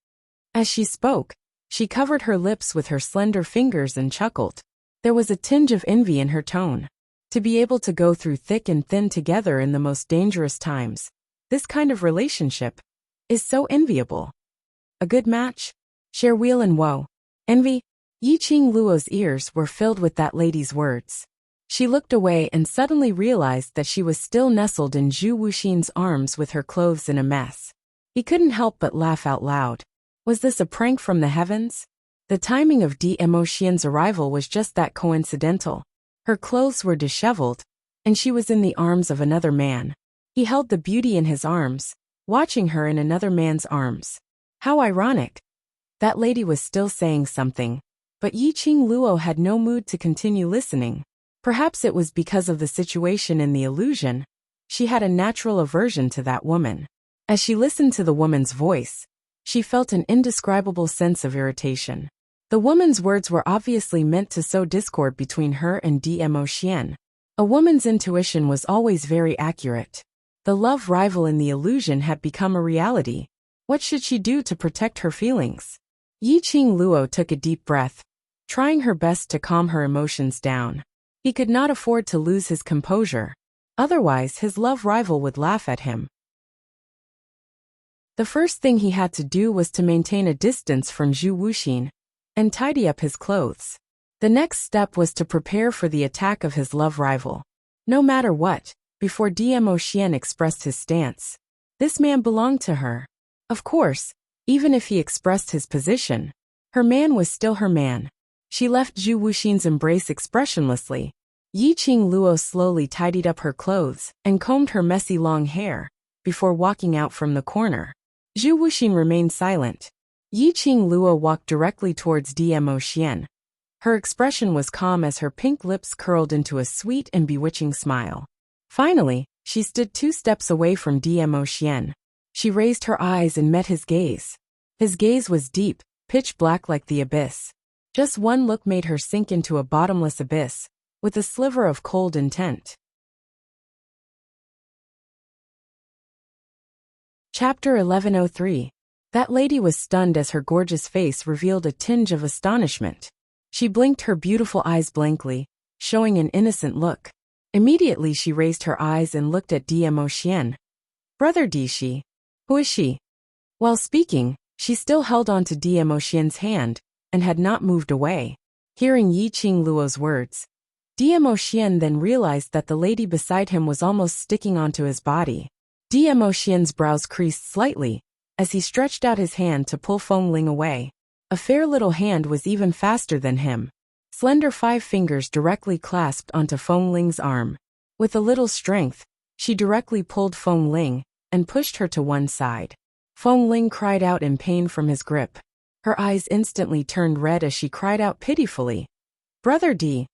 As she spoke, she covered her lips with her slender fingers and chuckled. There was a tinge of envy in her tone. To be able to go through thick and thin together in the most dangerous times, this kind of relationship, is so enviable. A good match? Share weal and woe. Envy? Yi Qing Luo's ears were filled with that lady's words. She looked away and suddenly realized that she was still nestled in Zhu Wuxin's arms with her clothes in a mess. He couldn't help but laugh out loud. Was this a prank from the heavens? The timing of Dmo Xian's arrival was just that coincidental. Her clothes were disheveled, and she was in the arms of another man. He held the beauty in his arms, watching her in another man's arms. How ironic. That lady was still saying something, but Yi Qing Luo had no mood to continue listening. Perhaps it was because of the situation and the illusion. She had a natural aversion to that woman. As she listened to the woman's voice, she felt an indescribable sense of irritation. The woman's words were obviously meant to sow discord between her and Dmo Xian. A woman's intuition was always very accurate. The love rival in the illusion had become a reality. What should she do to protect her feelings? Yi Qing Luo took a deep breath, trying her best to calm her emotions down. He could not afford to lose his composure. Otherwise, his love rival would laugh at him. The first thing he had to do was to maintain a distance from Zhu Wuxin and tidy up his clothes. The next step was to prepare for the attack of his love rival. No matter what, before Dmo Xian expressed his stance, this man belonged to her. Of course, even if he expressed his position, her man was still her man. She left Zhu Wuxin's embrace expressionlessly. Yi Qing Luo slowly tidied up her clothes and combed her messy long hair before walking out from the corner. Zhu Wuxin remained silent. Yi Qing Luo walked directly towards Dmo Xian. Her expression was calm as her pink lips curled into a sweet and bewitching smile. Finally, she stood 2 steps away from Dmo Xian. She raised her eyes and met his gaze. His gaze was deep, pitch black like the abyss. Just one look made her sink into a bottomless abyss, with a sliver of cold intent. Chapter 1103. That lady was stunned as her gorgeous face revealed a tinge of astonishment. She blinked her beautiful eyes blankly, showing an innocent look. Immediately she raised her eyes and looked at Dmo Xian. "Brother D, who is she?" While speaking, she still held on to Dmo Xian's hand, and had not moved away. Hearing Yi Qing Luo's words, Dmo Xian then realized that the lady beside him was almost sticking onto his body. Dmo Xian's brows creased slightly, as he stretched out his hand to pull Feng Ling away. A fair little hand was even faster than him. slender 5 fingers directly clasped onto Feng Ling's arm. With a little strength, she directly pulled Feng Ling and pushed her to one side. Feng Ling cried out in pain from his grip. Her eyes instantly turned red as she cried out pitifully, "Brother D!"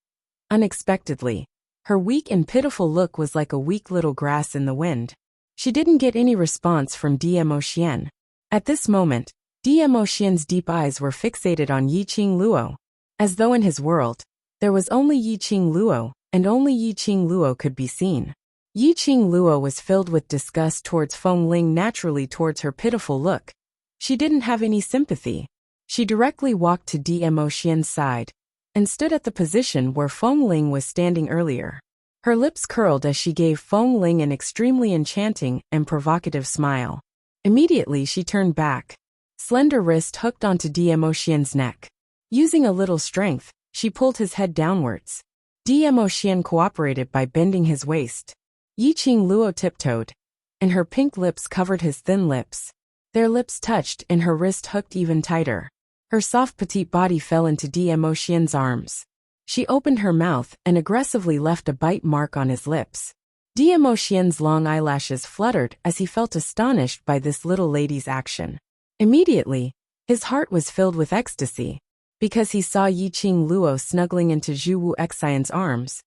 Unexpectedly, her weak and pitiful look was like a weak little grass in the wind. She didn't get any response from Dmo Xian. At this moment, Dmo Xian's deep eyes were fixated on Yiqing Luo. As though in his world, there was only Yiqing Luo, and only Yiqing Luo could be seen. Yiqing Luo was filled with disgust towards Feng Ling, naturally towards her pitiful look. She didn't have any sympathy. She directly walked to Dmo Xian's side and stood at the position where Feng Ling was standing earlier. Her lips curled as she gave Feng Ling an extremely enchanting and provocative smile. Immediately she turned back. Slender wrist hooked onto Dmo Xian's neck. Using a little strength, she pulled his head downwards. Dmo Xian cooperated by bending his waist. Yiqing Luo tiptoed, and her pink lips covered his thin lips. Their lips touched and her wrist hooked even tighter. Her soft petite body fell into Dmo Xian's arms. She opened her mouth and aggressively left a bite mark on his lips. Dmo Xian's long eyelashes fluttered as he felt astonished by this little lady's action. Immediately, his heart was filled with ecstasy, because he saw Yiqing Luo snuggling into Zhu Wu Xian's arms.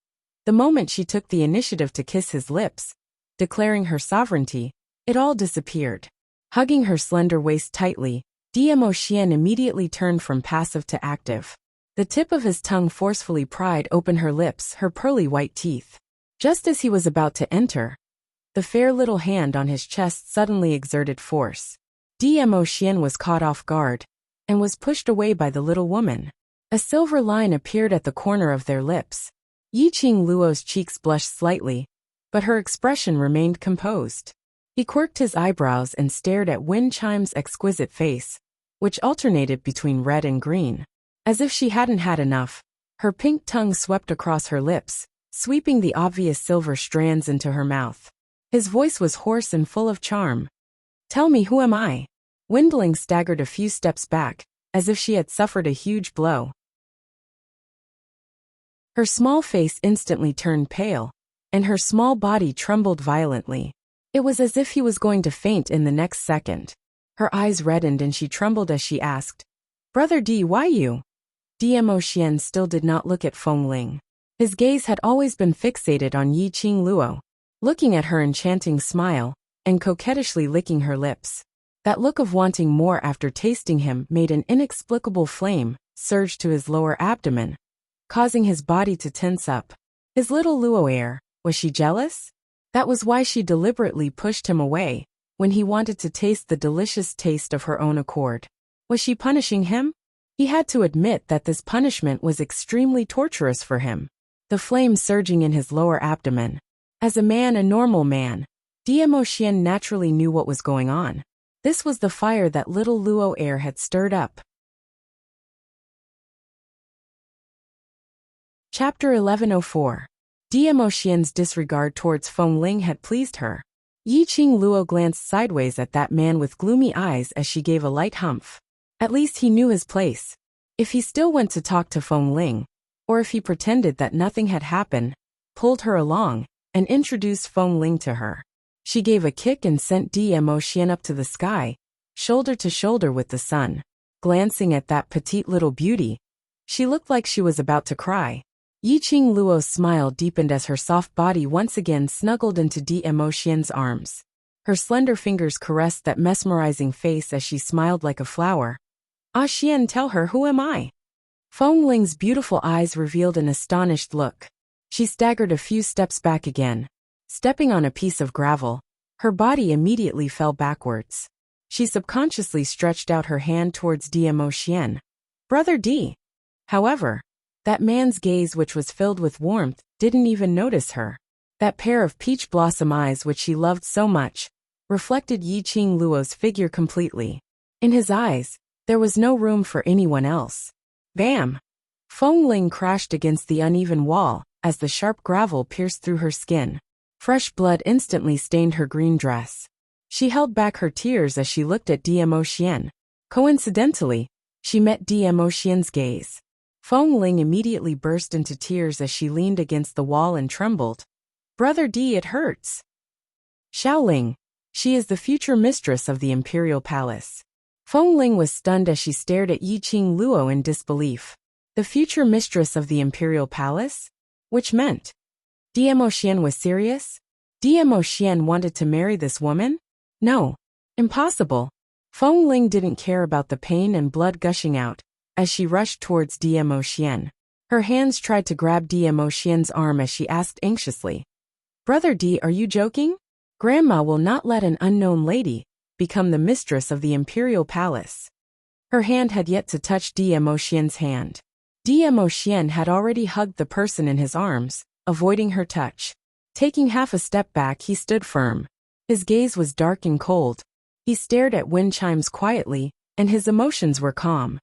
The moment she took the initiative to kiss his lips, declaring her sovereignty, it all disappeared. Hugging her slender waist tightly, Dmo Xian immediately turned from passive to active. The tip of his tongue forcefully pried open her lips, her pearly white teeth. Just as he was about to enter, the fair little hand on his chest suddenly exerted force. Dmo Xian was caught off guard and was pushed away by the little woman. A silver line appeared at the corner of their lips. Yiqing Luo's cheeks blushed slightly, but her expression remained composed. He quirked his eyebrows and stared at Wen Chime's exquisite face, which alternated between red and green. As if she hadn't had enough, her pink tongue swept across her lips, sweeping the obvious silver strands into her mouth. His voice was hoarse and full of charm. "Tell me, who am I?" Windling staggered a few steps back, as if she had suffered a huge blow. Her small face instantly turned pale, and her small body trembled violently. It was as if he was going to faint in the next second. Her eyes reddened and she trembled as she asked, "Brother D, why you?" Dmo Xian still did not look at Feng Ling. His gaze had always been fixated on Yiqing Luo, looking at her enchanting smile and coquettishly licking her lips. That look of wanting more after tasting him made an inexplicable flame surge to his lower abdomen, causing his body to tense up. His little Luo heir, was she jealous? That was why she deliberately pushed him away when he wanted to taste the delicious taste of her own accord. Was she punishing him? He had to admit that this punishment was extremely torturous for him. The flame surging in his lower abdomen. As a normal man, Dmo Xian naturally knew what was going on. This was the fire that little Luo heir had stirred up. Chapter 1104. Dmo Xian's disregard towards Feng Ling had pleased her. Yiqing Luo glanced sideways at that man with gloomy eyes as she gave a light humph. At least he knew his place. If he still went to talk to Feng Ling, or if he pretended that nothing had happened, pulled her along, and introduced Feng Ling to her. She gave a kick and sent Dmo Xian up to the sky, shoulder to shoulder with the sun. Glancing at that petite little beauty, she looked like she was about to cry. Yiqing Luo's smile deepened as her soft body once again snuggled into Dmo Xian's arms. Her slender fingers caressed that mesmerizing face as she smiled like a flower. "Ah Xian, tell her, who am I?" Feng Ling's beautiful eyes revealed an astonished look. She staggered a few steps back again. Stepping on a piece of gravel, her body immediately fell backwards. She subconsciously stretched out her hand towards Dmo Xian. "Brother D." However, that man's gaze, which was filled with warmth, didn't even notice her. That pair of peach blossom eyes which she loved so much, reflected Yiqing Luo's figure completely. In his eyes, there was no room for anyone else. Bam! Feng Ling crashed against the uneven wall as the sharp gravel pierced through her skin. Fresh blood instantly stained her green dress. She held back her tears as she looked at Dmo Xian. Coincidentally, she met Dmo Xian's gaze. Feng Ling immediately burst into tears as she leaned against the wall and trembled. Brother D, it hurts. Xiaoling, she is the future mistress of the imperial palace. Feng Ling was stunned as she stared at Yiqing Luo in disbelief. The future mistress of the imperial palace? Which meant Diemo Xian was serious? Diemo Xian wanted to marry this woman? No. Impossible. Feng Ling didn't care about the pain and blood gushing out as she rushed towards Diemo Xian. Her hands tried to grab Diemo Xian's arm as she asked anxiously, Brother D, are you joking? Grandma will not let an unknown lady become the mistress of the imperial palace. Her hand had yet to touch Diemo Xian's hand. Diemo Xian had already hugged the person in his arms, avoiding her touch. Taking half a step back, he stood firm. His gaze was dark and cold. He stared at wind chimes quietly, and his emotions were calm.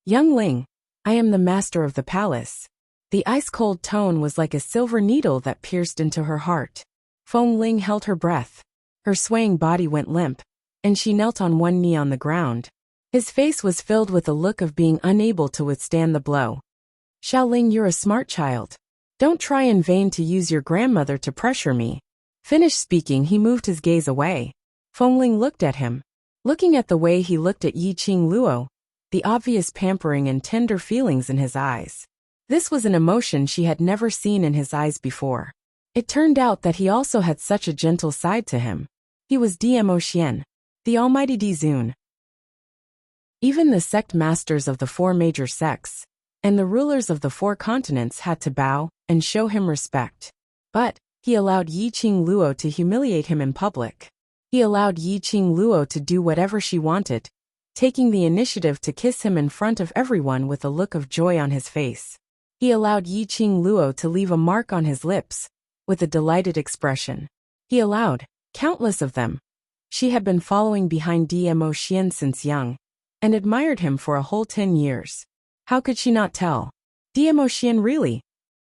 Young Ling, I am the master of the palace. The ice-cold tone was like a silver needle that pierced into her heart. Feng Ling held her breath. Her swaying body went limp, and she knelt on one knee on the ground. His face was filled with a look of being unable to withstand the blow. Xiaoling, you're a smart child. Don't try in vain to use your grandmother to pressure me. Finished speaking, he moved his gaze away. Feng Ling looked at him. Looking at the way he looked at Yiqing Luo, the obvious pampering and tender feelings in his eyes. This was an emotion she had never seen in his eyes before. It turned out that he also had such a gentle side to him. He was Diemo Xian, the almighty Dizun. Even the sect masters of the 4 major sects and the rulers of the 4 continents had to bow and show him respect. But he allowed Yiqing Luo to humiliate him in public. He allowed Yiqing Luo to do whatever she wanted, taking the initiative to kiss him in front of everyone with a look of joy on his face. He allowed Yiqing Luo to leave a mark on his lips with a delighted expression. He allowed countless of them. She had been following behind Diemo Xian since young and admired him for a whole 10 years. How could she not tell? Diemo Xian really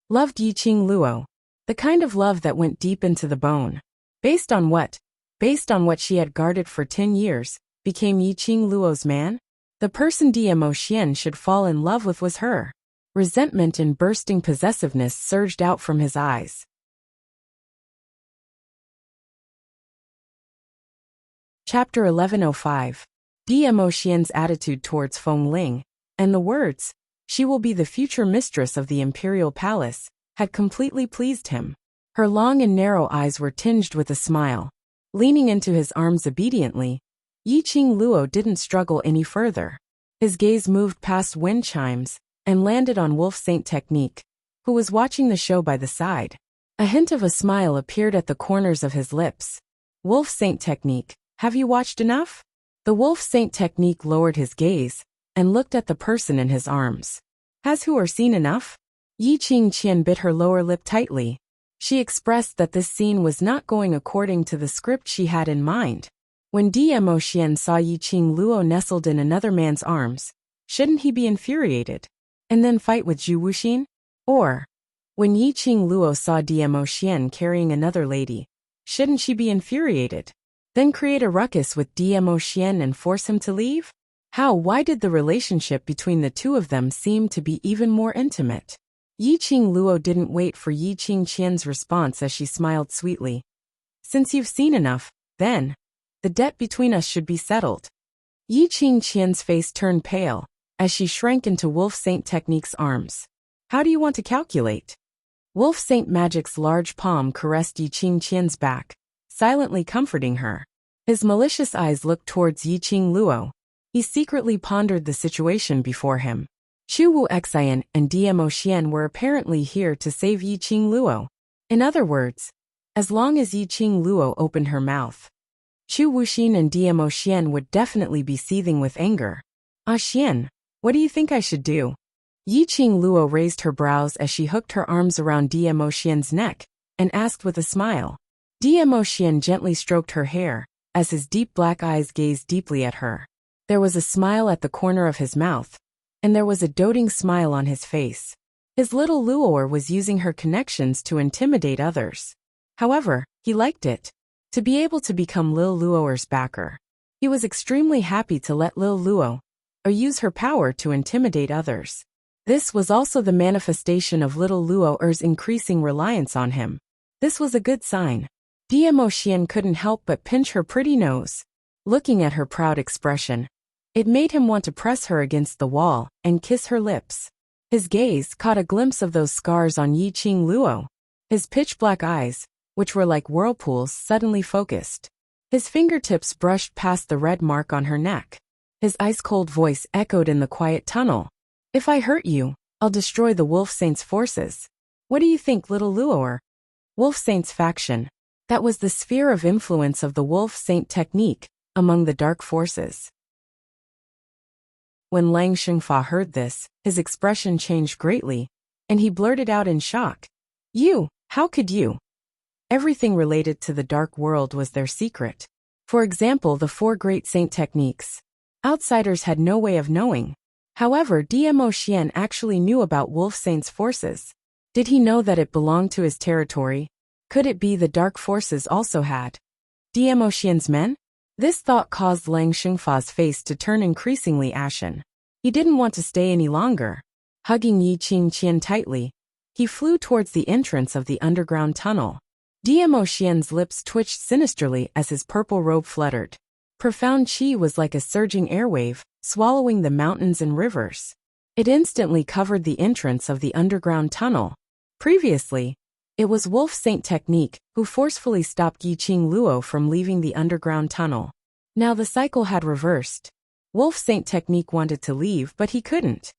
loved Yiqing Luo, the kind of love that went deep into the bone. Based on what? Based on what she had guarded for 10 years, became Yiqing Luo's man? The person Diemo Xian should fall in love with was her. Resentment and bursting possessiveness surged out from his eyes. Chapter 1105. Diemo Xian's attitude towards Feng Ling, and the words, she will be the future mistress of the imperial palace, had completely pleased him. Her long and narrow eyes were tinged with a smile. Leaning into his arms obediently, Yiqing Luo didn't struggle any further. His gaze moved past wind chimes and landed on Wolf Saint Technique, who was watching the show by the side. A hint of a smile appeared at the corners of his lips. Wolf Saint Technique, have you watched enough? The Wolf Saint Technique lowered his gaze and looked at the person in his arms. Has who or seen enough? Yiqing Qian bit her lower lip tightly. She expressed that this scene was not going according to the script she had in mind. When Diemo Xian saw Yiqing Luo nestled in another man's arms, shouldn't he be infuriated? And then fight with Zhu Wuxin? Or, when Yiqing Luo saw Diemo Xian carrying another lady, shouldn't she be infuriated? Then create a ruckus with Diemo Xian and force him to leave? Why did the relationship between the two of them seem to be even more intimate? Yiqing Luo didn't wait for Yiqing Qian's response as she smiled sweetly. Since you've seen enough, then, the debt between us should be settled. Yiqing Qian's face turned pale as she shrank into Wolf Saint Technique's arms. How do you want to calculate? Wolf Saint Magic's large palm caressed Yiqing Qian's back, silently comforting her. His malicious eyes looked towards Yiqing Luo. He secretly pondered the situation before him. Chu Wu Xian and Diemo Xian were apparently here to save Yiqing Luo. In other words, as long as Yiqing Luo opened her mouth, Chu Wuxin and Diemo Xian would definitely be seething with anger. Ah Xian, what do you think I should do? Yiqing Luo raised her brows as she hooked her arms around Diemo Xian's neck and asked with a smile. Diemo Xian gently stroked her hair as his deep black eyes gazed deeply at her. There was a smile at the corner of his mouth, and there was a doting smile on his face. His little Luoer was using her connections to intimidate others. However, he liked it. To be able to become Lil Luoer's backer. He was extremely happy to let Lil Luo use her power to intimidate others. This was also the manifestation of little Luo's increasing reliance on him. This was a good sign. Diemo couldn't help but pinch her pretty nose. Looking at her proud expression, it made him want to press her against the wall and kiss her lips. His gaze caught a glimpse of those scars on Yiqing Luo. His pitch-black eyes, which were like whirlpools, suddenly focused. His fingertips brushed past the red mark on her neck. His ice-cold voice echoed in the quiet tunnel. "If I hurt you, I'll destroy the Wolf Saint's forces. What do you think, little Luo?" Wolf Saint's faction. That was the sphere of influence of the Wolf Saint technique among the dark forces. When Lang Xingfa heard this, his expression changed greatly, and he blurted out in shock. "You, how could you?" Everything related to the dark world was their secret. For example, the 4 great saint techniques. Outsiders had no way of knowing. However, Diemo actually knew about Wolf Saint's forces. Did he know that it belonged to his territory? Could it be the dark forces also had Diemo men? This thought caused Lang Xingfa's face to turn increasingly ashen. He didn't want to stay any longer. Hugging Yiqing tightly, he flew towards the entrance of the underground tunnel. Diemo lips twitched sinisterly as his purple robe fluttered. Profound qi was like a surging airwave, swallowing the mountains and rivers. It instantly covered the entrance of the underground tunnel. Previously, it was Wolf Saint technique who forcefully stopped Yiqing Luo from leaving the underground tunnel. Now the cycle had reversed. Wolf Saint technique wanted to leave, but he couldn't.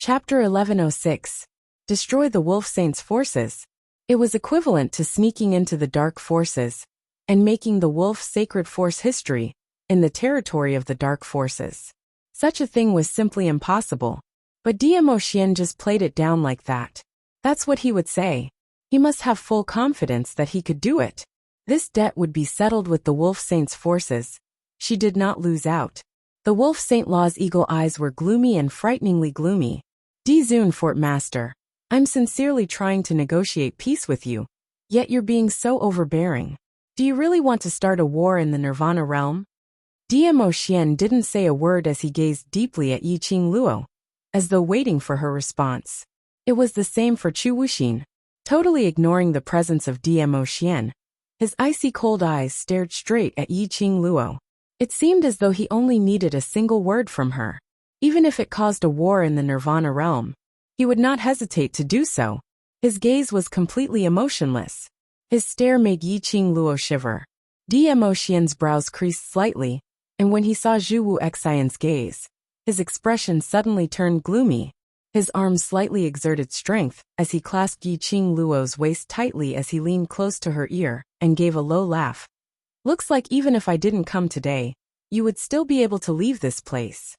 Chapter 1106. Destroy the Wolf Saint's forces. It was equivalent to sneaking into the dark forces and making the Wolf Sacred Force history in the territory of the dark forces. Such a thing was simply impossible. But Diemo just played it down like that. That's what he would say. He must have full confidence that he could do it. This debt would be settled with the Wolf Saint's forces. She did not lose out. The Wolf Saint Law's eagle eyes were gloomy and frighteningly gloomy. Dizun Fort Master, I'm sincerely trying to negotiate peace with you, yet you're being so overbearing. Do you really want to start a war in the Nirvana realm? Diemo didn't say a word as he gazed deeply at Yiqing Luo, as though waiting for her response. It was the same for Chu Wuxin. Totally ignoring the presence of Diemo his icy cold eyes stared straight at Yiqing Luo. It seemed as though he only needed a single word from her. Even if it caused a war in the Nirvana realm, he would not hesitate to do so. His gaze was completely emotionless. His stare made Yiqing Luo shiver. Diemo brows creased slightly, and when he saw Zhu Wuxian's gaze, his expression suddenly turned gloomy. His arms slightly exerted strength as he clasped Yiqing Luo's waist tightly as he leaned close to her ear and gave a low laugh. Looks like even if I didn't come today, you would still be able to leave this place.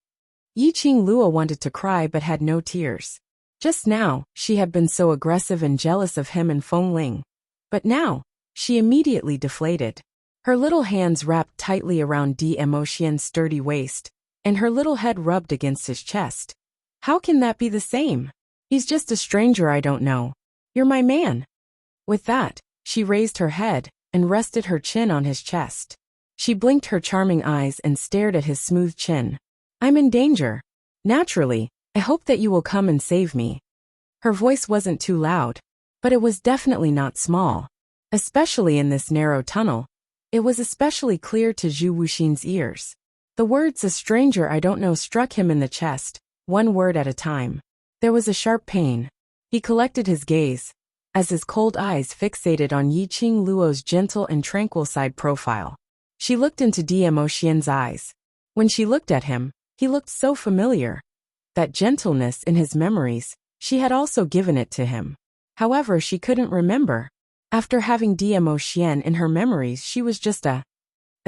Yiqing Luo wanted to cry but had no tears. Just now, she had been so aggressive and jealous of him and Feng Ling. But now, she immediately deflated. Her little hands wrapped tightly around Diemo sturdy waist, and her little head rubbed against his chest. How can that be the same? He's just a stranger I don't know. You're my man. With that, she raised her head and rested her chin on his chest. She blinked her charming eyes and stared at his smooth chin. I'm in danger. Naturally, I hope that you will come and save me. Her voice wasn't too loud, but it was definitely not small. Especially in this narrow tunnel, it was especially clear to Zhu Wuxin's ears. The words "a stranger I don't know" struck him in the chest, one word at a time. There was a sharp pain. He collected his gaze, as his cold eyes fixated on Yiqing Luo's gentle and tranquil side profile. She looked into Diemo eyes. When she looked at him, he looked so familiar. That gentleness in his memories, she had also given it to him. However, she couldn't remember. After having Diemo in her memories, she was just a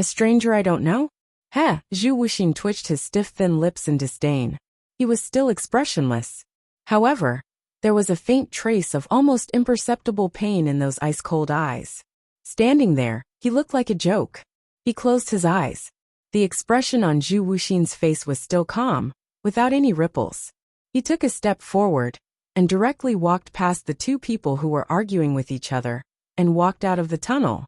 stranger I don't know? Heh, Zhu Wuxin twitched his stiff thin lips in disdain. He was still expressionless. However, there was a faint trace of almost imperceptible pain in those ice-cold eyes. Standing there, he looked like a joke. He closed his eyes. The expression on Zhu Wuxin's face was still calm, without any ripples. He took a step forward, and directly walked past the two people who were arguing with each other, and walked out of the tunnel.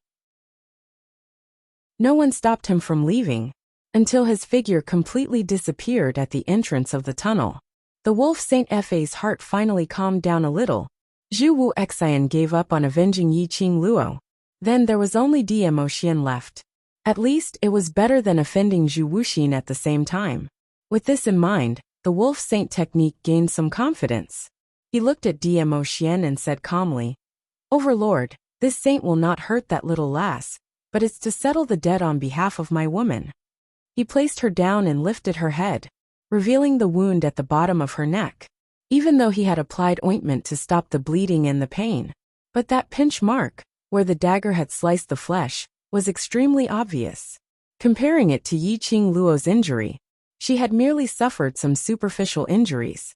No one stopped him from leaving. until his figure completely disappeared at the entrance of the tunnel. The wolf Saint Fa's heart finally calmed down a little. Zhu Wu Xian gave up on avenging Yi Qing Luo. Then there was only Diemo Xian left. At least it was better than offending Zhu Wuxin at the same time. With this in mind, the wolf saint technique gained some confidence. He looked at Diemo Xian and said calmly, "Overlord, this saint will not hurt that little lass, but it's to settle the debt on behalf of my woman." He placed her down and lifted her head, revealing the wound at the bottom of her neck. Even though he had applied ointment to stop the bleeding and the pain, but that pinch mark, where the dagger had sliced the flesh, was extremely obvious. Comparing it to Yi Qing Luo's injury, she had merely suffered some superficial injuries.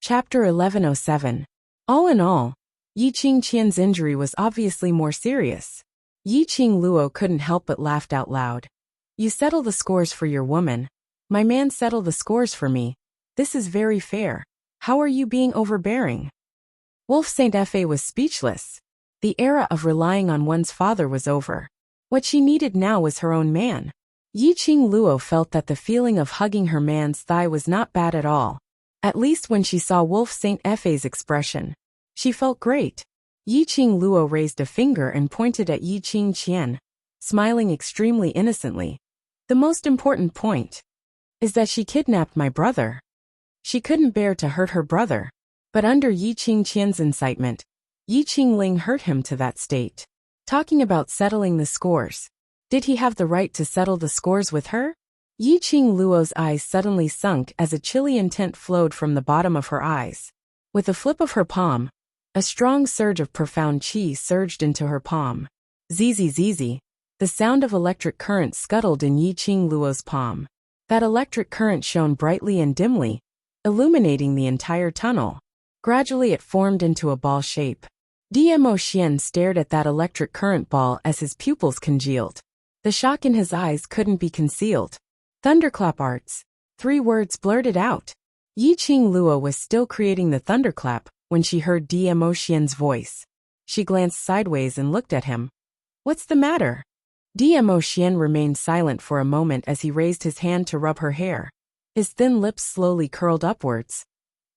Chapter 1107. All in all, Yi Qing Qian's injury was obviously more serious. Yi Qing Luo couldn't help but laugh out loud. "You settle the scores for your woman. My man settle the scores for me. This is very fair. How are you being overbearing?" Wolf Saint Fa was speechless. The era of relying on one's father was over. What she needed now was her own man. Yi Qing Luo felt that the feeling of hugging her man's thigh was not bad at all. At least when she saw Wolf Saint Fa's expression. She felt great. Yi Qing Luo raised a finger and pointed at Yi Qing Qian, smiling extremely innocently. "The most important point is that she kidnapped my brother." She couldn't bear to hurt her brother. But under Yi Qing Qian's incitement, Yi Qing Ling hurt him to that state. Talking about settling the scores. Did he have the right to settle the scores with her? Yi Qing Luo's eyes suddenly sunk as a Chilean tint flowed from the bottom of her eyes. With a flip of her palm, a strong surge of profound qi surged into her palm. Zzz, the sound of electric current scuttled in Yi Qing Luo's palm. That electric current shone brightly and dimly, illuminating the entire tunnel. Gradually it formed into a ball shape. Diemo Xian stared at that electric current ball as his pupils congealed. The shock in his eyes couldn't be concealed. "Thunderclap arts." 3 words blurted out. Yi Qing Luo was still creating the thunderclap when she heard Diemo Xian's voice. She glanced sideways and looked at him. "What's the matter?" Diemo Xian remained silent for a moment as he raised his hand to rub her hair. His thin lips slowly curled upwards.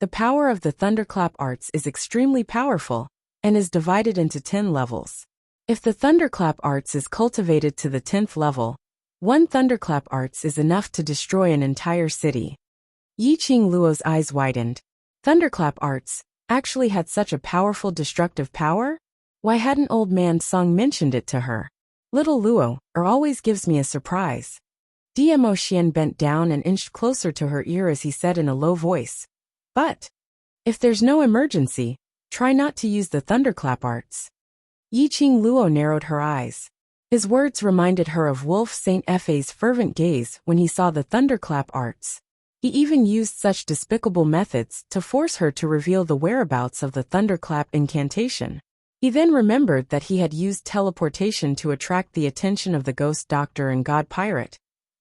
The power of the thunderclap arts is extremely powerful, and is divided into 10 levels. If the thunderclap arts is cultivated to the 10th level, one thunderclap arts is enough to destroy an entire city. Yi Qing Luo's eyes widened. Thunderclap arts actually had such a powerful destructive power? Why hadn't old man Song mentioned it to her? Little Luo always gives me a surprise. Diemo Xian bent down and inched closer to her ear as he said in a low voice, "But if there's no emergency, try not to use the thunderclap arts." Yi Qing Luo narrowed her eyes. His words reminded her of Wolf Saint Fa's fervent gaze when he saw the thunderclap arts. He even used such despicable methods to force her to reveal the whereabouts of the thunderclap incantation. He then remembered that he had used teleportation to attract the attention of the ghost doctor and god pirate.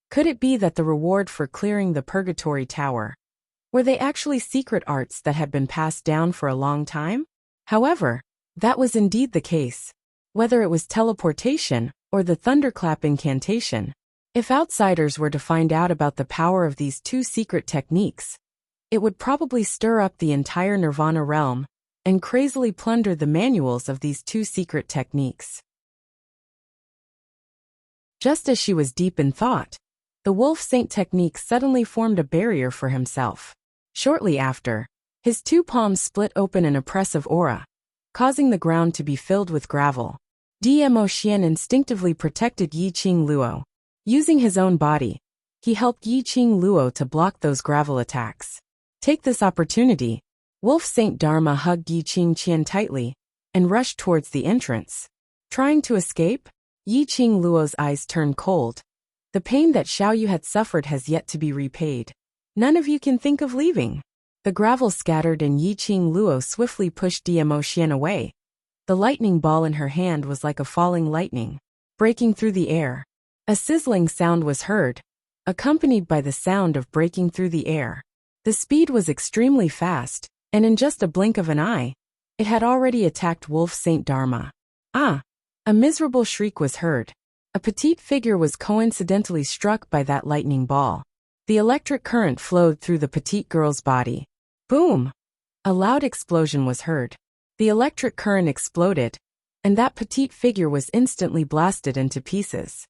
Could it be that the reward for clearing the purgatory tower were they actually secret arts that had been passed down for a long time? However, that was indeed the case. Whether it was teleportation or the thunderclap incantation, if outsiders were to find out about the power of these 2 secret techniques, it would probably stir up the entire Nirvana realm and crazily plunder the manuals of these 2 secret techniques. Just as she was deep in thought, the Wolf Saint technique suddenly formed a barrier for himself. Shortly after, his 2 palms split open an oppressive aura, causing the ground to be filled with gravel. Diemo Xian instinctively protected Yi Qing Luo. Using his own body, he helped Yi Qing Luo to block those gravel attacks. Take this opportunity. Wolf Saint Dharma hugged Yi Qing Qian tightly and rushed towards the entrance. Trying to escape, Yi Qing Luo's eyes turned cold. The pain that Xiaoyu had suffered has yet to be repaid. None of you can think of leaving. The gravel scattered and Yi Qing Luo swiftly pushed Diemo Xian away. The lightning ball in her hand was like a falling lightning, breaking through the air. A sizzling sound was heard, accompanied by the sound of breaking through the air. The speed was extremely fast, and in just a blink of an eye, it had already attacked Wolf Saint Dharma. Ah! A miserable shriek was heard. A petite figure was coincidentally struck by that lightning ball. The electric current flowed through the petite girl's body. Boom! A loud explosion was heard. The electric current exploded, and that petite figure was instantly blasted into pieces.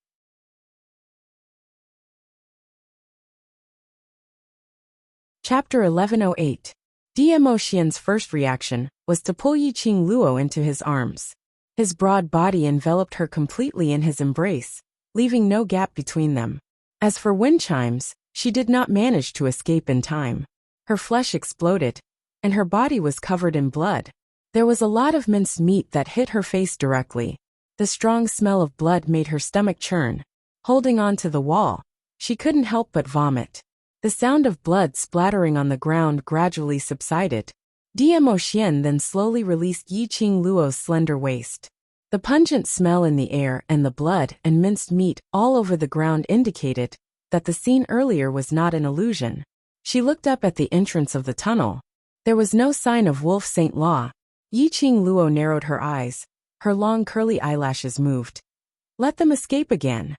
Chapter 1108. Dmo Xian's first reaction was to pull Yiqing Luo into his arms. His broad body enveloped her completely in his embrace, leaving no gap between them. As for wind chimes, she did not manage to escape in time. Her flesh exploded, and her body was covered in blood. There was a lot of minced meat that hit her face directly. The strong smell of blood made her stomach churn. Holding on to the wall, she couldn't help but vomit. The sound of blood splattering on the ground gradually subsided. Dmo Xian then slowly released Yiqing Luo's slender waist. The pungent smell in the air and the blood and minced meat all over the ground indicated that the scene earlier was not an illusion. She looked up at the entrance of the tunnel. There was no sign of Wolf Saint Law. Yiqing Luo narrowed her eyes. Her long curly eyelashes moved. Let them escape again.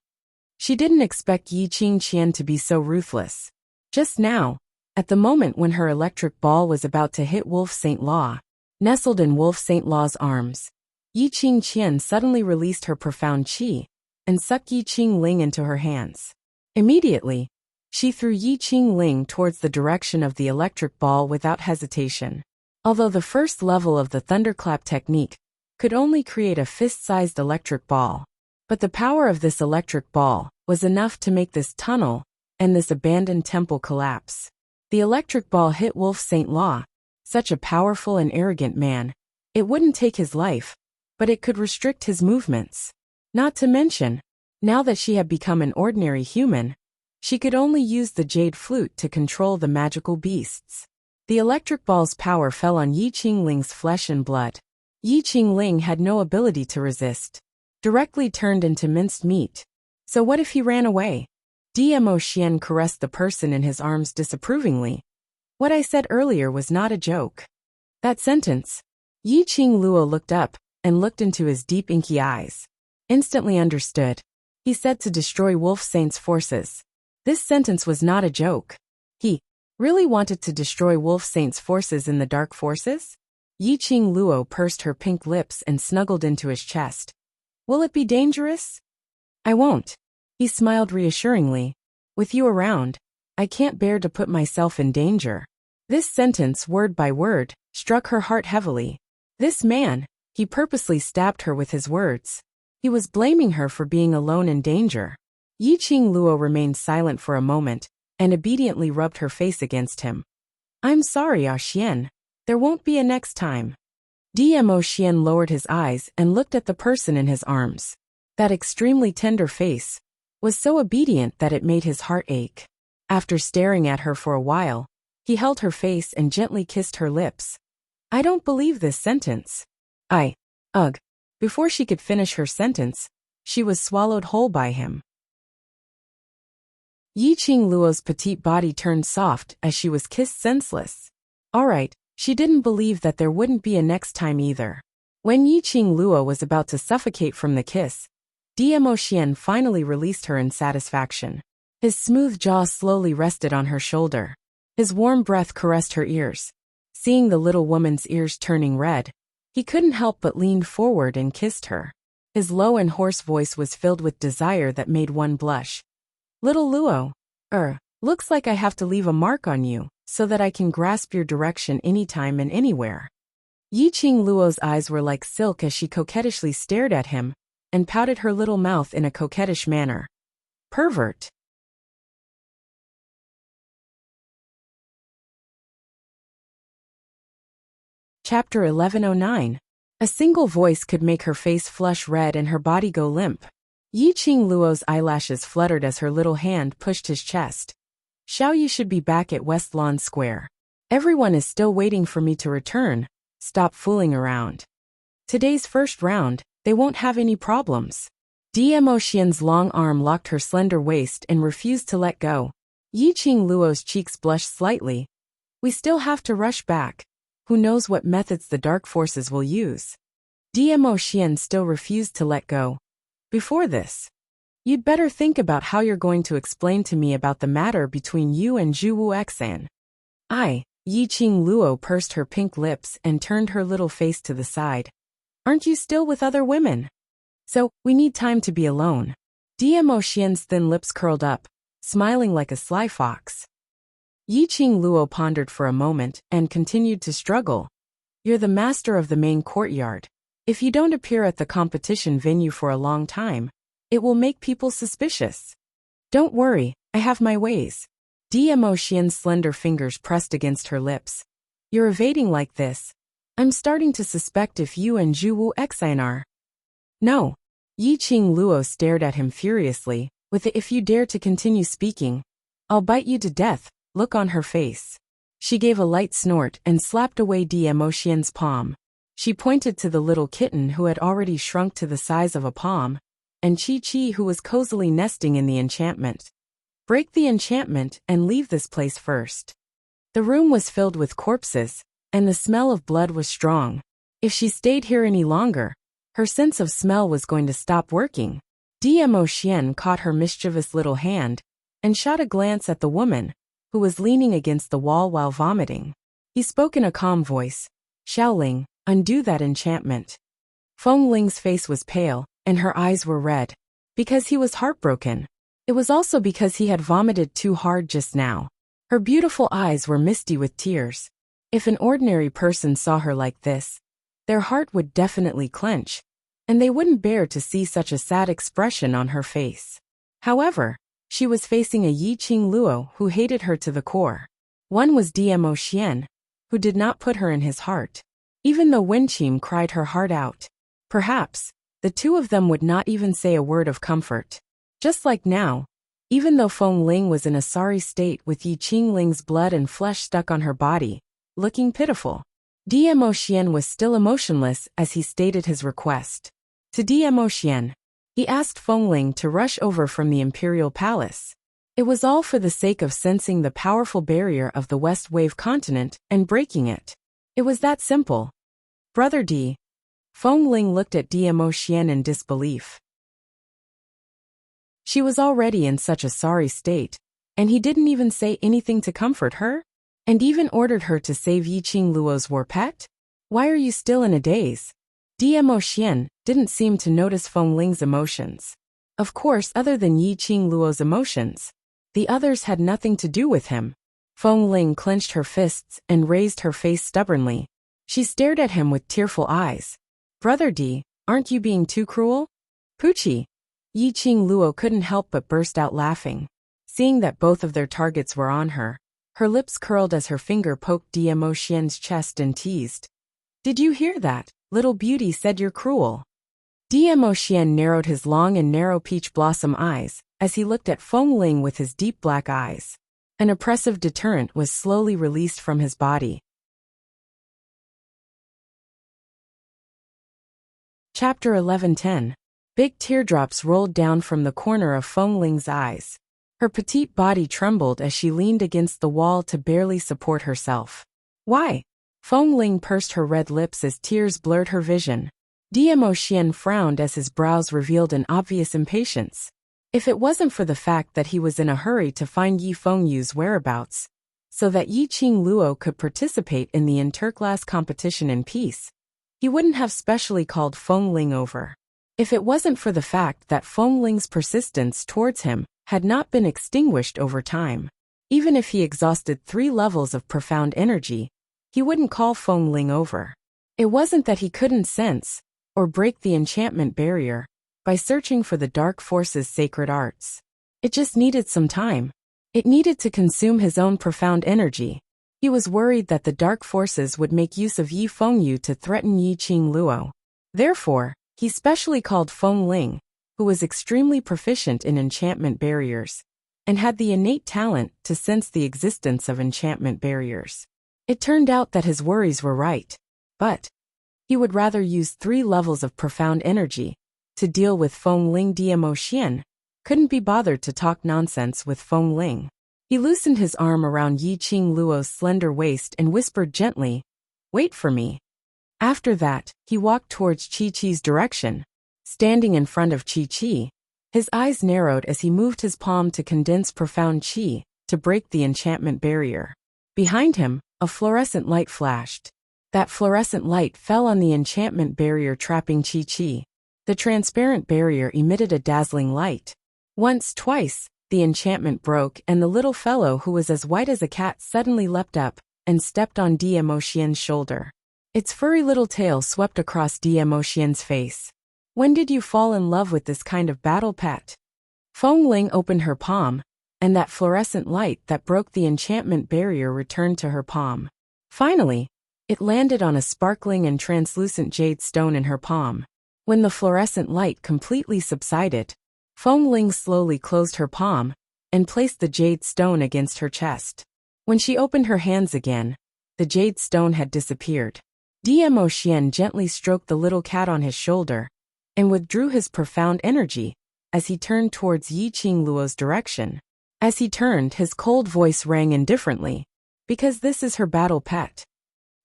She didn't expect Yiqing Qian to be so ruthless. Just now, at the moment when her electric ball was about to hit Wolf Saint Law, nestled in Wolf Saint Law's arms, Yiqing Qian suddenly released her profound qi and sucked Yiqing Ling into her hands. Immediately, she threw Yiqing Ling towards the direction of the electric ball without hesitation. Although the first level of the thunderclap technique could only create a fist-sized electric ball, but the power of this electric ball was enough to make this tunnel and this abandoned temple collapse. The electric ball hit Wolf Saint Law, such a powerful and arrogant man. It wouldn't take his life, but it could restrict his movements. Not to mention, now that she had become an ordinary human, she could only use the jade flute to control the magical beasts. The electric ball's power fell on Yiqing Ling's flesh and blood. Yiqing Ling had no ability to resist. Directly turned into minced meat. So what if he ran away? Dmo Xian caressed the person in his arms disapprovingly. What I said earlier was not a joke. That sentence. Yiqing Luo looked up and looked into his deep inky eyes. Instantly understood. He said to destroy Wolf Saint's forces. This sentence was not a joke. He really wanted to destroy Wolf Saint's forces in the dark forces? Yiqing Luo pursed her pink lips and snuggled into his chest. Will it be dangerous? I won't. He smiled reassuringly. With you around, I can't bear to put myself in danger. This sentence, word by word, struck her heart heavily. This man, he purposely stabbed her with his words. He was blaming her for being alone in danger. Yiqing Luo remained silent for a moment, and obediently rubbed her face against him. I'm sorry, Ah Xian. There won't be a next time. Dmo Xian lowered his eyes and looked at the person in his arms. That extremely tender face was so obedient that it made his heart ache. After staring at her for a while, he held her face and gently kissed her lips. I don't believe this sentence. Ugh. Before she could finish her sentence, she was swallowed whole by him. Yiqing Luo's petite body turned soft as she was kissed senseless. Alright, she didn't believe that there wouldn't be a next time either. When Yiqing Luo was about to suffocate from the kiss, Dmo Xian finally released her in satisfaction. His smooth jaw slowly rested on her shoulder. His warm breath caressed her ears. Seeing the little woman's ears turning red, he couldn't help but lean forward and kissed her. His low and hoarse voice was filled with desire that made one blush. Little Luo, looks like I have to leave a mark on you, so that I can grasp your direction anytime and anywhere. Yiqing Luo's eyes were like silk as she coquettishly stared at him, and pouted her little mouth in a coquettish manner. Pervert. Chapter 1109. A single voice could make her face flush red and her body go limp. Yiqing Luo's eyelashes fluttered as her little hand pushed his chest. Xiaoyi should be back at West Lawn Square. Everyone is still waiting for me to return. Stop fooling around. Today's first round, they won't have any problems. Dmo Xian's long arm locked her slender waist and refused to let go. Yiqing Luo's cheeks blushed slightly. We still have to rush back. Who knows what methods the dark forces will use? Dmo Xian still refused to let go. Before this, you'd better think about how you're going to explain to me about the matter between you and Zhu Wu Xan. Yi Qing Luo pursed her pink lips and turned her little face to the side. Aren't you still with other women? So, we need time to be alone. Dmo Xian's thin lips curled up, smiling like a sly fox. Yi Qing Luo pondered for a moment and continued to struggle. You're the master of the main courtyard. If you don't appear at the competition venue for a long time, it will make people suspicious. Don't worry, I have my ways. Dmo Xian's slender fingers pressed against her lips. You're evading like this. I'm starting to suspect if you and Zhu Wu Xan are. No. Yi Qing Luo stared at him furiously, with the "if you dare to continue speaking, I'll bite you to death" look on her face. She gave a light snort and slapped away Dmo Xian's palm. She pointed to the little kitten who had already shrunk to the size of a palm, and Chi-Chi who was cozily nesting in the enchantment. Break the enchantment and leave this place first. The room was filled with corpses, and the smell of blood was strong. If she stayed here any longer, her sense of smell was going to stop working. Dmo Xian caught her mischievous little hand and shot a glance at the woman, who was leaning against the wall while vomiting. He spoke in a calm voice. Xiaoling, undo that enchantment. Feng Ling's face was pale, and her eyes were red. Because he was heartbroken. It was also because he had vomited too hard just now. Her beautiful eyes were misty with tears. If an ordinary person saw her like this, their heart would definitely clench, and they wouldn't bear to see such a sad expression on her face. However, she was facing a Yi Qing Luo who hated her to the core. One was Dmo Xian, who did not put her in his heart. Even though Wenqing cried her heart out, perhaps, the two of them would not even say a word of comfort. Just like now, even though Feng Ling was in a sorry state with Yi Qing Ling's blood and flesh stuck on her body, looking pitiful, Dmo Xian was still emotionless as he stated his request. To Dmo Xian, he asked Feng Ling to rush over from the imperial palace. It was all for the sake of sensing the powerful barrier of the West Wave continent and breaking it. It was that simple. Brother D. Feng Ling looked at Dmo Xian in disbelief. She was already in such a sorry state, and he didn't even say anything to comfort her? And even ordered her to save Yi Qing Luo's war pet? Why are you still in a daze? Dmo Xian didn't seem to notice Feng Ling's emotions. Of course, other than Yi Qing Luo's emotions, the others had nothing to do with him. Feng Ling clenched her fists and raised her face stubbornly. She stared at him with tearful eyes. Brother D, aren't you being too cruel? Poochie. Yi Qing Luo couldn't help but burst out laughing. Seeing that both of their targets were on her, her lips curled as her finger poked Dmo Xian's chest and teased. Did you hear that? Little beauty said you're cruel. Dmo Xian narrowed his long and narrow peach blossom eyes as he looked at Feng Ling with his deep black eyes. An oppressive deterrent was slowly released from his body. Chapter 11:10. Big teardrops rolled down from the corner of Feng Ling's eyes. Her petite body trembled as she leaned against the wall to barely support herself. Why? Feng Ling pursed her red lips as tears blurred her vision. Dmo Xian frowned as his brows revealed an obvious impatience. If it wasn't for the fact that he was in a hurry to find Yi Fengyu's whereabouts, so that Yi Qing Luo could participate in the interclass competition in peace, he wouldn't have specially called Feng Ling over. If it wasn't for the fact that Feng Ling's persistence towards him had not been extinguished over time, even if he exhausted 3 levels of profound energy, he wouldn't call Feng Ling over. It wasn't that he couldn't sense or break the enchantment barrier by searching for the dark force's sacred arts. It just needed some time. It needed to consume his own profound energy. He was worried that the dark forces would make use of Yi Fengyu to threaten Yi Qing Luo. Therefore, he specially called Feng Ling, who was extremely proficient in enchantment barriers, and had the innate talent to sense the existence of enchantment barriers. It turned out that his worries were right, but he would rather use 3 levels of profound energy to deal with Feng Ling. Dmo Xian couldn't be bothered to talk nonsense with Feng Ling. He loosened his arm around Yi Qing Luo's slender waist and whispered gently, "Wait for me." After that, he walked towards Chi-Chi's direction. Standing in front of Chi-Chi, his eyes narrowed as he moved his palm to condense profound chi, to break the enchantment barrier. Behind him, a fluorescent light flashed. That fluorescent light fell on the enchantment barrier trapping Chi-Chi. The transparent barrier emitted a dazzling light. Once, twice, the enchantment broke and the little fellow who was as white as a cat suddenly leapt up and stepped on Emotien's shoulder. Its furry little tail swept across Emotien's face. When did you fall in love with this kind of battle pet? Feng Ling opened her palm, and that fluorescent light that broke the enchantment barrier returned to her palm. Finally, it landed on a sparkling and translucent jade stone in her palm. When the fluorescent light completely subsided, Feng Ling slowly closed her palm and placed the jade stone against her chest. When she opened her hands again, the jade stone had disappeared. Emotien gently stroked the little cat on his shoulder and withdrew his profound energy as he turned towards Yiqing Luo's direction. As he turned, his cold voice rang indifferently. Because this is her battle pet.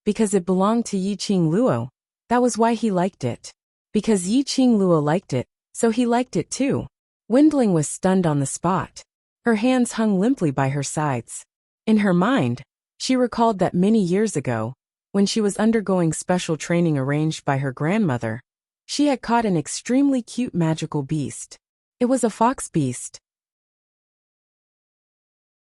Because it belonged to Yiqing Luo. That was why he liked it. Because Yiqing Luo liked it, so he liked it too. Windling was stunned on the spot. Her hands hung limply by her sides. In her mind, she recalled that many years ago, when she was undergoing special training arranged by her grandmother, she had caught an extremely cute magical beast. It was a fox beast.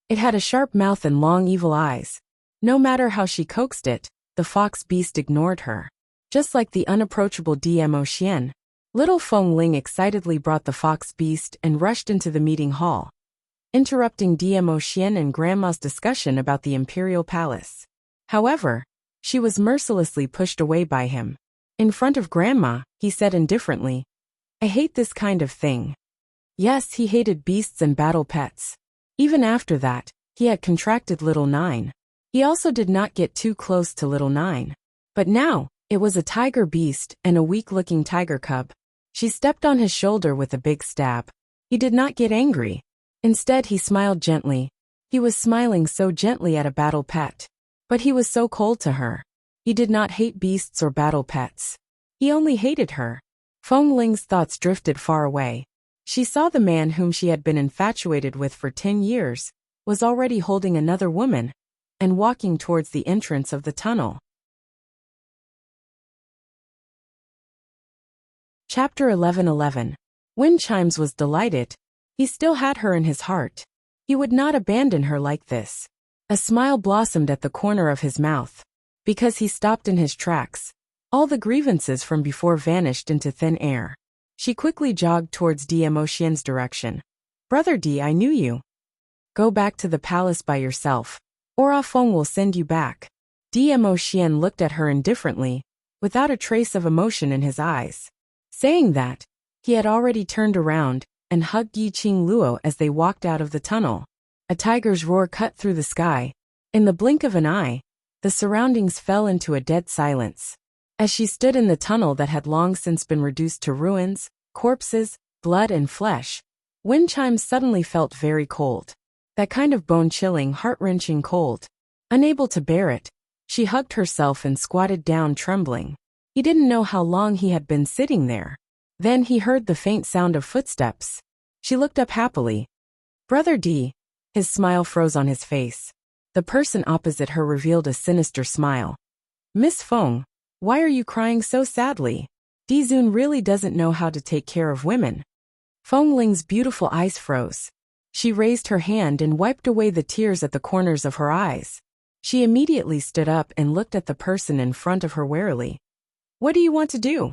It had a sharp mouth and long evil eyes. No matter how she coaxed it, the fox beast ignored her. Just like the unapproachable Emotien, little Feng Ling excitedly brought the fox beast and rushed into the meeting hall, interrupting Emotien and Grandma's discussion about the imperial palace. However, she was mercilessly pushed away by him. In front of Grandma, he said indifferently, "I hate this kind of thing." Yes, he hated beasts and battle pets. Even after that, he had contracted Little Nine. He also did not get too close to Little Nine. But now, it was a tiger beast and a weak-looking tiger cub. She stepped on his shoulder with a big stab. He did not get angry. Instead, he smiled gently. He was smiling so gently at a battle pet. But he was so cold to her. He did not hate beasts or battle pets. He only hated her. Feng Ling's thoughts drifted far away. She saw the man whom she had been infatuated with for 10 years, was already holding another woman, and walking towards the entrance of the tunnel. Chapter 11:11. Wind Chimes was delighted. He still had her in his heart. He would not abandon her like this. A smile blossomed at the corner of his mouth. Because he stopped in his tracks, all the grievances from before vanished into thin air. She quickly jogged towards Emotien's direction. "Brother D, I knew you. Go back to the palace by yourself, or Ah Feng will send you back." Emotien looked at her indifferently, without a trace of emotion in his eyes. Saying that, he had already turned around and hugged Yiqing Luo as they walked out of the tunnel. A tiger's roar cut through the sky. In the blink of an eye, the surroundings fell into a dead silence. As she stood in the tunnel that had long since been reduced to ruins, corpses, blood and flesh, Wind Chimes suddenly felt very cold. That kind of bone-chilling, heart-wrenching cold. Unable to bear it, she hugged herself and squatted down trembling. He didn't know how long he had been sitting there. Then he heard the faint sound of footsteps. She looked up happily. "Brother D." His smile froze on his face. The person opposite her revealed a sinister smile. "Miss Feng, why are you crying so sadly? Dizun really doesn't know how to take care of women." Feng Ling's beautiful eyes froze. She raised her hand and wiped away the tears at the corners of her eyes. She immediately stood up and looked at the person in front of her warily. "What do you want to do?"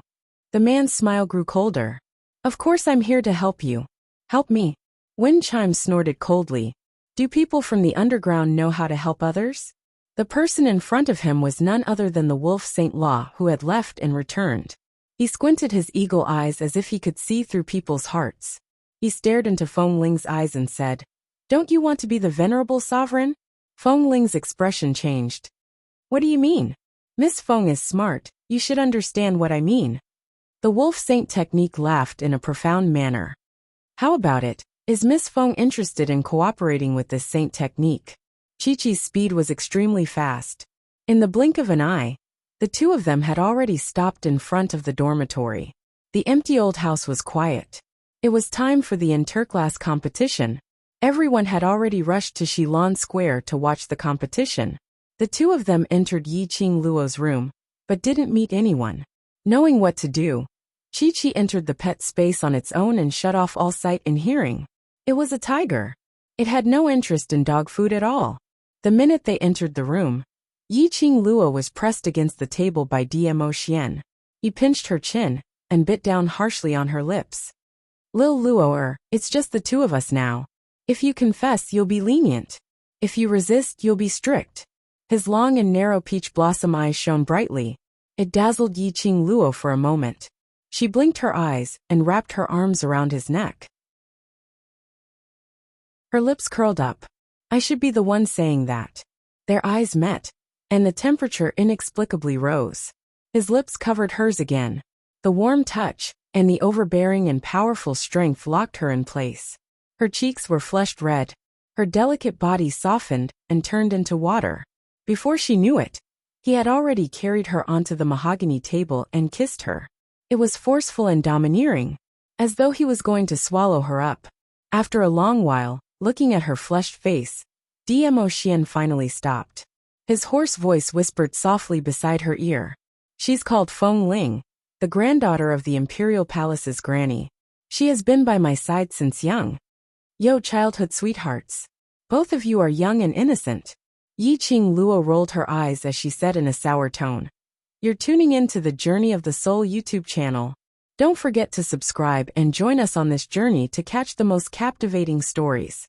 The man's smile grew colder. "Of course I'm here to help you." "Help me?" Wind Chimes snorted coldly. "Do people from the underground know how to help others?" The person in front of him was none other than the wolf Saint Law who had left and returned. He squinted his eagle eyes as if he could see through people's hearts. He stared into Feng Ling's eyes and said, "Don't you want to be the venerable sovereign?" Feng Ling's expression changed. "What do you mean?" "Miss Feng is smart, you should understand what I mean." The wolf saint technique laughed in a profound manner. "How about it? Is Miss Feng interested in cooperating with this saint technique?" Chi-Chi's speed was extremely fast. In the blink of an eye, The two of them had already stopped in front of the dormitory. The empty old house was quiet. It was time for the interclass competition. Everyone had already rushed to Shilon Square to watch the competition. The two of them entered Yiqing Luo's room, but didn't meet anyone. Knowing what to do, Chi-Chi entered the pet space on its own and shut off all sight and hearing. It was a tiger. It had no interest in dog food at all. The minute they entered the room, Yiqing Luo was pressed against the table by Dmo Xian. He pinched her chin and bit down harshly on her lips. Lil Luo, it's just the two of us now. If you confess, you'll be lenient. If you resist, you'll be strict. His long and narrow peach blossom eyes shone brightly. It dazzled Yiqing Luo for a moment. She blinked her eyes and wrapped her arms around his neck. Her lips curled up. I should be the one saying that. Their eyes met, and the temperature inexplicably rose. His lips covered hers again. The warm touch and the overbearing and powerful strength locked her in place. Her cheeks were flushed red. Her delicate body softened and turned into water. Before she knew it, he had already carried her onto the mahogany table and kissed her. It was forceful and domineering, as though he was going to swallow her up. After a long while, looking at her flushed face, Dmo Xian finally stopped. His hoarse voice whispered softly beside her ear. She's called Feng Ling, the granddaughter of the Imperial Palace's granny. She has been by my side since young. Yo, childhood sweethearts. Both of you are young and innocent. Yiqing Luo rolled her eyes as she said in a sour tone. You're tuning in to the Journey of the Soul YouTube channel. Don't forget to subscribe and join us on this journey to catch the most captivating stories.